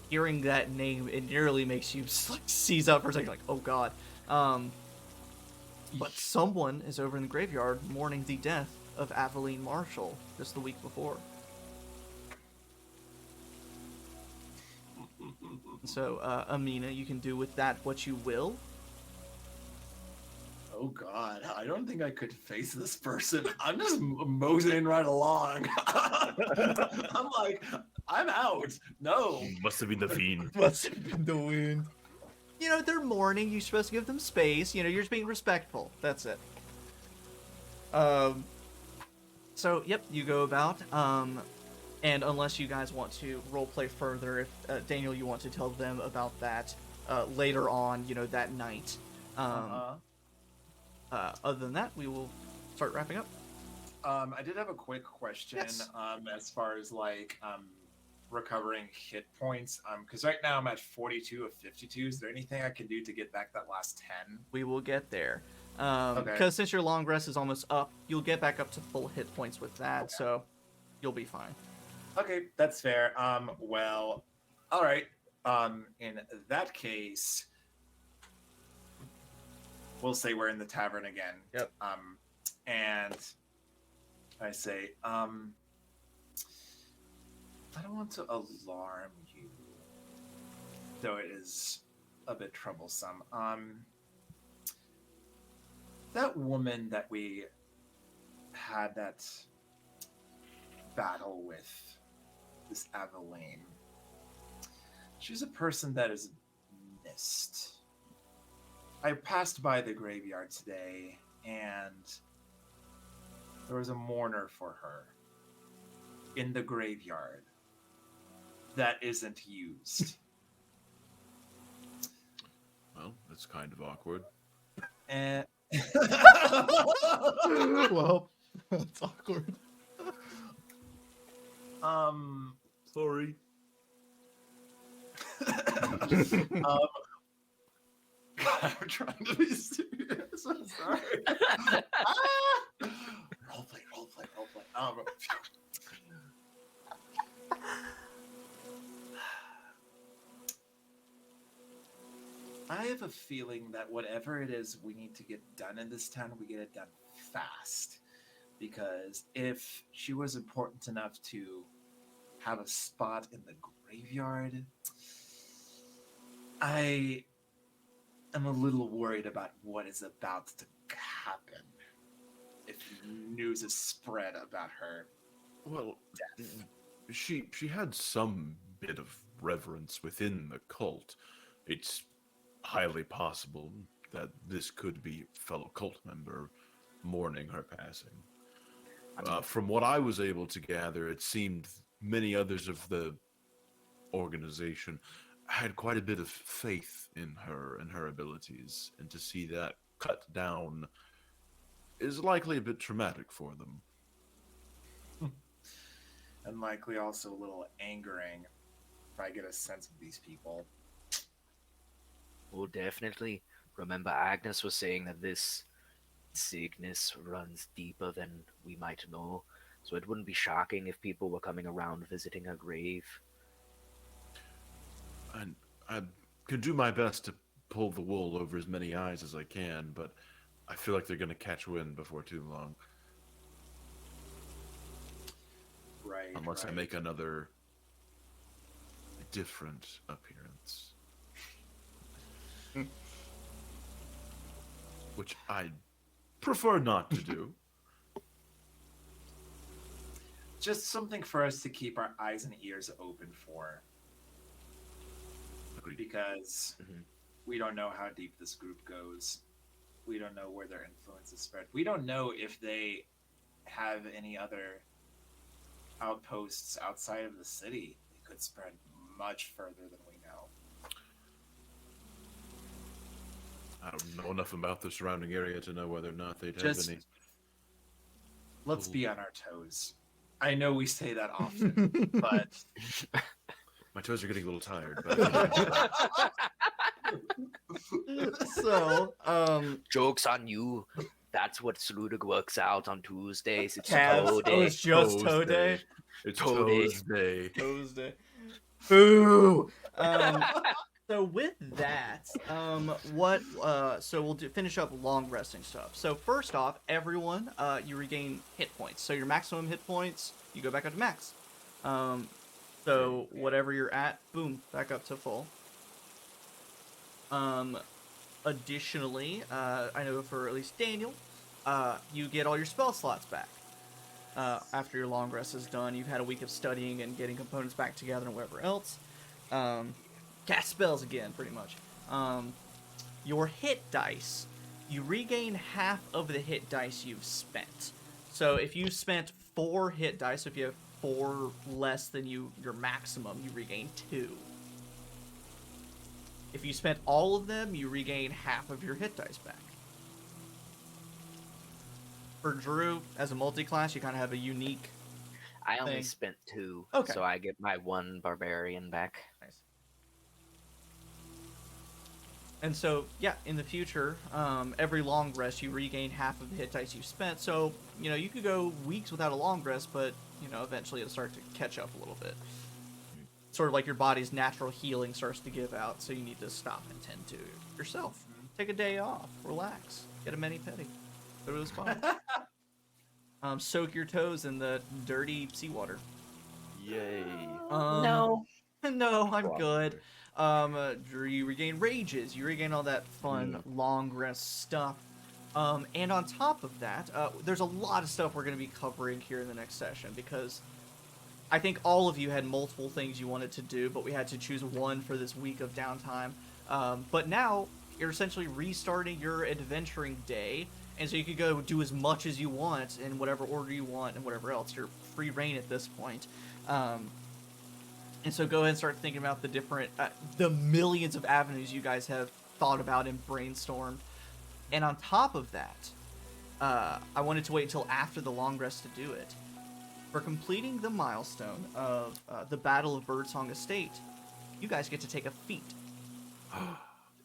hearing that name, it nearly makes you like seize up for a second, like, oh god. But someone is over in the graveyard mourning the death of Aveline Marshall just the week before. So, Amina, you can do with that what you will. Oh god, I don't think I could face this person. I'm just moseying right along. I'm like, I'm out. No. Must have been the fiend. Must have been the wind. You know, they're mourning. You're supposed to give them space. You know, you're just being respectful. That's it. So, yep, you go about. And unless you guys want to roleplay further, if, Daniel, you want to tell them about that later on, you know, that night. Other than that, we will start wrapping up. I did have a quick question. Yes. As far as like recovering hit points, because right now I'm at 42 of 52. Is there anything I can do to get back that last 10? We will get there. Okay. Because since your long rest is almost up, you'll get back up to full hit points with that, Okay. so you'll be fine. Okay, that's fair. Well, all right. In that case, we'll say we're in the tavern again. Yep. And I say, I don't want to alarm you, though it is a bit troublesome. That woman that we had that battle with, this Aveline, she's a person that is missed. I passed by the graveyard today, and there was a mourner for her in the graveyard that isn't used. Well, that's kind of awkward. And Well, that's awkward. Sorry. I'm trying to be serious. I'm sorry. Roleplay. I have a feeling that whatever it is we need to get done in this town, we get it done fast. Because if she was important enough to have a spot in the graveyard, I am a little worried about what is about to happen if news is spread about her. Well, she had some bit of reverence within the cult. It's highly possible that this could be a fellow cult member mourning her passing. From what I was able to gather, it seemed many others of the organization had quite a bit of faith in her and her abilities, and to see that cut down is likely a bit traumatic for them. And likely also a little angering if I get a sense of these people. Oh, definitely. Remember, Agnes was saying that this sickness runs deeper than we might know, so it wouldn't be shocking if people were coming around visiting her grave. I could do my best to pull the wool over as many eyes as I can, but I feel like they're going to catch wind before too long. Right. Unless I right. make another different appearance. Which I prefer not to do. Just something for us to keep our eyes and ears open for. Agreed. Because we don't know how deep this group goes. We don't know where their influence is spread. We don't know if they have any other outposts outside of the city. They could spread much further than we know. I don't know enough about the surrounding area to know whether or not they'd have Just any. let's be on our toes. I know we say that often, but My toes are getting a little tired. But So, Joke's on you. That's what Sludig works out on Tuesdays. It's Calves. toe Oh, day. it's just toe day. It's Toe day. Toes Day. Toes day. Boo. So with that, so we'll finish up long resting stuff. So first off, everyone, you regain hit points. So your maximum hit points, you go back up to max. So whatever you're at, boom, back up to full. Additionally, I know for at least Daniel, you get all your spell slots back. After your long rest is done, you've had a week of studying and getting components back together and whatever else. Cast spells again, pretty much. Your hit dice, you regain half of the hit dice you've spent. So if you spent 4 hit dice, if you have 4 less than your maximum, you regain 2. If you spent all of them, you regain half of your hit dice back. For Drew, as a multi-class, you kind of have a unique I only thing. spent 2, Okay. so I get my 1 barbarian back. Nice. And so, yeah, in the future, every long rest, you regain half of the hit dice you spent. So, you could go weeks without a long rest, but, eventually it'll start to catch up a little bit. Sort of like your body's natural healing starts to give out, so you need to stop and tend to yourself. Take a day off, relax, get a mani-pedi, go to the spa. Soak your toes in the dirty seawater. Yay. No. No, I'm good. You regain rages, you regain all that fun long rest stuff. And on top of that, there's a lot of stuff we're going to be covering here in the next session, because I think all of you had multiple things you wanted to do, but we had to choose one for this week of downtime. But now, you're essentially restarting your adventuring day, and so you can go do as much as you want in whatever order you want and whatever else. You're free reign at this point. And so go ahead and start thinking about the different, the millions of avenues you guys have thought about and brainstormed. And on top of that, I wanted to wait until after the long rest to do it. For completing the milestone of the Battle of Birdsong Estate, you guys get to take a feat.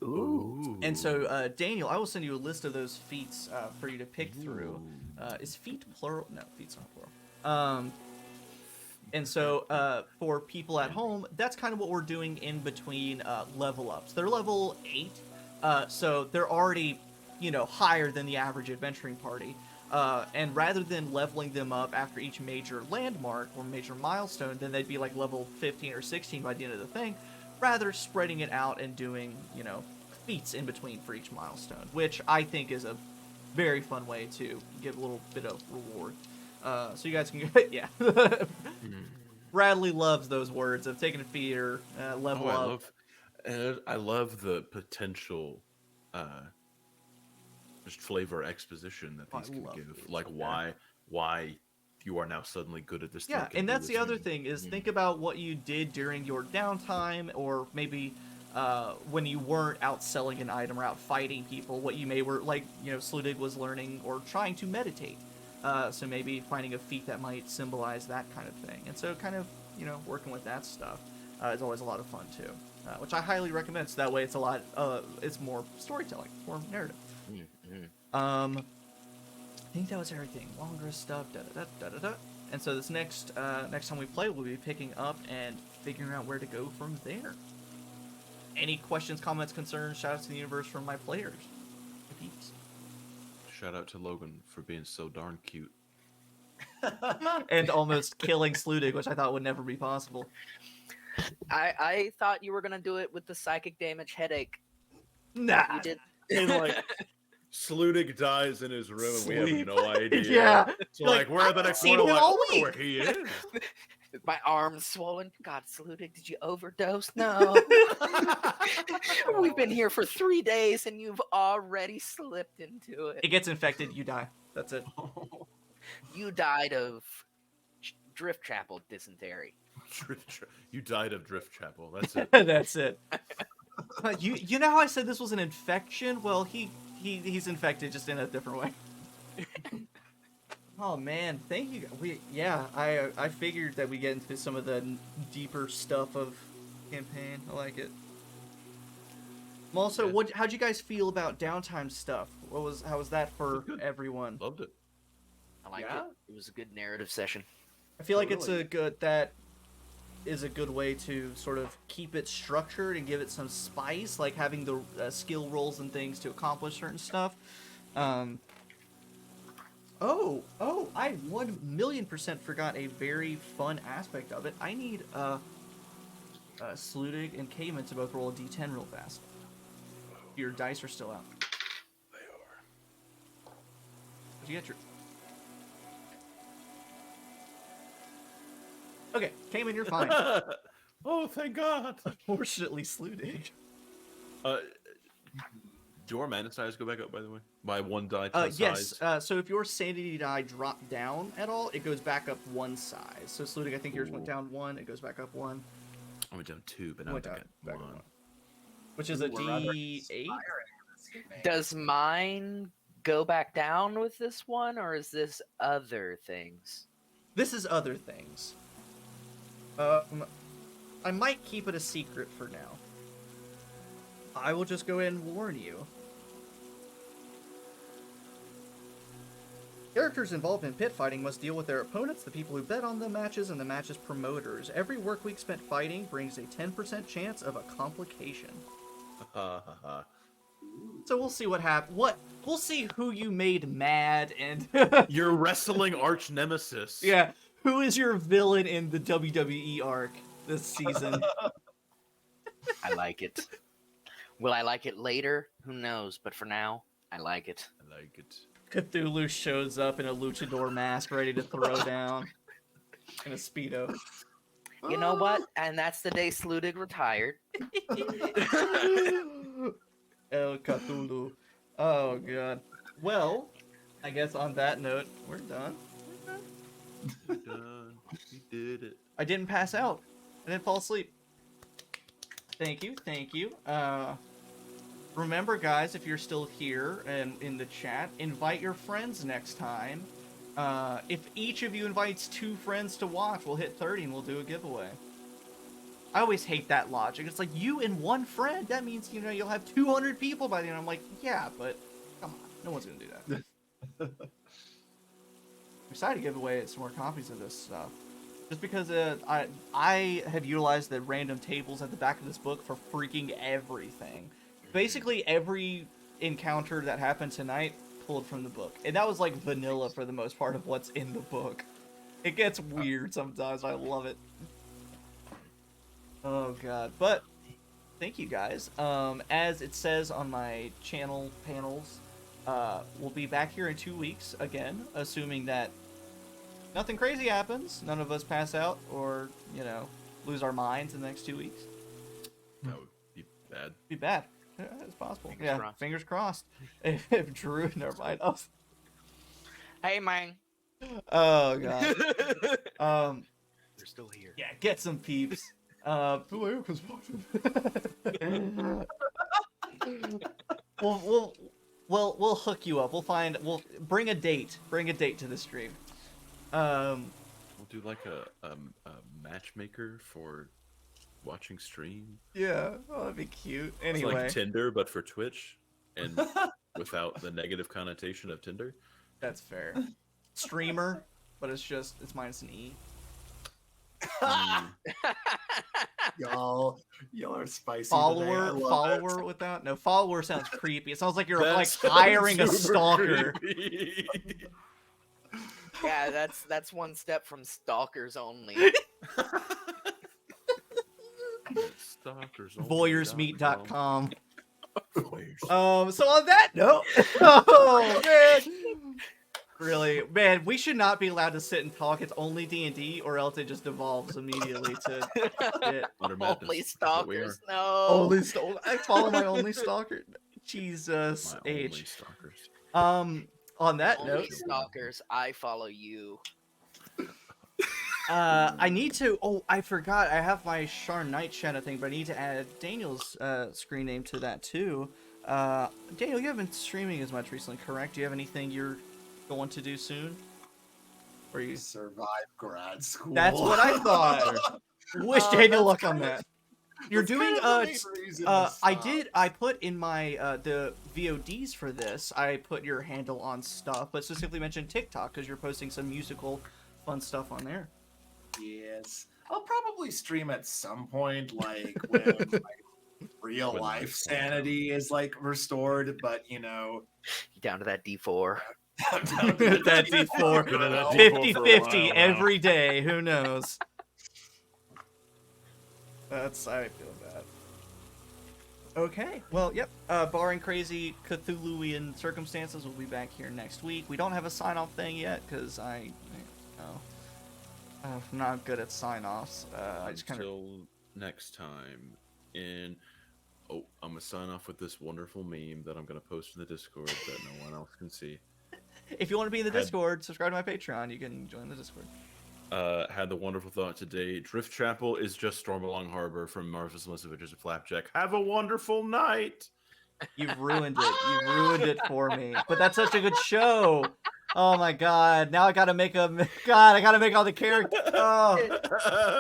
Ooh. And so, Daniel, I will send you a list of those feats for you to pick through. Is feat plural? No, feat's not plural. And so, for people at home, that's kind of what we're doing in between level ups. They're level 8, so they're already, higher than the average adventuring party. And rather than leveling them up after each major landmark or major milestone, then they'd be like level 15 or 16 by the end of the thing. Rather spreading it out and doing, feats in between for each milestone, which I think is a very fun way to give a little bit of reward. So you guys can, yeah. Bradley loves those words of taking a feat or level up. I love the potential just flavor exposition that these can give. These. Like why you are now suddenly good at this thing. Yeah, and that's the other thing is think about what you did during your downtime, or maybe when you weren't out selling an item or out fighting people, what you may were like, Sludig was learning or trying to meditate. So maybe finding a feat that might symbolize that kind of thing. And so kind of, working with that stuff is always a lot of fun too. which I highly recommend. So that way, it's more storytelling, more narrative. I think that was everything. Long rest stuff. And so this next time we play, we'll be picking up and figuring out where to go from there. Any questions, comments, concerns? Shout out to the universe from my players. Peeps. Shout out to Logan for being so darn cute. And almost killing Sludig, which I thought would never be possible. I thought you were gonna do it with the psychic damage headache. Nah. You did. And like, Sludig dies in his room, and we have no idea. Yeah. So like, where are the next seen one? him Like, all I wonder week. where he is. My arm's swollen. God, Sludig, did you overdose? No. We've been here for 3 days, and you've already slipped into it. It gets infected, you die. That's it. You died of Driftchapel dysentery. You died of Driftchapel. That's it. That's it. You know how I said this was an infection? Well, he's infected, just in a different way. Oh man, thank you. I figured that we get into some of the deeper stuff of campaign. I like it. Also, how'd you guys feel about downtime stuff? How was that for everyone? Loved it. I liked it. It was a good narrative session. I feel like that is a good way to sort of keep it structured and give it some spice, like having the skill rolls and things to accomplish certain stuff. I 1,000,000% forgot a very fun aspect of it. I need Sludig and Kamin to both roll a d10 real fast. Your dice are still out. They are. What'd you get, Drew? Okay, Kamin, you're fine. Oh, thank God. Unfortunately, Sludig. Do our mana size go back up, by the way? By one die to Yes. size? So if your sanity die drop down at all, it goes back up one size. So Sludig, I think yours went down 1. It goes back up 1. I went down 2, but now I Went think down, I back got up 1. Which is a We're rather D8. Does mine go back down with this one, or is this other things? This is other things. I might keep it a secret for now. I will just go ahead and warn you. Characters involved in pit fighting must deal with their opponents, the people who bet on the matches, and the match's promoters. Every work week spent fighting brings a 10% chance of a complication. So we'll see what happens. We'll see who you made mad and Your wrestling arch nemesis. yeah, who is your villain in the WWE arc this season? I like it. Will I like it later? Who knows? But for now, I like it. I like it. Cthulhu shows up in a luchador mask, ready to throw down in a Speedo. You know what? And that's the day Sludig retired. El Cthulhu. Oh, God. Well, I guess on that note, we're done. We're done. We did it. I didn't pass out. I didn't fall asleep. Thank you. Remember, guys, if you're still here and in the chat, invite your friends next time. If each of you invites 2 friends to watch, we'll hit 30 and we'll do a giveaway. I always hate that logic. It's like, you and 1 friend, that means, you'll have 200 people by the end. I'm like, yeah, but come on, no one's gonna do that. I'm excited to give away some more copies of this stuff. Just because I have utilized the random tables at the back of this book for freaking everything. Basically, every encounter that happened tonight pulled from the book. And that was like vanilla for the most part of what's in the book. It gets weird sometimes. I love it. Oh, God. But, thank you, guys. As it says on my channel panels, we'll be back here in 2 weeks again, assuming that nothing crazy happens. None of us pass out or, lose our minds in the next 2 weeks. That would be bad. Be bad. Yeah, it's possible. Fingers crossed. Fingers crossed. If Drew, never mind. Oh, Hey, man. oh God. You're still here. Yeah, get some peeps. We'll hook you up. We'll bring a date. Bring a date to the stream. We'll do like a matchmaker for watching stream. Yeah, oh, that'd be cute. It's Anyway, like Tinder, but for Twitch, and without the negative connotation of Tinder. that's fair. Streamer, but it's minus an E. Mm. Y'all are spicy. Follower without no follower sounds creepy. It sounds like you're like That hiring a sounds super stalker. creepy. Yeah, that's one step from stalkers only. Voyeursmeet.com. Voyeurs. So on that note, oh man, really, man, we should not be allowed to sit and talk. It's only D&D, or else it just devolves immediately to it. Utter madness. Only That's what we stalkers, are. no. I follow my only stalker. Jesus My only H. stalkers. On that Only note, stalkers, I follow you. I need to. Oh, I forgot. I have my Sharn Knight shadow thing, but I need to add Daniel's screen name to that too. Daniel, you haven't been streaming as much recently, correct? Do you have anything you're going to do soon? Or you survive grad school? That's what I thought. Wish Daniel luck on that. You're doing I put in my the VODs for this. I put your handle on stuff, but specifically mentioned TikTok because you're posting some musical fun stuff on there. Yes, I'll probably stream at some point, like when my real When life life's sanity is like restored. But you know, Down to that D4. I'm down to That D4, Been at that D4 for a 50-50 while now. every day. Who knows? I feel bad. Okay, well, yep. Barring crazy Cthulhuian circumstances, we'll be back here next week. We don't have a sign-off thing yet because I'm not good at sign-offs. I just kind of. Until next time. I'm gonna sign off with this wonderful meme that I'm gonna post in the Discord that no one else can see. If you want to be in the Discord, subscribe to my Patreon. You can join the Discord. Had the wonderful thought today. Driftchapel is just Stormalong Harbor from Marvelous Adventures of Flapjack. Have a wonderful night. You've ruined it. You've ruined it for me. But that's such a good show. Oh my god. Now I gotta make all the characters. Oh,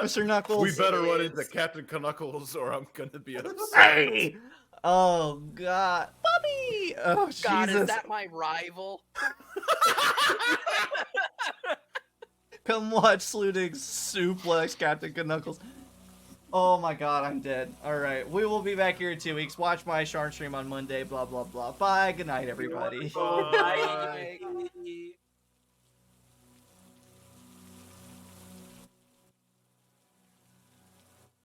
Mr. Knuckles. We better run into Captain Knuckles or I'm gonna be upset. Hey! Oh god. Bobby! Oh God, Jesus. is that my rival? Come watch Sludig suplex Captain Knuckles. Oh my god, I'm dead. Alright, we will be back here in 2 weeks. Watch my Sharn stream on Monday, blah blah blah. Bye, good night everybody. Bye.